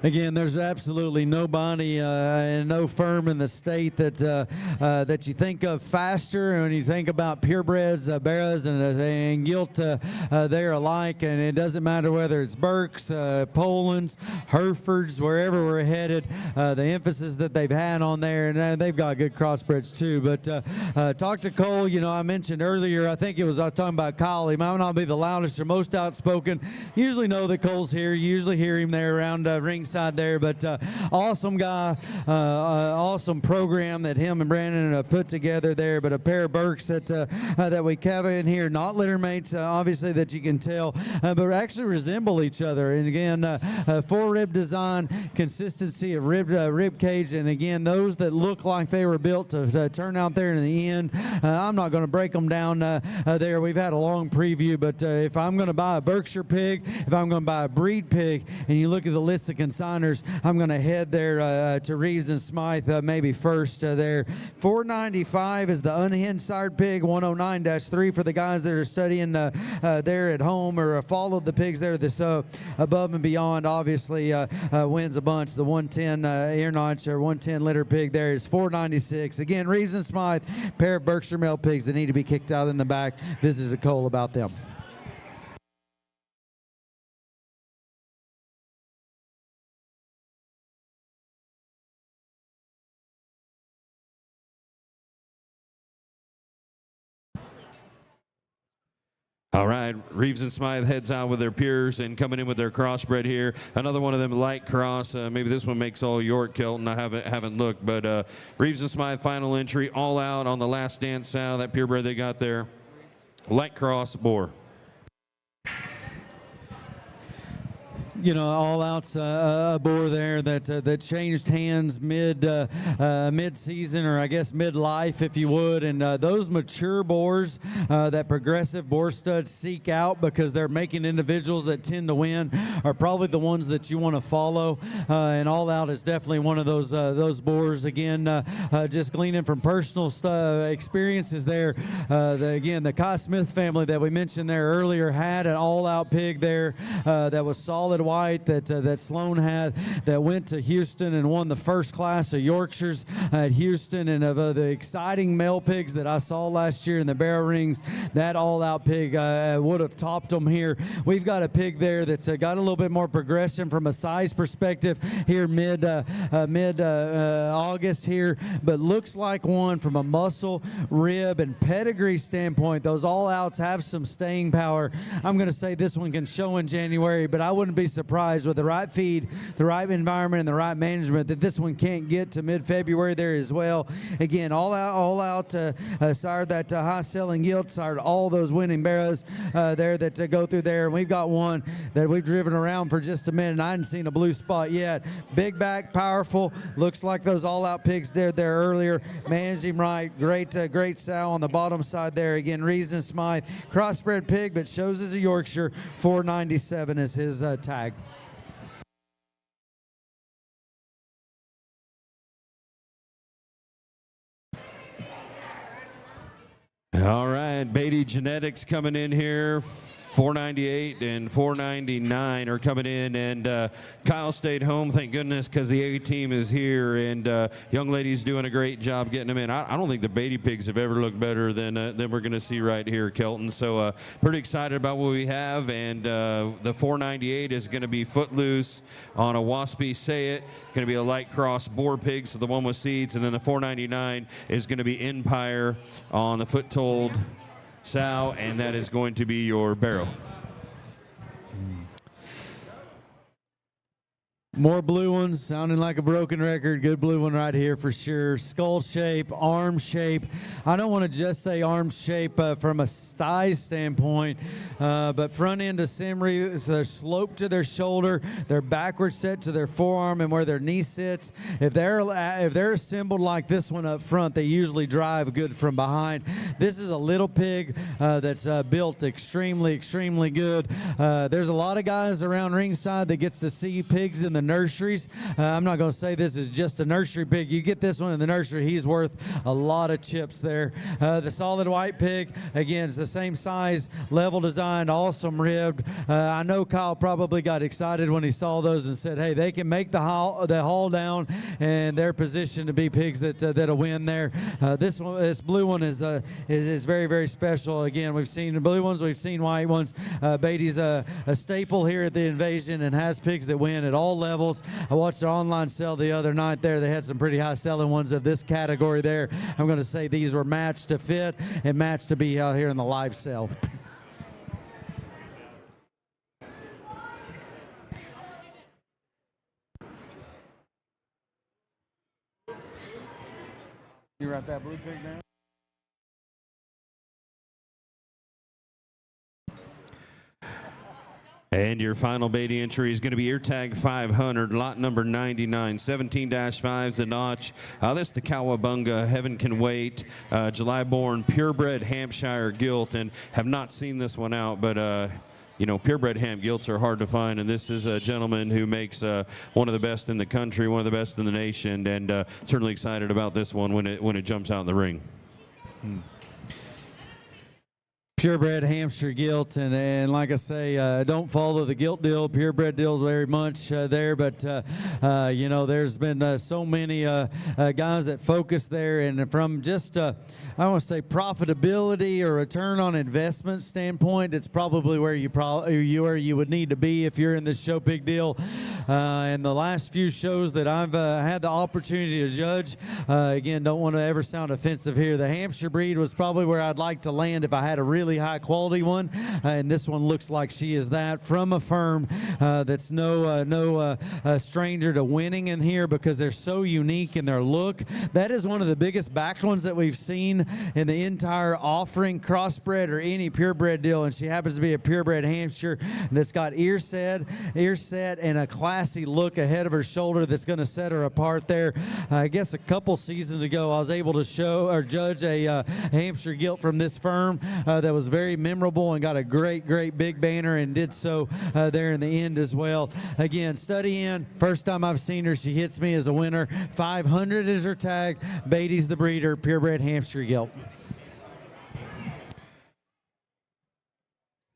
Again, there's absolutely nobody and no firm in the state that you think of faster when you think about purebreds, Barras, and Gilt. They're alike, and it doesn't matter whether it's Berks, Polands, Herefords, wherever we're headed. The emphasis that they've had on there, and they've got good crossbreds too. But talk to Cole. You know, I mentioned earlier, I think I was talking about Kyle. He might not be the loudest or most outspoken. Usually know that Cole's here. You usually hear him there around ringside there, but awesome guy, awesome program that him and Brandon put together there. But a pair of Berks that we have in here, not litter mates, obviously, that you can tell, but actually resemble each other. And again, four-rib design, consistency of rib cage, and again, those that look like they were built to turn out there in the end. I'm not going to break them down there. We've had a long preview, but if I'm going to buy a Berkshire pig, if I'm going to buy a breed pig, and you look at the list of consignors, I'm going to head there to Reeves and Smite maybe first there. 495 is the unhinged sired pig. 109-3 for the guys that are studying there at home or followed the pigs there. This above and beyond obviously wins a bunch. The 110 ear notch or 110 litter pig there is 496. Again, Reeves and Smite, pair of Berkshire male pigs that need to be kicked out in the back. Visited Cole about them. All right, Reeves and Smite heads out with their peers and coming in with their crossbred here. Another one of them light cross. Maybe this one makes all York, Kelton. I haven't looked, but Reeves and Smite final entry, all out on the last dance sow. That purebred they got there, light cross boar. all outs a boar there that changed hands mid-season, or I guess mid-life, if you would. And those mature boars that progressive boar studs seek out because they're making individuals that tend to win are probably the ones that you want to follow. And All Out is definitely one of those boars. Again, just gleaning from personal experiences there. The Kai Smith family that we mentioned there earlier had an All Out pig there that was solid white that Sloan had, that went to Houston and won the first class of Yorkshires at Houston. And of the exciting male pigs that I saw last year in the barrel rings, that All Out pig would have topped them here. We've got a pig there that's got a little bit more progression from a size perspective here mid August here, but looks like one from a muscle, rib, and pedigree standpoint. Those All Outs have some staying power. I'm going to say this one can show in January, but I wouldn't be surprised with the right feed, the right environment, and the right management that this one can't get to mid-February there as well. Again, All Out sired that high selling yield, sired all those winning barrows there that go through there. And we've got one that we've driven around for just a minute, and I hadn't seen a blue spot yet. Big back, powerful, looks like those All Out pigs there earlier. Managed him right. Great sow on the bottom side there. Again, Reeves and Smite, crossbred pig, but shows as a Yorkshire. 497 is his tag. All right, Beatty Genetics coming in here. 498 and 499 are coming in, and Kyle stayed home, thank goodness, because the A team is here, and young lady's doing a great job getting them in. I don't think the Beatty pigs have ever looked better than we're going to see right here, Kelton. So pretty excited about what we have, and the 498 is going to be Footloose on a Waspy Say It, going to be a light cross boar pig, so the one with seeds, and then the 499 is going to be Empire on the foot-told sow, and that is going to be your barrow. More blue ones, sounding like a broken record. Good blue one right here for sure. Skull shape, arm shape. I don't want to just say arm shape from a size standpoint, but front end assembly, their slope to their shoulder, their backward set to their forearm and where their knee sits. If they're assembled like this one up front, they usually drive good from behind. This is a little pig that's built extremely good. There's a lot of guys around ringside that gets to see pigs in the nurseries. I'm not going to say this is just a nursery pig. You get this one in the nursery, he's worth a lot of chips there. The solid white pig, again, it's the same size, level designed, awesome ribbed. I know Kyle probably got excited when he saw those and said, hey, they can make the haul down, and they're positioned to be pigs that'll win there. This blue one is very special. Again, we've seen blue ones, we've seen white ones. Beatty's a staple here at the Invasion and has pigs that win at all levels. I watched their online sale the other night there. They had some pretty high selling ones of this category there. I'm going to say these were matched to fit and matched to be out here in the live sale. You write that blue pig down? And your final Beatty entry is going to be ear tag 500, lot number 99, 17-5's the notch. This is the Cowabunga, Heaven Can Wait, July-born, purebred Hampshire gilt, and have not seen this one out, but purebred ham gilts are hard to find, and this is a gentleman who makes one of the best in the country, one of the best in the nation, and certainly excited about this one when it jumps out in the ring. Purebred Hampshire gilt, and like I say, don't follow the gilt deal, purebred deal very much there, but there's been so many guys that focus there, and from just I want to say profitability or return on investment standpoint, it's probably where you would need to be if you're in this show pig deal. in the last few shows that I've had the opportunity to judge. Again, don't want to ever sound offensive here. The Hampshire breed was probably where I'd like to land if I had a really high quality one, and this one looks like she is that, from a firm that's no stranger to winning in here because they're so unique in their look. That is one of the biggest backed ones that we've seen in the entire offering, crossbred or any purebred deal, and she happens to be a purebred Hampshire that's got ear set, and a classy look ahead of her shoulder that's going to set her apart there. I guess a couple seasons ago I was able to show or judge a Hampshire gilt from this firm that was very memorable and got a great big banner, and did so there in the end as well. Again, study in, first time I've seen her, she hits me as a winner. 500 is her tag. Beatty's the breeder, purebred Hampshire gilt.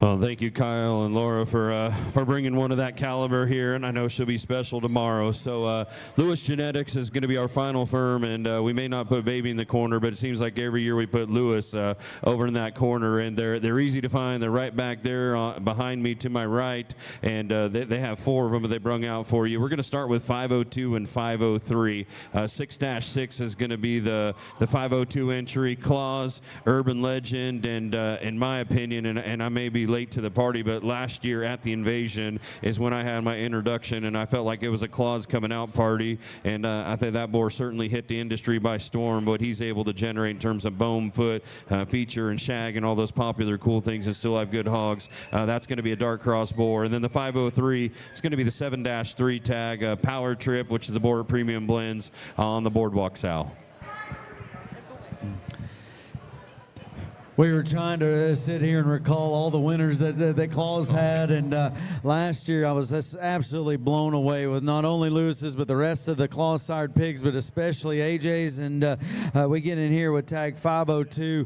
Well, thank you, Kyle and Laura, for bringing one of that caliber here, and I know she'll be special tomorrow. So Lewis Genetics is going to be our final firm, and we may not put Baby in the corner, but it seems like every year we put Lewis over in that corner, and they're easy to find. They're right back there behind me to my right, and they have 4 of them that they brung out for you. We're going to start with 502 and 503. 6-6 is going to be the 502 entry. Claus, Urban Legend, and in my opinion, and I may be late to the party, but last year at the Invasion is when I had my introduction, and I felt like it was a Claus coming out party, and I think that boar certainly hit the industry by storm. What he's able to generate in terms of bone, foot, feature, and shag, and all those popular cool things, and still have good hogs. That's going to be a dark cross boar. And then the 503 is going to be the 7-3 tag Power Trip, which is the Board Premium Blends on the Boardwalk Sow. We were trying to sit here and recall all the winners that Claus had, and last year I was just absolutely blown away with not only Lewis's but the rest of the Claus-sired pigs, but especially AJ's. And we get in here with tag 502.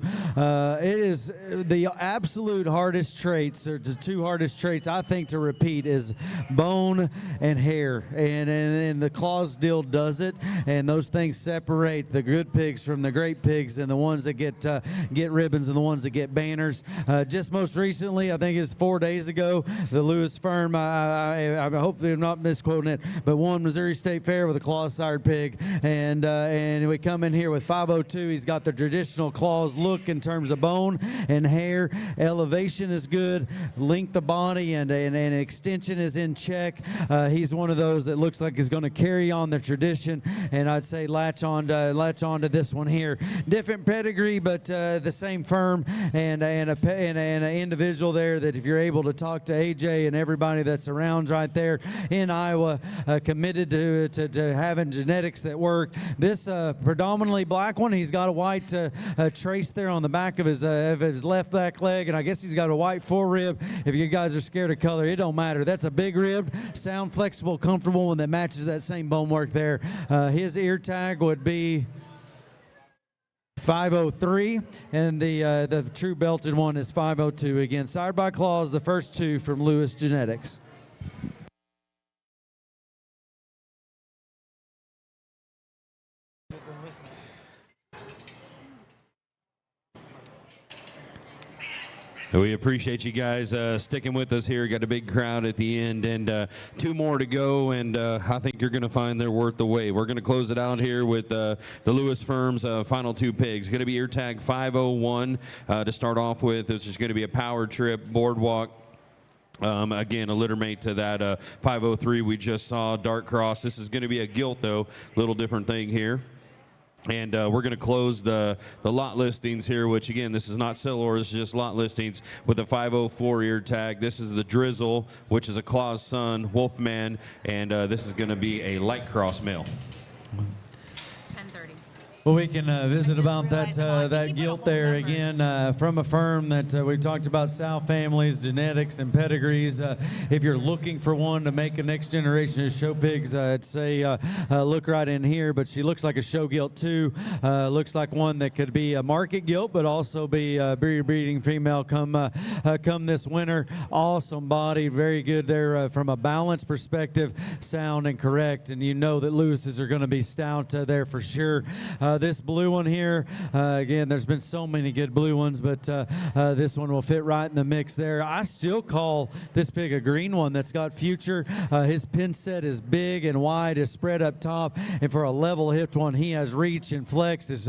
It is the absolute hardest traits, or the 2 hardest traits I think to repeat, is bone and hair, and the Claus deal does it, and those things separate the good pigs from the great pigs, and the ones that get ribbons and the ones that get banners. Just most recently, I think it's 4 days ago, the Lewis firm, I hopefully I'm not misquoting it, but won Missouri State Fair with a Claus-sired pig, and we come in here with 502. He's got the traditional Claus look in terms of bone and hair. Elevation is good, length of body and extension is in check. He's one of those that looks like he's going to carry on the tradition, and I'd say latch on to this one here. Different pedigree, but the same firm, and an individual there that if you're able to talk to AJ and everybody that's around right there in Iowa, committed to having genetics that work. This predominantly black one, he's got a white trace there on the back of his left back leg, and I guess he's got a white forerib. If you guys are scared of color, it don't matter. That's a big ribbed, sound, flexible, comfortable one that matches that same bone work there. His ear tag would be 503, and the true belted one is 502. Again, side by Claus, the first 2 from Lewis Genetics. We appreciate you guys sticking with us here. Got a big crowd at the end, and 2 more to go, and I think you're going to find they're worth the wait. We're going to close it out here with the Lewis Firms final 2 pigs. Going to be ear tag 501 to start off with. It's just going to be a Power Trip Boardwalk. Again, a litter mate to that 503 we just saw, Dark Cross. This is going to be a gilt, though. Little different thing here. And we're going to close the lot listings here, which, again, this is not sell orders, this is just lot listings with a 504 ear tag. This is the Drizzle, which is a Claus son, Wolfman, and this is going to be a light cross male. 10:30. Well, we can visit about that gilt there again from a firm that we've talked about, Sow Families, Genetics, and Pedigrees. If you're looking for one to make a next generation of show pigs, I'd say look right in here. But she looks like a show gilt too. Looks like one that could be a market gilt, but also be a breeding female come this winter. Awesome body, very good there from a balance perspective, sound and correct. And you know that Lewis's are going to be stout there for sure. This blue one here, again, there's been so many good blue ones, but this one will fit right in the mix there. I still call this pig a green one that's got future. His pin set is big and wide, is spread up top, and for a level-hipped one, he has reach and flex. His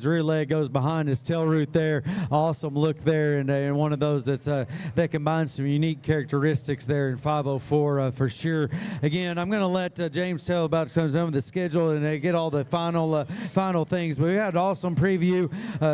rear leg goes behind his tail root there. Awesome look there, and one of those that combines some unique characteristics there in 504 for sure. Again, I'm going to let James tell about some of the schedule and get all the final things. But we had an awesome preview.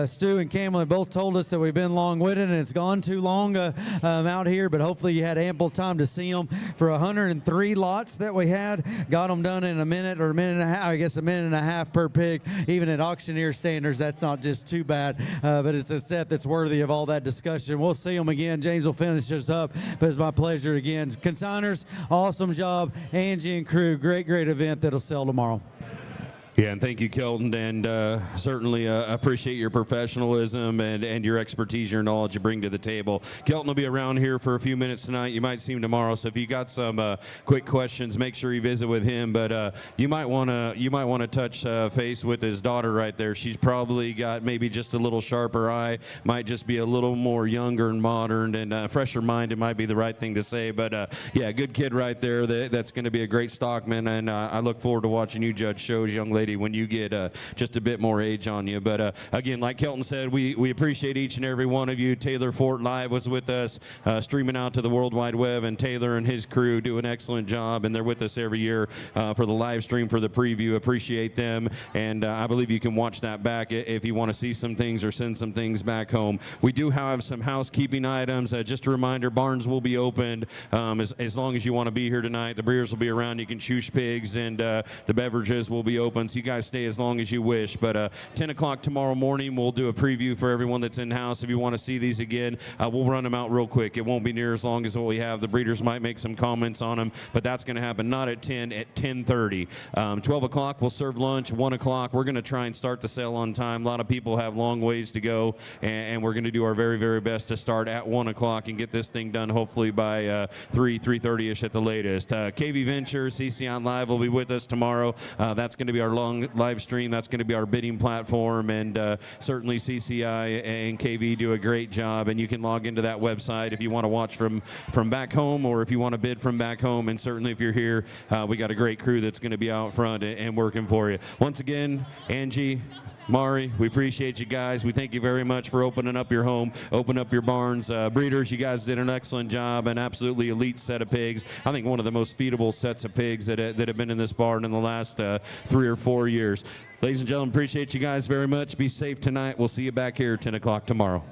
Stu and Cameron both told us that we've been long-winded and it's gone too long out here, but hopefully you had ample time to see them. For 103 lots that we had, got them done in a minute or a minute and a half, I guess a minute and a half per pig. Even at auctioneer standards, that's not just too bad, but it's a set that's worthy of all that discussion. We'll see them again. James will finish us up, but it's my pleasure again. Consigners, awesome job. Angie and crew, great event that'll sell tomorrow. Yeah, and thank you, Kelton, and certainly appreciate your professionalism and your expertise, your knowledge you bring to the table. Kelton will be around here for a few minutes tonight. You might see him tomorrow, so if you got some quick questions, make sure you visit with him. But you might want to touch face with his daughter right there. She's probably got maybe just a little sharper eye, might just be a little more younger and modern and fresher minded might be the right thing to say. But yeah, good kid right there. That's going to be a great stockman, and I look forward to watching you judge shows, young lady, when you get just a bit more age on you. But again, like Kelton said, we appreciate each and every one of you. Taylor Fort Live was with us, streaming out to the World Wide Web, and Taylor and his crew do an excellent job, and they're with us every year for the live stream, for the preview. Appreciate them, and I believe you can watch that back if you want to see some things or send some things back home. We do have some housekeeping items. Just a reminder, barns will be opened as long as you want to be here tonight. The breeders will be around. You can choose pigs, and the beverages will be open. So you guys stay as long as you wish. But 10 o'clock tomorrow morning, we'll do a preview for everyone that's in-house. If you want to see these again, we'll run them out real quick. It won't be near as long as what we have. The breeders might make some comments on them, but that's going to happen not at 10, at 10:30. 12 o'clock, we'll serve lunch. 1 o'clock, we're going to try and start the sale on time. A lot of people have long ways to go, and we're going to do our very, very best to start at 1 o'clock and get this thing done hopefully by 3:30ish at the latest. KV Ventures, CCI Live will be with us tomorrow. That's going to be our long live stream. That's going to be our bidding platform, and certainly CCI and KV do a great job, and you can log into that website if you want to watch from back home, or if you want to bid from back home. And certainly if you're here, we got a great crew that's going to be out front and working for you. Once again, Angie, Mari, we appreciate you guys. We thank you very much for opening up your home, open up your barns. Breeders, you guys did an excellent job, an absolutely elite set of pigs. I think one of the most feedable sets of pigs that have been in this barn in the last 3 or 4 years. Ladies and gentlemen, appreciate you guys very much. Be safe tonight. We'll see you back here at 10 o'clock tomorrow.